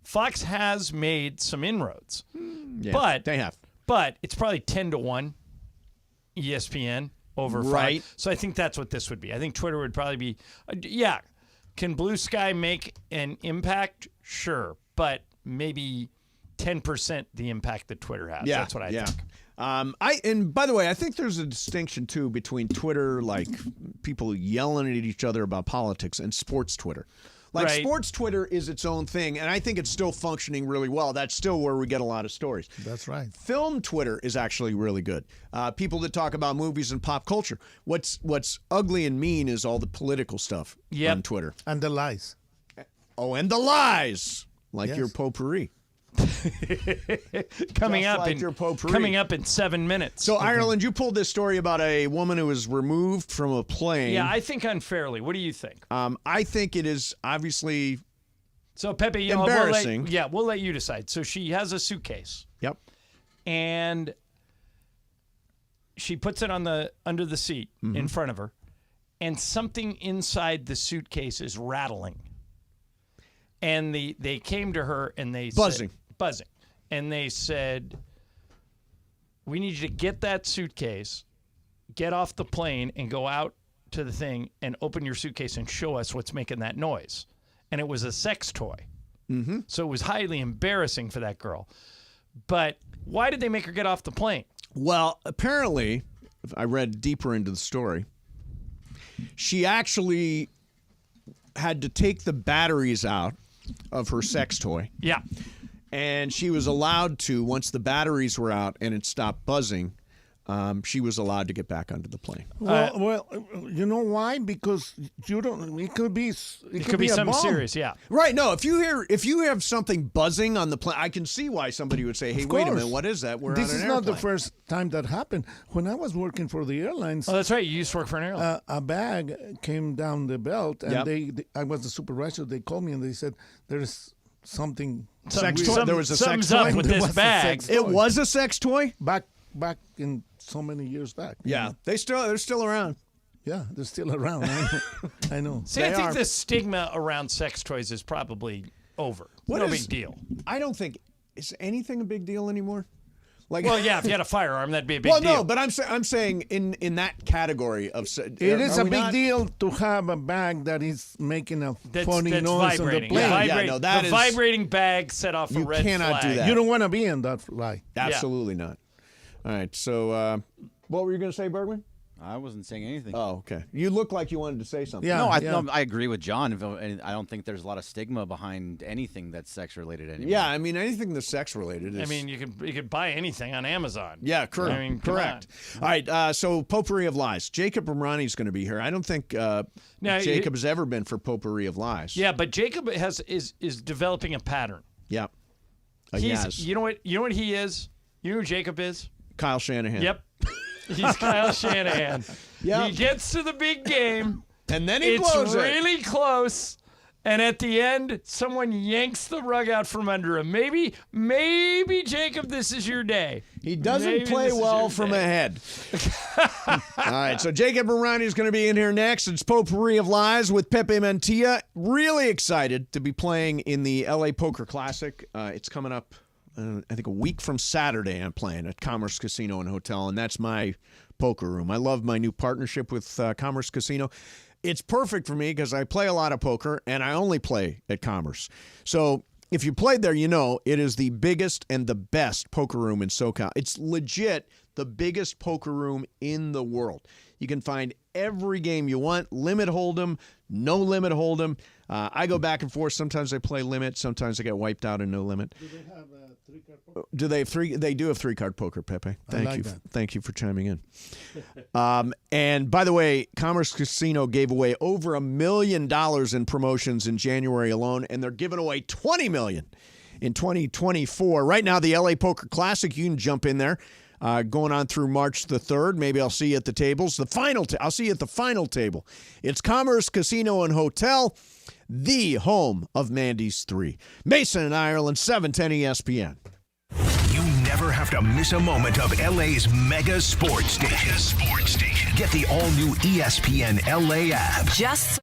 Fox has made some inroads. Yeah, but they have. But it's probably 10-1 ESPN over Fox. Right. So I think that's what this would be. I think Twitter would probably be, Can Blue Sky make an impact? Sure, but maybe 10% the impact that Twitter has. Yeah, That's what I think. And by the way, I think there's a distinction too between Twitter, like people yelling at each other about politics, and sports Twitter. Like Right. sports Twitter is its own thing, and I think it's still functioning really well. That's still where we get a lot of stories. That's right. Film Twitter is actually really good. People that talk about movies and pop culture. What's ugly and mean is all the political stuff on Twitter. And the lies. Oh, and the lies, like Yes. your potpourri. Coming Just up like in your potpourri. coming up in 7 minutes. So, Ireland, you pulled this story about a woman who was removed from a plane. Yeah, I think unfairly. What do you think? I think it is obviously So Pepe, embarrassing. we'll let you decide. So she has a suitcase. Yep. And she puts it under the seat in front of her, and something inside the suitcase is rattling. And they came to her and they Buzzing. buzzing, and they said, "We need you to get that suitcase, get off the plane, and go out to the thing and open your suitcase and show us what's making that noise." And it was a sex toy. Mm-hmm. So it was highly embarrassing for that girl. But why did they make her get off the plane? Well, apparently, if I read deeper into the story, she actually had to take the batteries out of her sex toy. Yeah. And she was allowed to, once the batteries were out and it stopped buzzing, she was allowed to get back onto the plane. Well, you know why? Because you don't. It could be. It could be a something bomb. serious, yeah. Right. No, if you have something buzzing on the plane, I can see why somebody would say, "Hey, Of wait a course. minute, what is that?" We're This on is an not the airplane." first time that happened. When I was working for the airlines, Oh, that's right. You used to work for an airline. a bag came down the belt, and Yep. I was the supervisor. They called me and they said, "There's something." Sex weird." toy. There was a sex something's up toy. with There this was a bag. sex It toy. was a sex toy. back in so many years back. Yeah, they're still around. Yeah, they're still around. I know. See, I think the stigma around sex toys is probably over. No big deal. I don't think is anything a big deal anymore. Like, Well, yeah, if you had a firearm, that'd be a big well, deal. no, but I'm saying in that category of It is a big deal to have a bag that is making a funny that's noise vibrating. on the plane. Yeah, no, that the is- vibrating bag set off a You red cannot flag. do that. You don't want to be in that fly. Absolutely not. All right, so what were you going to say, Bergman? I wasn't saying anything. Oh, okay. You look like you wanted to say something. Yeah. No, I agree with John. I don't think there's a lot of stigma behind anything that's sex related anymore. Yeah, I mean anything that's sex related. I mean, you could buy anything on Amazon. Yeah, correct. I mean, come correct. All right, so potpourri of lies. Jacob Ramani's going to be here. I don't think Jacob has ever been for potpourri of lies. Yeah, but Jacob is developing a pattern. Yeah. He's you know what he is? You know who Jacob is? Kyle Shanahan. Yep. He's Kyle Shanahan. Yep. He gets to the big game. And then he it's blows it. really close. And at the end, someone yanks the rug out from under him. Maybe Jacob, this is your day. He doesn't Maybe play this is well your from day. ahead. All right, so Jacob Marani is going to be in here next. It's Potpourri of Lies with Pepe Mantilla. Really excited to be playing in the LA Poker Classic. It's coming up, I think, a week from Saturday. I'm playing at Commerce Casino and Hotel, and that's my poker room. I love my new partnership with Commerce Casino. It's perfect for me because I play a lot of poker, and I only play at Commerce. So if you played there, you know it is the biggest and the best poker room in SoCal. It's legit the biggest poker room in the world. You can find every game you want, limit hold'em, no limit hold'em. I go back and forth. Sometimes I play limit. Sometimes I get wiped out in no limit. Do they have three-card poker? Do they have three? They do have three-card poker, Pepe. Thank like you. that. Thank you for chiming in. And by the way, Commerce Casino gave away over $1 million in promotions in January alone, and they're giving away $20 million in 2024. Right now, the LA Poker Classic, you can jump in there. Going on through March the 3rd. Maybe I'll see you at the tables. I'll see you at the final table. It's Commerce Casino and Hotel, the home of Mandy's 3. Mason and Ireland, 710 ESPN. You never have to miss a moment of LA's mega sports station. Get the all-new ESPN LA app. Just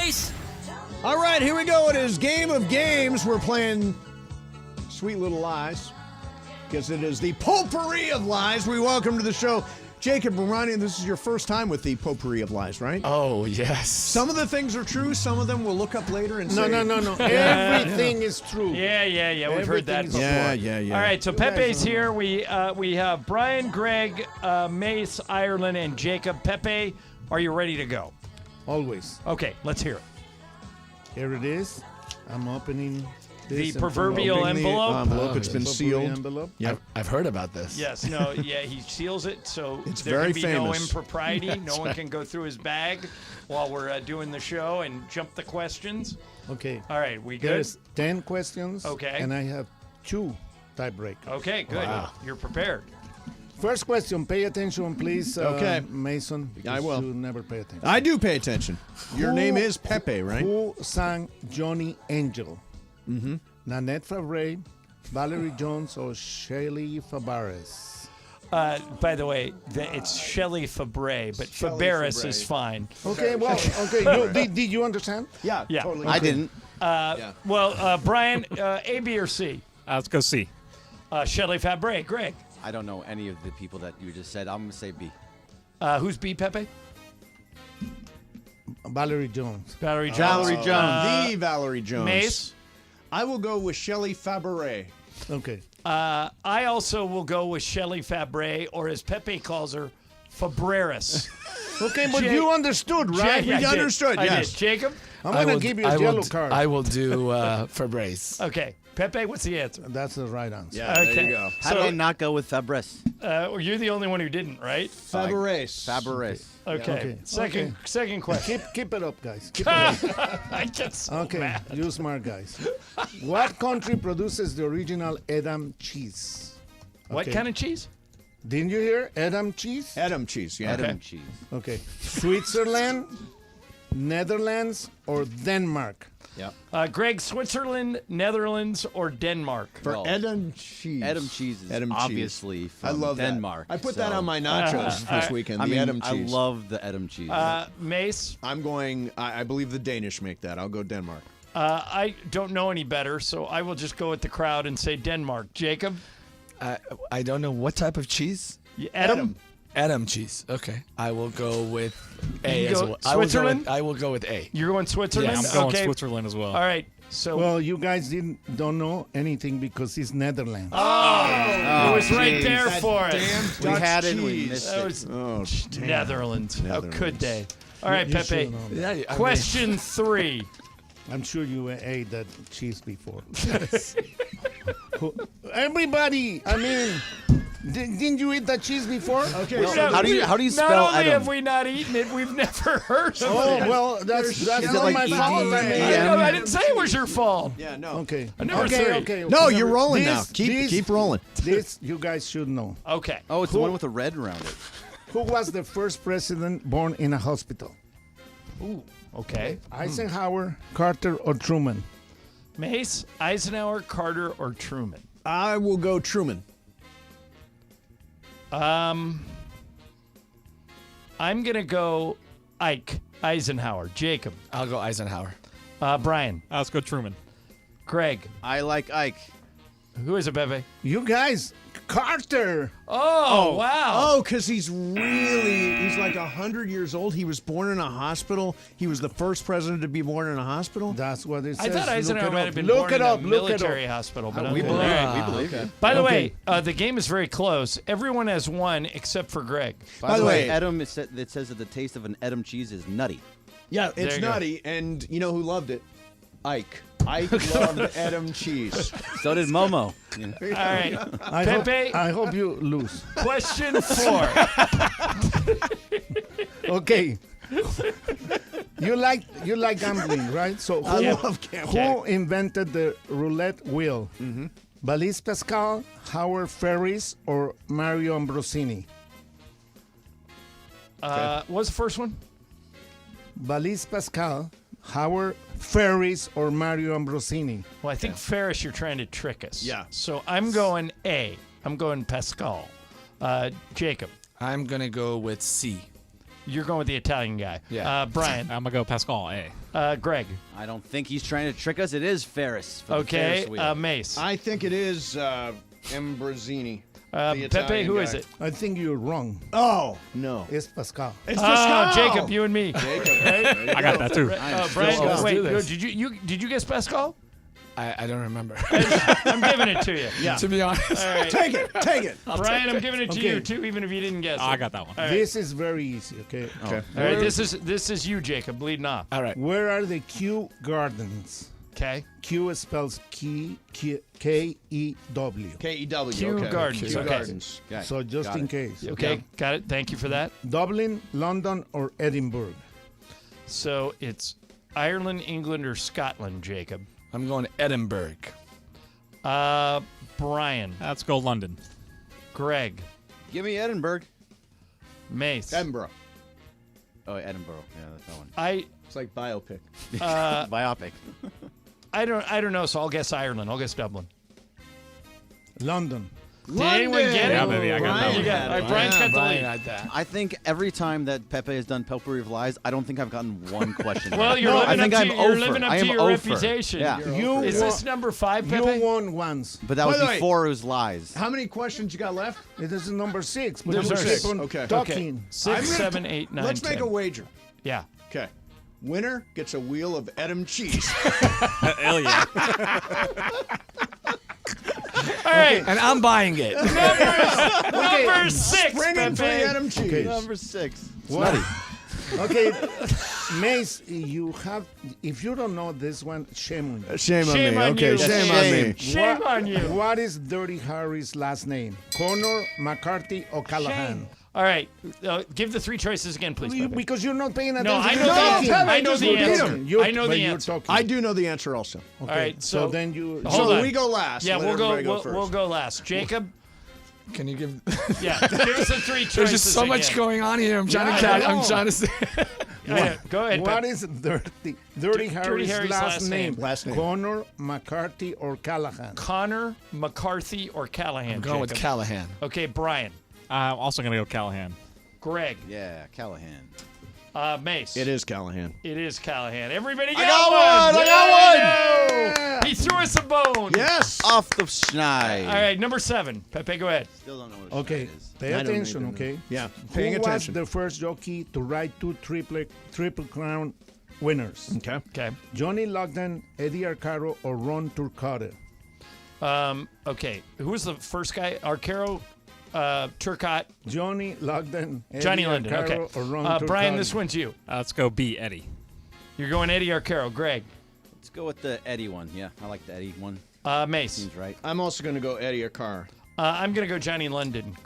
Mace. All right, here we go. It is Game of Games. We're playing Sweet Little Lies because it is the potpourri of lies. We welcome to the show Jacob Barani, and this is your first time with the potpourri of lies, right? Oh, yes. Some of the things are true. Some of them we'll look up later and say. No. Everything is true. Yeah. We've heard that before. Yeah. All right, so Pepe's here. We have Brian, Greg, Mace, Ireland, and Jacob. Pepe, are you ready to go? Always. Okay, let's hear it. Here it is. I'm opening The this proverbial envelope. It's been sealed. Envelope. Yep. I've heard about this. Yes, he seals it, so It's there very can be no famous. impropriety. No one can go through his bag while we're doing the show and jump the questions. Okay. All right, we good? There's 10 questions. Okay. And I have 2 tiebreakers. Okay, good. Wow. You're prepared. First question. Pay attention, please. Okay. Mason. I will. You never pay attention. I do pay attention. Your name is Pepe, right? Who sang Johnny Angel? Mm-hmm. Nanette Favre, Valerie Jones, or Shelley Fabares? By the way, it's Shelley Fabre, but Shelley Fabares Fabre. is fine. Okay, well, okay. Did you understand? Yeah. Totally. I didn't. Well, Brian, A, B, or C? Let's go C. Shelley Fabre. Greg. I don't know any of the people that you just said. I'm going to say B. Who's B, Pepe? Valerie Jones. Valerie Jones. Valerie Jones. The Valerie Jones. Mace. I will go with Shelley Fabares. Okay. I also will go with Shelley Fabre, or as Pepe calls her, Fabreras. Okay, but you understood, right? I did. understood, I yes. did. Jacob? I'm going to give you a yellow card. I will do Fabrice. Okay. Pepe, what's the answer? That's the right answer. Yeah, there you go. How did I not go with Fabres? You're the only one who didn't, right? Fabares. Fabares. Okay. Okay. Second question. Keep it up, guys. Keep it up. I get so Okay, mad. you smart guys. What country produces the original Edam cheese? What Okay. kind of cheese? Didn't you hear Edam cheese? Edam cheese, yeah. Edam cheese. Okay. Switzerland, Netherlands, or Denmark? Yeah. Greg, Switzerland, Netherlands, or Denmark? For Well, Edam cheese. Edam cheese is Edam cheese. obviously from I love Denmark. that. I put that on my nachos this weekend. I The mean, Edam I cheese. love the Edam cheese. Mace? I'm going. I believe the Danish make that. I'll go Denmark. I don't know any better, so I will just go with the crowd and say Denmark. Jacob? I don't know what type of cheese. Edam? Edam cheese. Okay. I will go with You A can as go well. Switzerland? I will go with A. You're going Switzerland? Yeah, I'm going Okay. Switzerland as well. All right. So Well, you guys don't know anything because it's Netherlands. it was right geez. there That for us. damn we Dutch had it. We cheese. missed That it. was Oh, damn. Netherlands. How could they? All right, You Pepe. should know that. Yeah, Question 3. I'm sure you ate that cheese before. Everybody, I mean, didn't you eat that cheese before? Okay. Well, so how do you Not spell only Edam? have we not eaten it, we've never heard of Oh, it. well, that's Is it not like my fault. I mean, EDM? I didn't say it was your fault. yeah, no. Okay. Number 3. Okay. No, whatever. you're rolling This- now. this- Keep rolling. This you guys should know. Okay. Oh, it's the one with the red around it. Who was the first president born in a hospital? Ooh. Okay. Eisenhower, Carter, or Truman? Mace, Eisenhower, Carter, or Truman? I will go Truman. I'm gonna go Ike Eisenhower. Jacob. I'll go Eisenhower. Brian. Let's go Truman. Greg. I like Ike. Who is it, Bebe? You guys, Carter. Oh, wow. Oh, because he's like 100 years old. He was born in a hospital. He was the first president to be born in a hospital. That's what it says. I thought Eisenhower might have been Look born it in up. a Look it military up. hospital. But We okay. believe All it. right. We believe it. By the Okay. way, the game is very close. Everyone has one except for Greg. By the way, Edam, it says that the taste of an Edam cheese is nutty. Yeah, There it's you go. nutty. And you know who loved it? Ike. Ike loved Edam cheese. So did Momo. All right. Pepe, I hope you lose. question 4. Okay. You like gambling, right? So I love gambling. who invented the roulette wheel? Blaise Pascal, Howard Ferris, or Mario Ambrosini? What's the first one? Blaise Pascal, Howard Ferris, or Mario Ambrosini? Well, I think Ferris, you're trying to trick us. Yeah. So I'm going A. I'm going Pascal. Jacob, I'm going to go with C. you're going with the Italian guy. Yeah. Brian. I'm going to go Pascal A. Greg. I don't think he's trying to trick us. It is Ferris. For Okay, the Ferris wheel. Mace. I think it is Ambrosini. Pepe, who is it? I think you're wrong. Oh, no. It's Pascal. It's Pascal. Jacob, you and me. Jacob. I got that too. Brian, wait, did you guess Pascal? I don't remember. I'm giving it to you. Yeah. To be honest. All right. Take it. Brian, I'm giving it to Okay. you too, even if you didn't guess it. I got that one. All right. This is very easy, okay? Okay. All right, this is you, Jacob, leading off. All right. Where are the Kew Gardens? Okay. Q spells K-E-W. K-E-W. Kew okay. Gardens. Kew Okay. Gardens. Okay, So just got in it. case. Okay, got it. Thank you for that. Dublin, London, or Edinburgh? So it's Ireland, England, or Scotland, Jacob. I'm going to Edinburgh. Brian, Let's go London. Greg, Give me Edinburgh. Mace. Edinburgh. Oh, Edinburgh. Yeah, that's that one. It's like biopic. Biopic. I don't know, so I'll guess Ireland. I'll guess Dublin. London. Did anyone get it? Yeah, baby, I got that one. All right, Brian's got the Brian lead. had that. I think every time that Pepe has done Potpourri of Lies, I don't think I've gotten one question. Well, you're I living think up I'm to, you're 0 living up I to am your 0 reputation. Yeah. Is this number 5, Pepe? You won once. But that was By the way, before it was lies. How many questions you got left? It is number 6. But There's you six. keep on Okay. talking. 6, 7, 8, 9, Let's 10. make a wager. Yeah. Okay. Winner gets a wheel of Edam cheese. Hell yeah. All right. And I'm buying it. Number 6, Bring in free Pepe. Edam cheese. Okay. Number 6. What? Okay, Mace, you have. If you don't know this one, shame on you. Shame on Shame me. on Okay, you. shame on me. Shame on you. What is Dirty Harry's last name? Connor, McCarthy, or Callahan? All right. Give the 3 choices again, please, Pepe. Because you're not paying attention. No, I to know the talking. answer. I know the answer. I know but the you're answer. talking. I do know the answer also. Okay, All right, so then you. Hold So on. we go last. Yeah, Let we'll go. everybody We'll first. go last. Jacob. Can you give? Yeah. Give us the 3 choices. There's just so much again. going on here. I'm trying Yeah, to catch. I know. I'm trying to say. Yeah, go ahead. What Pepe. is Dirty Harry's Harry's last last name? name. Last name. Connor, McCarthy, or Callahan? Connor, McCarthy, or Callahan? I'm going with Jacob? Callahan. Okay, Brian. I'm also going to go Callahan. Greg. Yeah, Callahan. Mace. It is Callahan. It is Callahan. Everybody I got got one! I got one! He threw us a bone. Yes. Off the schneid. All right, number 7. Pepe, go ahead. Still don't know what a Okay, schneid is. pay I don't attention, even know. okay? Yeah, paying Who attention. was the first jockey to ride 2 triple crown winners? Okay. Okay. Johnny Loughlin, Eddie Arcaro, or Ron Turcotte? Okay. Who was the first guy? Arcaro, Turcotte, Johnny Loughlin, Eddie Johnny London. Arcaro, Okay. or Ron Brian, Turcotte? this one's you. Let's go B, Eddie. You're going Eddie Arcaro. Greg. Let's go with the Eddie one. Yeah, I like the Eddie one. Mace. Seems right. I'm also going to go Eddie Arcaro. I'm going to go Johnny London.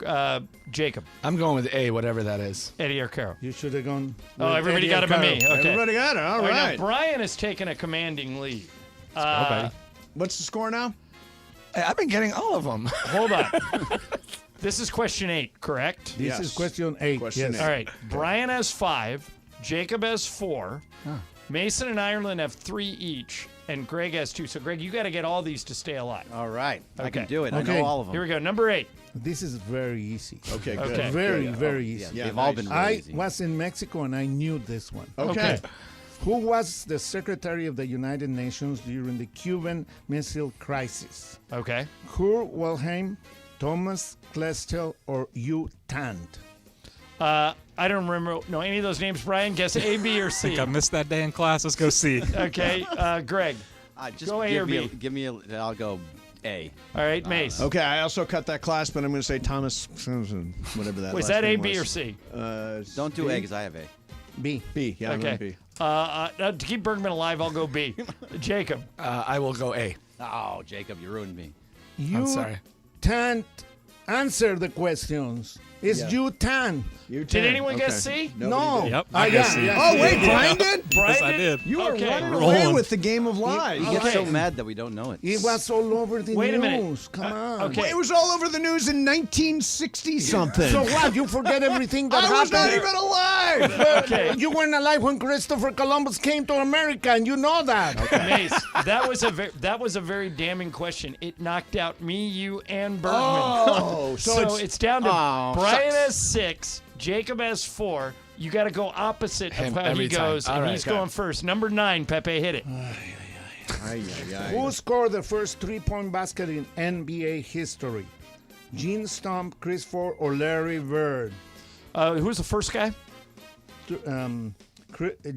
Jacob. I'm going with A, whatever that is. Eddie Arcaro. You should have gone. Oh, with everybody Eddie got it but me. Arcaro. Okay. Everybody got it. All Now, right. Brian has taken a commanding lead. What's the score now? Hey, I've been getting all of them. Hold on. This is question 8, correct? This Yes. is question 8. Question yes. eight. All right. Brian has 5. Jacob has 4. Mason and Ireland have 3 each. And Greg has 2. So, Greg, you got to get all these to stay alive. All right. I can Okay. do it. I Okay. know all of them. Here we go. Number 8. This is very easy. Okay, good. Okay. Very, Good. very Yeah, easy. Yeah, they've all nice. been really I easy. was in Mexico and I knew this one. Okay. Who was the Secretary of the United Nations during the Cuban Missile Crisis? Okay. Kurt Wilhelm, Thomas Klestel, or Hugh Tant? I don't remember any of those names. Brian, guess A, B, or I C. think I missed that day in class. Let's go C. Okay. Greg. Just Go A or B. give me I'll go A. All right, Mace. Okay, I also cut that class, but I'm going to say Thomas, whatever that Was last that A, name B, was. or C? Don't do B? A because I have A. B. B. Yeah, I'm going Okay. B. To keep Bergman alive, I'll go B. Jacob. I will go A. Oh, Jacob, you ruined me. Hugh sorry. Tant. Answer the questions. It's Yeah. Hugh Tant. Did anyone guess C? No. Yep. I guess yeah, C. yeah. Oh, wait, Brian did? Brian Yes, I did. You are Okay. running Rolling. away with the game of lies. He gets so mad that we don't know it. It was all over the Wait a minute. news. Come on. okay. It was all over the news in 1960-something. So what? You forget everything that I happened? was not even alive. Okay. You weren't alive when Christopher Columbus came to America, and you know that. Mace, that was a very damning question. It knocked out me, you, and Bergman. Oh, so it's down to Oh, Brian shucks. has 6, Jacob has 4, You got to go opposite of Him how he every time. goes, All and right, he's okay. going first. Number 9, Pepe, hit it. Who scored the first three-point basket in NBA history? Gene Stump, Chris Ford, or Larry Bird? Who's the first guy?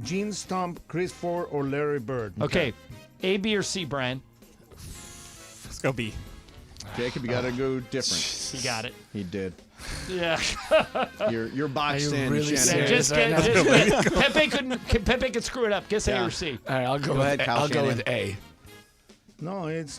Gene Stump, Chris Ford, or Larry Bird? Okay. A, B, or C, Brian? Let's go B. Jacob, you got to go different. He got it. He did. Yeah. You're boxed Are you in. really Shannon. serious right now? Pepe could screw it up. Guess A or C. All right, I'll go ahead, Kyle I'll go Shannon. with A. No, it's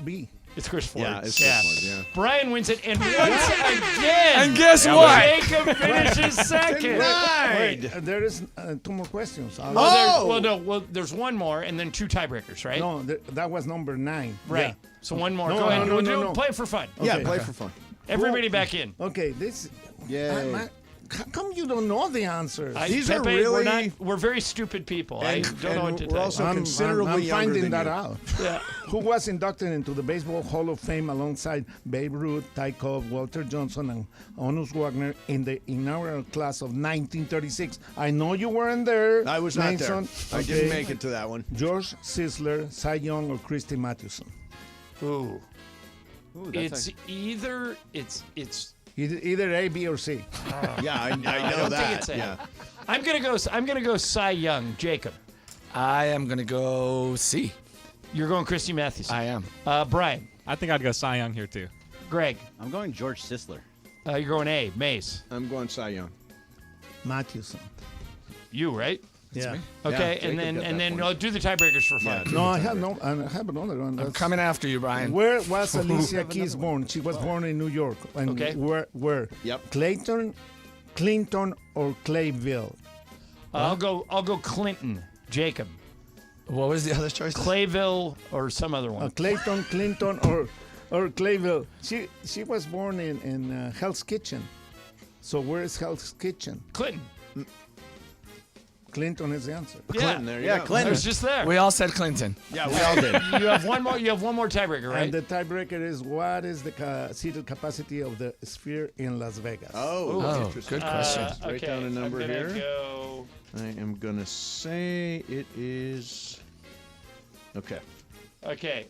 B. It's Chris Ford. Yeah, it's Chris Ford, yeah. Brian wins it, and once again, And guess what? Jacob finishes second. Wait, there is 2 more questions. Well, there's one more, and then 2 tiebreakers, right? No, that was number 9. Right. Yeah. So one more. No, Go ahead. no. Play it for fun. Yeah, play for fun. Everybody back in. Okay, this. Yay. How come you don't know the answers? These are Pepe, really- we're very stupid people. I don't know what to we're tell also you. I'm considerably younger finding than that you. out. Yeah. Who was inducted into the Baseball Hall of Fame alongside Babe Ruth, Ty Cobb, Walter Johnson, and Honus Wagner in the inaugural class of 1936? I know you weren't there. I was not Mason. there. I didn't make it to that one. George Sisler, Cy Young, or Christy Mathewson? Ooh. that's It's either it's Either A, B, or C. Yeah, I know I don't that. think it's A. Yeah. I'm gonna go Cy Young. Jacob, I am going to go C. you're going Christy Mathewson. I am. Brian, I think I'd go Cy Young here too. Greg, I'm going George Sisler. you're going A. Mace, I'm going Cy Young. Mathewson. you right? Yeah. Okay, Yeah, and Jacob got then that point. do the tiebreakers for fun. Yeah, No, I have another one. I'm That's- coming after you, Brian. Where was Alicia Keys born? She was born in New York. And Okay. Where? Yep. Clayton, Clinton, or Clayville? I'll go Clinton. Jacob, What was the other choice? Clayville, or some other one. Clayton, Clinton, or Clayville. She was born in Hell's Kitchen. So where is Hell's Kitchen? Clinton. Clinton is the answer. Clinton, there you Yeah, go. Clinton. I was just there. We all said Clinton. Yeah, we all did. You have one more. You have one more tiebreaker, right? And the tiebreaker is what is the seated capacity of the Sphere in Las Vegas? Oh, interesting. good question. Write down a number I'm gonna here. Go. I am gonna say it is. Okay. Okay.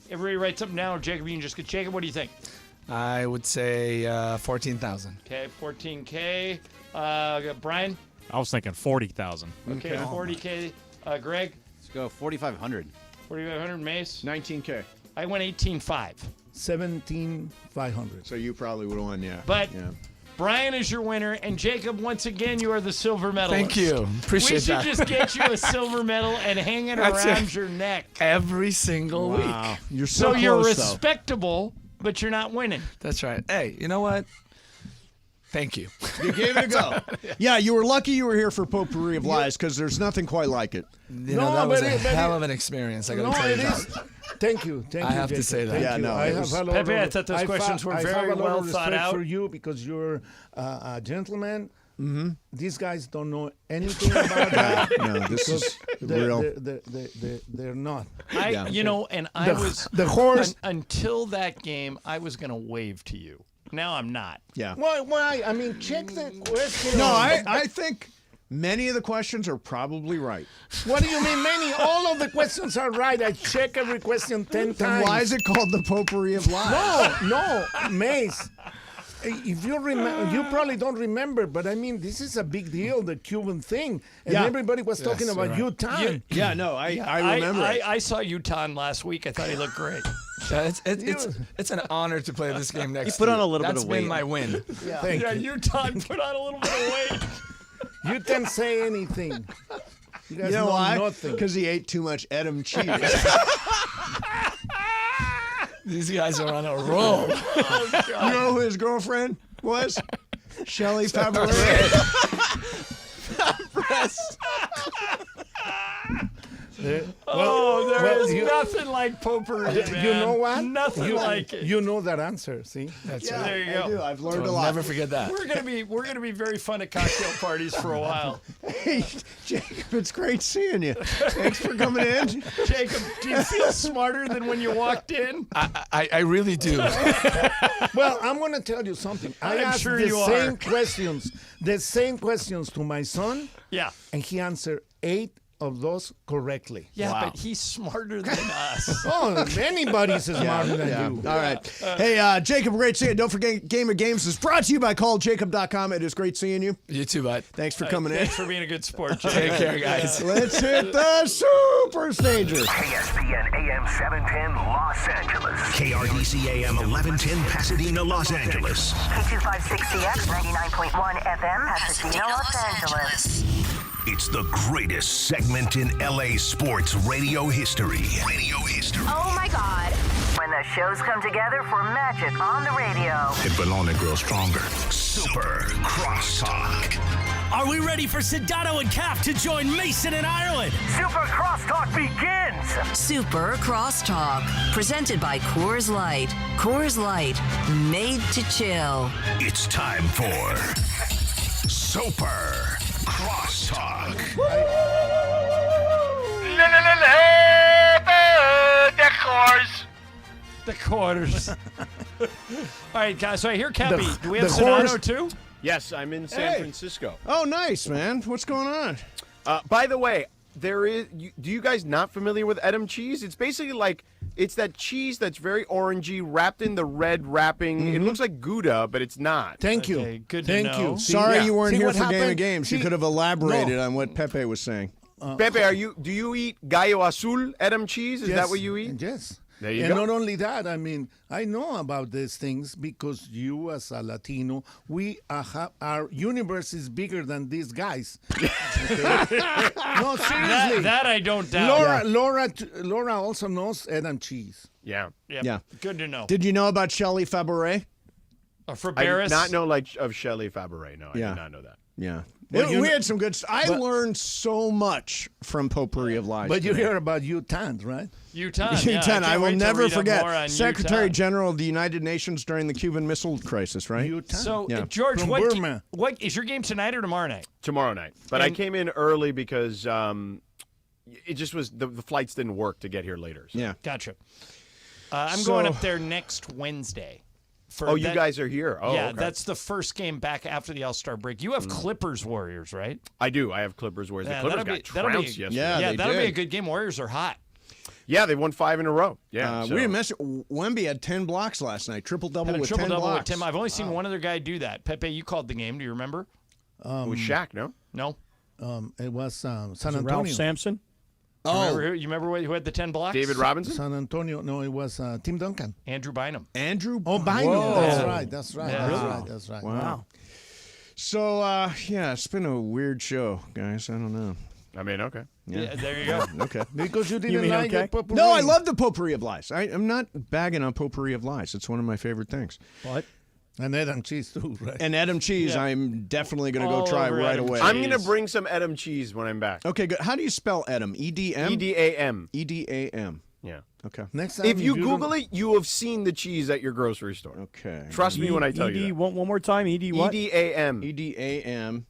Everybody write something down, or Jacob, you can just get Jacob. What do you think? I would say 14,000. Okay, 14K. Brian. I was thinking 40,000. Okay, 40K. Greg. Let's go 4,500. 4,500. Mace. 19K. I went 18.5. 17,500. So you probably would have won, yeah. But yeah. Brian is your winner, and Jacob, once again, you are the silver medalist. Thank you. Appreciate We should that. just get you a silver medal and hang it That's around it. your neck. Every single week. You're So so you're close, though. respectable, but you're not winning. That's right. Hey, you know what? Thank you. You gave it a go. Yeah, you were lucky you were here for Potpourri of Lies because there's nothing quite like it. You know, that was a hell of an experience. I got to tell you that. Thank you. Thank you. I have to Jacob. say that. Thank Yeah, you. no, I it have was- a lot Pepe, I of- thought those questions were I very have a lot well of thought respect out. for you because you're a gentleman. Mm-hmm. These guys don't know anything about that. No, this is real. They're not. You know, and I was the horse. until that game. I was gonna wave to you. Now I'm not. Yeah. Why? I mean, check the question. No, I think many of the questions are probably right. What do you mean many? All of the questions are right. I check every question 10 Then times. why is it called the Potpourri of Lies? No, Mace. If you remember, you probably don't remember, but I mean, this is a big deal, the Cuban thing, and Yeah. everybody was talking Yes, about you're right. Utah. Yeah, no, I remember it. I saw Utah last week. I thought he looked great. Yeah, it's an honor to play this game next put on week. a little bit That's of been weight. my win. Thank Yeah, you. Utah put on a little bit of weight. You can't say anything. You guys You know why? nothing. Because he ate too much Edam cheese. These guys are on a roll. You know who his girlfriend was? Shelley Fabre. There is nothing like potpourri, man. You know what? Nothing like it. You know that answer. See, That's right. There you go. I do. I've learned a lot. Never forget that. We're gonna be very fun at cocktail parties for a while. Hey, Jacob, it's great seeing you. Thanks for coming in. Jacob, do you feel smarter than when you walked in? I really do. Well, I'm going to tell you something. I I'm asked sure the you same are. questions to my son. Yeah. And he answered 8 of those correctly. Yeah, but he's smarter than us. Oh, anybody's smarter than you. All right. Hey, Jacob, great seeing you. Don't forget, Game of Games is brought to you by calljacob.com. It is great seeing you. You too, bud. Thanks for coming in. Thanks for being a good sport, Jacob. Take care, guys. Let's hit the Super Stager. ESPN AM 710 Los Angeles. KRDC AM 1110 Pasadena, Los Angeles. K256CX 99.1 FM Pasadena, Los Angeles. It's the greatest segment in LA sports radio history. Oh my God. When the shows come together for magic on the radio. It will only grow stronger. Super Crosstalk. Are we ready for Sedano and Cap to join Mason in Ireland? Super Crosstalk begins. Super Crosstalk. Presented by Coors Light. Coors Light. Made to chill. It's time for Super Crosstalk. The quarters. All right, guys. So I hear Cappy. Do we have the Sedano horse- too? Yes, I'm in San Francisco. Oh, nice, man. What's going on? By the way, do you guys not familiar with Edam cheese? It's basically like it's that cheese that's very orangey, wrapped in the red wrapping. It looks like Gouda, but it's not. Thank you. Okay, good to Thank know. you. See, Sorry you weren't See here what for Game of happened? Games. You See- could have elaborated No. on what Pepe was saying. Pepe, do you eat Gallo Azul Edam cheese? Is that Yes, what you eat? Yes. There you and go. not only that, I mean, I know about these things because you, as a Latino, our universe is bigger than these guys. No, seriously. That I don't doubt. Laura also knows Edam cheese. Yeah. Yep. Yeah. Good to know. Did you know about Shelley Fabaret? For I Barris? did not know of Shelley Fabaret. No, I Yeah. did not know that. Yeah. Well, we you had some good I learned so much from Potpourri of Lies. But you today. hear about Utan, right? Utan. Yeah, Utan, I will wait to never read up forget. more on Secretary Utan. General of the United Nations during the Cuban Missile Crisis, right? Utan. So, Yeah. George, From what Burma. is your game tonight or tomorrow night? Tomorrow night. But I And- came in early because it just was the flights didn't work to get here later. So. Yeah. Gotcha. I'm So- going up there next Wednesday. Oh, you guys are here. Oh, yeah, okay. that's the first game back after the All-Star break. You have Clippers Warriors, right? I do. I have Clippers. Whereas Yeah, the Clippers got trounced yesterday. Yeah, they that'll be did. a good game. Warriors are hot. Yeah, they won 5 in a row. Yeah, so- We didn't miss it. Wemby had 10 blocks last night. Triple-double Had a with 10 triple-double with blocks. Tim. I've only seen one other guy do that. Pepe, you called the game. Do you remember? It was Shaq, no? No. It was San Was it Antonio. Ralph Sampson? You remember who had the 10 blocks? David Robinson? San Antonio. No, it was Tim Duncan. Andrew Bynum. Andrew Oh, Bynum. Whoa. That's right. That's right. Yeah. That's Wow. right. That's right. Wow. So, yeah, it's been a weird show, guys. I don't know. I mean, okay. Yeah, there you go. Okay. Because you didn't mean like okay? the potpourri. No, I love the Potpourri of Lies. I'm not bagging on Potpourri of Lies. It's one of my favorite things. What? And Edam cheese too, right? And Edam cheese, Yeah. I'm definitely going to All go try over right Edam away. cheese. I'm going to bring some Edam cheese when I'm back. Okay, good. How do you spell Edam? E-D-M? EDAM. E-D-A-M. Yeah. Okay. Next time, If you don't- Google it, you have seen the cheese at your grocery store. Okay. Trust me when I tell you ED, that. one more time. ED what? EDAM. E-D-A-M.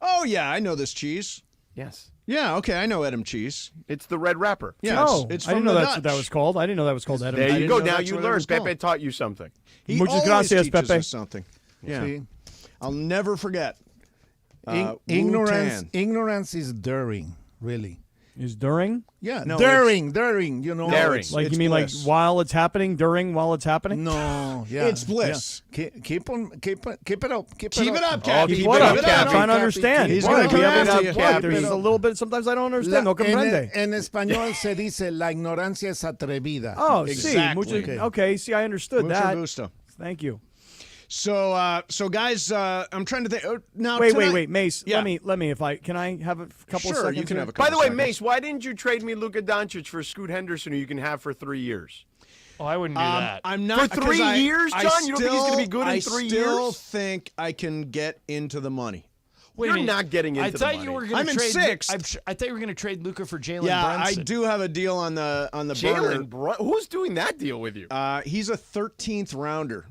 Oh, yeah, I know this cheese. Yes. Yeah, okay, I know Edam cheese. It's the red wrapper. Yeah, Oh, it's I didn't from know the that's what that Dutch. was called. I didn't know that was called Edam. There you didn't go. know Now that's you what it learned. was Pepe called. taught you something. He Muchas always gracias, teaches Pepe. us something. Yeah. See? I'll never forget. Ignorance, Wu-Tan. ignorance is daring, really. Is during? Yeah, No, daring, you know. Daring. it's- Like It's you mean bliss. like while it's happening, during while it's happening? No, yeah. It's bliss. Yeah. Keep it up. Keep it up. Keep it up, Oh, Cappy. keep What it up, up, I'm Cappy. trying to understand. He's What? gonna Do we keep have it a- up, what? Cappy. There's a little bit. Sometimes I don't understand. No comprende. En español se dice la ignorancia es atrevida. Oh, Exactly. see. Okay, see, I understood Mucho that. gusto. Thank you. So guys, I'm trying to think. Now, Wait, tonight- Mace. Yeah. Let me. If I can, I have a couple Sure, of seconds. you can here? have a couple By the way, seconds. Mace, why didn't you trade me Luka Doncic for Scoot Henderson, who you can have for 3 years? Oh, I wouldn't do that. I'm not For 3 because years, John? You don't think he's gonna be good in 3 I still years? think I can get into the money. Wait a You're minute. not getting into I thought the money. you were going I'm to in trade. sixth. I thought you were going to trade Luka for Jalen Yeah, Brunson. I do have a deal on the burner. Who's doing that deal with you? He's a 13th rounder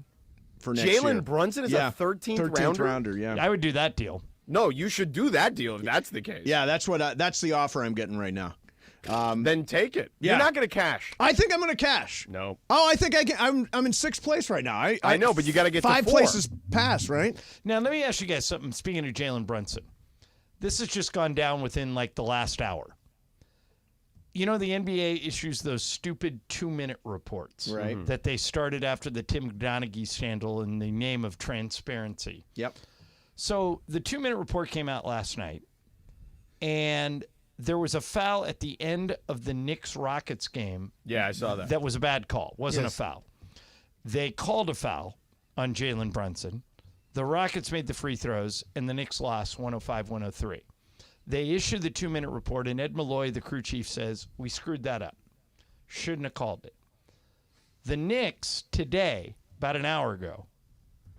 for next year. Jalen Brunson is a 13th rounder. Yeah, I would do that deal. No, you should do that deal if that's the case. Yeah, that's the offer I'm getting right now. Then take it. Yeah. You're not going to cash. I think I'm going to cash. No. Oh, I think I can. I'm in 6th place right now. I know, but you got to get to 5 4. places past, right? Now, let me ask you guys something. Speaking of Jalen Brunson, this has just gone down within like the last hour. You know, the NBA issues those stupid 2-minute reports Right. that they started after the Tim Donaghy scandal in the name of transparency. Yep. So the 2-minute report came out last night, and there was a foul at the end of the Knicks-Rockets game. Yeah, I saw that. That was a bad call. Wasn't Yes. a foul. They called a foul on Jalen Brunson. The Rockets made the free throws, and the Knicks lost 105-103. They issued the 2-minute report, and Ed Malloy, the crew chief, says, we screwed that up. Shouldn't have called it. The Knicks today, about an hour ago,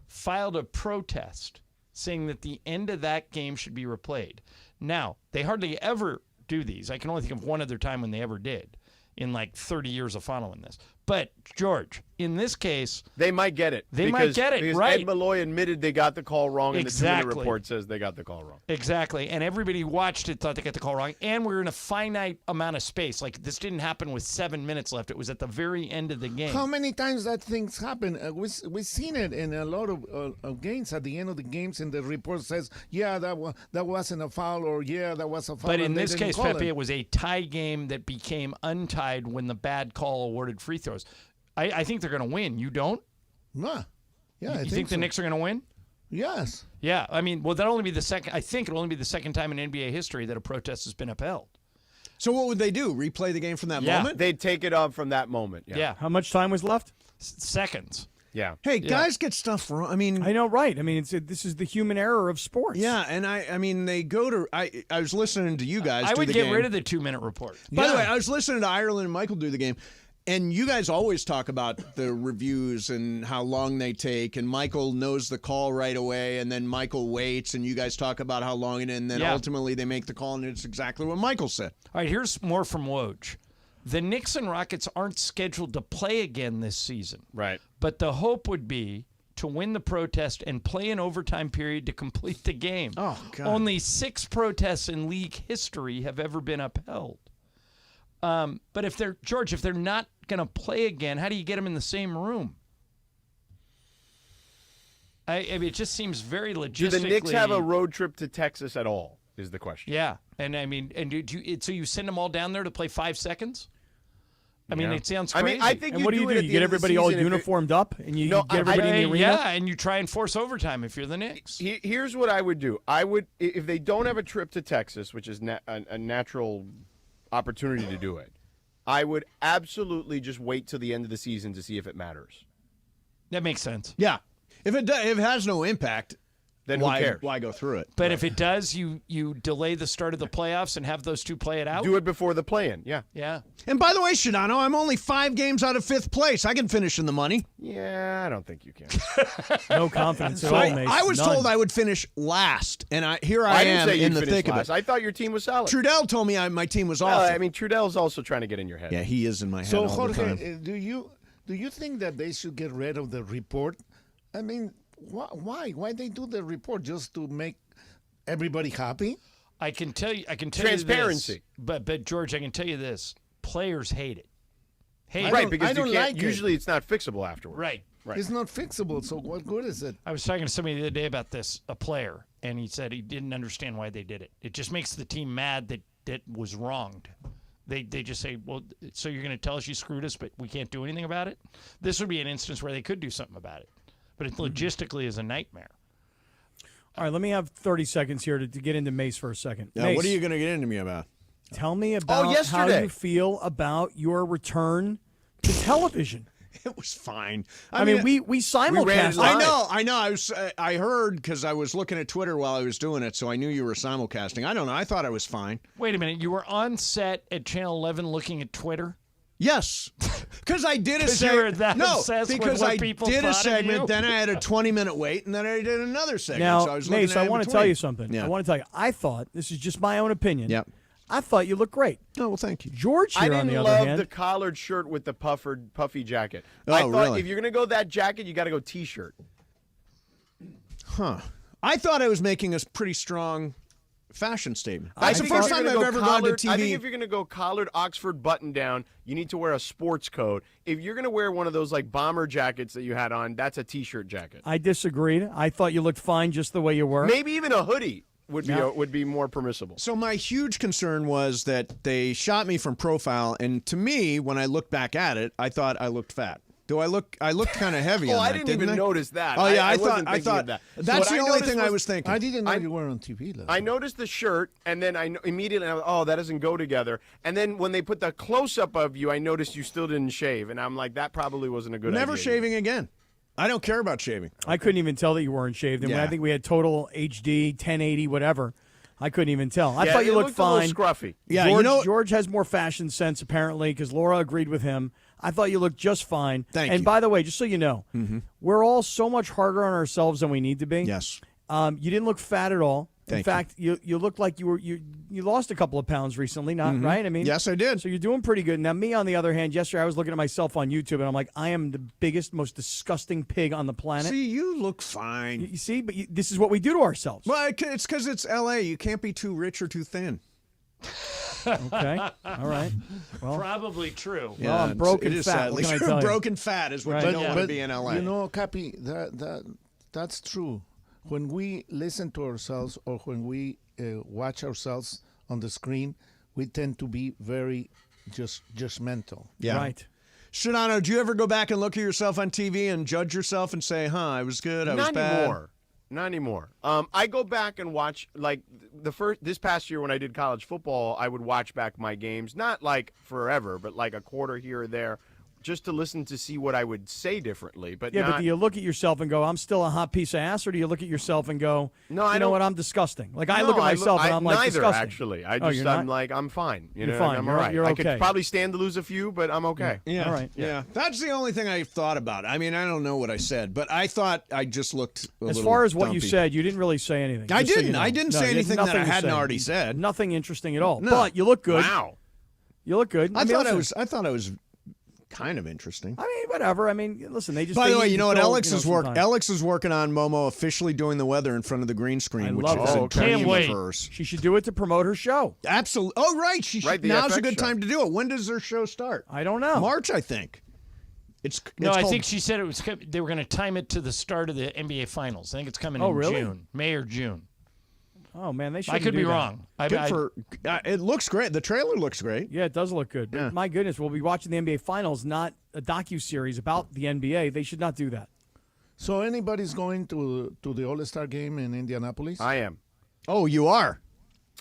filed a protest saying that the end of that game should be replayed. Now, they hardly ever do these. I can only think of one other time when they ever did in like 30 years of following this. But, George, in this case, they might get it. Because right. Ed Malloy admitted they got the call wrong, and Exactly. the 2-minute report says they got the call wrong. Exactly. And everybody who watched it thought they got the call wrong. And we're in a finite amount of space. Like, this didn't happen with 7 minutes left. It was at the very end of the game. How many times that things happen? We've seen it in a lot of games. At the end of the games, and the report says, yeah, that wasn't a foul, or yeah, that was a foul. But in and they this didn't case, call Pepe, it was a tie game that became untied when the bad call awarded free throws. I think they're going to win. You don't? No. Yeah, you think the so. Knicks are going to win? Yes. Yeah. I mean, well, that'll only be the second. I think it'll only be the second time in NBA history that a protest has been upheld. So what would they do? Replay the game from that Yeah. moment? They'd take it up from that moment. Yeah. How much time was left? Seconds. Yeah. Hey, guys get stuff wrong. I mean, I know, right? I mean, this is the human error of sports. yeah, and I mean, they go to. I was listening to you guys. I do would the get game. rid of the 2-minute report. By the way, I was listening to Ireland and Michael do the game, and you guys always talk about the reviews and how long they take, and Michael knows the call right away, and then Michael waits, and you guys talk about how long, and then ultimately they make the call, and it's exactly what Michael said. All right, here's more from Woj. The Knicks and Rockets aren't scheduled to play again this season. Right. But the hope would be to win the protest and play an overtime period to complete the game. Oh, God. Only 6 protests in league history have ever been upheld. But if they're not going to play again, how do you get them in the same room? I mean, it just seems very logistically. Do the Knicks have a road trip to Texas at all? Is the question. Yeah, and I mean, so you send them all down there to play 5 seconds? I mean, it sounds crazy. I mean, I think. And what do you do? You get everybody all uniformed up, and you get everybody in the arena. Yeah, and you try and force overtime if you're the Knicks. Here's what I would do. I would, if they don't have a trip to Texas, which is a natural opportunity to do it, I would absolutely just wait till the end of the season to see if it matters. That makes sense. Yeah, if it has no impact, then why, who cares? Why go through it? But if it does, you delay the start of the playoffs and have those two play it out. Do it before the play-in. Yeah. Yeah. And by the way, Shadano, I'm only 5 games out of 5th place. I can finish in the money. Yeah, I don't think you can. No confidence at all, Mace. I was None. told I would finish last, and I didn't am say in you'd the finish thick last. of it. I thought your team was solid. Trudell told me my team was Well, awful. I mean, Trudell's also trying to get in your head. Yeah, he is in my head So, all the time. Jorge, do you think that they should get rid of the report? I mean, why? Why they do the report just to make everybody happy? I can tell you. Transparency. You this, but George, I can tell you this: players hate it. Right, because I you don't can't. like Usually, it's not fixable afterwards. Right. It's not fixable, so what good is it? I was talking to somebody the other day about this, a player, and he said he didn't understand why they did it. It just makes the team mad that was wronged. They just say, well, so you're going to tell us you screwed us, but we can't do anything about it? This would be an instance where they could do something about it. But it logistically is a nightmare. All right, let me have 30 seconds here to get into Mace for a second. Now, Mace, what are you going to get into me about? tell me about how yesterday. you feel about your return to television. It was fine. I mean, we simulcast. I know. I heard because I was looking at Twitter while I was doing it, so I knew you were simulcasting. I don't know. I thought I was fine. Wait a minute. You were on set at Channel 11 looking at Twitter? Yes, because I did a 'Cause you were that obsessed with because what I people did a thought of you? segment, then I had a 20-minute wait, and then I did another segment. Now, so I was looking Mace, at I in want to between. tell you something. Yeah. I want to tell you, I thought, this is just my own opinion. Yep. I thought you looked great. Oh, well, thank you. George I here, on didn't the other love hand. the collared shirt with the puffy jacket. Oh, I thought really? if you're going to go that jacket, you got to go T-shirt. Huh. I thought I was making a pretty strong fashion statement. I That's the think first if time you're I've gonna ever go gone to collared- TV. I think if you're going to go collared Oxford button down, you need to wear a sports coat. If you're going to wear one of those like bomber jackets that you had on, that's a T-shirt jacket. I disagreed. I thought you looked fine just the way you were. Maybe even a hoodie would be Yeah. would be more permissible. So my huge concern was that they shot me from profile, and to me, when I looked back at it, I thought I looked fat. Do I look? I looked kind of heavy. Oh, on I that, didn't even I? notice that. Oh yeah, I I wasn't thought. I thinking thought of that. So that's what the I only noticed thing I was- was thinking. I didn't know you were on TV. I noticed the shirt, and then immediately, I was, oh, that doesn't go together. And then when they put the close-up of you, I noticed you still didn't shave, and I'm like, that probably wasn't a good idea. Never shaving again. I don't care about shaving. I couldn't even tell that you weren't shaved. And when Yeah. I think we had total HD, 1080, whatever, I couldn't even tell. I Yeah, thought you it looked looked a little fine. scruffy. Yeah, George, George has more fashion sense, apparently, because Laura agreed with him. I thought you looked just fine. Thank and you. by the way, just so you know, we're all so much harder on ourselves than we need to be. Yes. You didn't look fat at all. In Thank you. fact, you looked like you lost a couple of pounds recently, not right? I mean, Yes, I did. So you're doing pretty good. Now, me, on the other hand, yesterday I was looking at myself on YouTube, and I'm like, I am the biggest, most disgusting pig on the planet. See, you look fine. You see, but this is what we do to ourselves. Well, it's because it's L.A. You can't be too rich or too thin. Okay, all right. Well, Probably true. Well, I'm broken it is fat. sadly What can I true. tell you? Broken fat is what Right. you But- don't want to be in L.A. You know, Cappy, that's true. When we listen to ourselves or when we watch ourselves on the screen, we tend to be very just judgmental. Yeah. Right. Shadano, do you ever go back and look at yourself on TV and judge yourself and say, I was good, I was Not bad? anymore. Not anymore. I go back and watch, like, this past year when I did college football, I would watch back my games, not like forever, but like a quarter here or there, just to listen to see what I would say differently. But Yeah, not, but do you look at yourself and go, I'm still a hot piece of ass, or do you look at yourself and go, No, I you know don't- what, I'm disgusting? Like, I No, look at myself and I'm like, neither, disgusting. actually. I Oh, just, you're I'm not? like, I'm fine. You You're know, fine. I'm You're- all right. you're I okay. could probably stand to lose a few, but I'm okay. Yeah. All right. Yeah. That's the only thing I thought about. I mean, I don't know what I said, but I thought I just looked a As little far as what you dumpy. said, you didn't really say anything. I just so you didn't. know. I didn't No, say you had anything that nothing I to hadn't say. already said. Nothing interesting at all. No. But you look good. Wow. You look good. I mean, thought listen, I thought I was kind of interesting. I mean, whatever. I mean, listen, they just. By they the way, need you to know what? fill, Alex is work. some time. Alex is working on Momo officially doing the weather in front of the green screen, I which love is it. a dream Can't wait. of hers. She should do it to promote her show. Absolutely. Oh, right. Right, the now's a FX good show. time to do it. When does their show start? I don't know. March, I think. No, I called- think she said they were going to time it to the start of the NBA Finals. I think it's coming Oh, in really? June, May or June. Oh man, they should. I could be wrong. Good for. It looks great. The trailer looks great. Yeah, it does look good. But Yeah. my goodness, we'll be watching the NBA Finals, not a docu-series about the NBA. They should not do that. So anybody's going to the All-Star game in Indianapolis? I am. Oh, you are.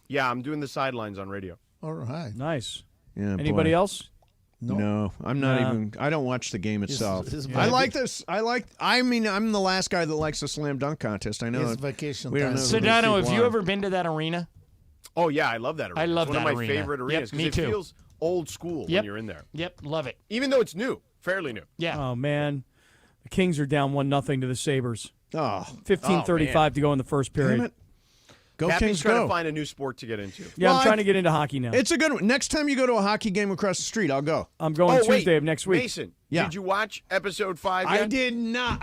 Yeah, I'm doing the sidelines on radio. All right. Nice. Yeah. Anybody boy. else? No, I'm not Nah. even. I don't watch the game itself. his I like vaca- this. I mean, I'm the last guy that likes the slam dunk contest. I know. It's vacation We don't time. know who these Sedano, have people you are. ever been to that arena? Oh, yeah, I love that arena. I love it's one that of my arena. favorite Yep, arenas me because it too. feels old school Yep. when you're in there. Yep, love it. Even though it's new, fairly new. Yeah. Oh man, the Kings are down 1-0 to the Sabres. Oh, 15:35 to go in the first period. damn it. Go Cappy's Kings, trying go. to find a new sport to get into. Yeah, Well, I'm trying to get into hockey now. It's a good one. Next time you go to a hockey game across the street, I'll go. I'm going Oh, wait, Tuesday of next week. Mason, Yeah. did you watch episode 5 I yet? did not.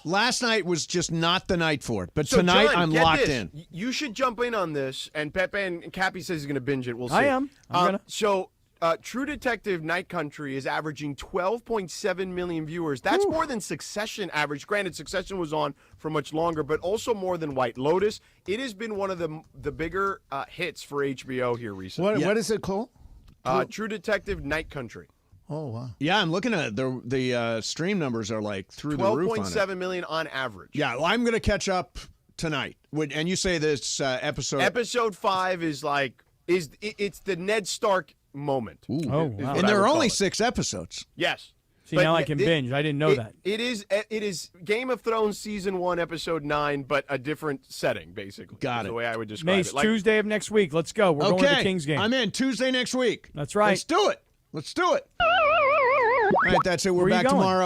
Last night was just not the night for it. But So, tonight, John, I'm get locked this. in. You should jump in on this, and Pepe and Cappy says he's going to binge it. We'll see. I am. I'm gonna. So, True Detective Night Country is averaging 12.7 million viewers. That's more than Succession average. Granted, Succession was on for much longer, but also more than White Lotus. It has been one of the bigger hits for HBO here recently. What is it called? True Detective Night Country. Oh, wow. Yeah, I'm looking at it. The stream numbers are like through the roof on it. 12.7 million on average. Yeah, well, I'm going to catch up tonight. And you say this episode. Episode 5 is like it's the Ned Stark moment. Ooh. Oh, is wow. what And I there would are call only it. 6 episodes. Yes. See, But now I can binge. I didn't know that. It is Game of Thrones season 1, episode 9, but a different setting, basically. Got is it. The way I would describe Mace, it. Like, Tuesday of next week. Let's go. We're going to the Kings game. I'm in Tuesday next week. That's right. Let's do it. Let's do it. All right, that's it. We're Where are you back going? tomorrow.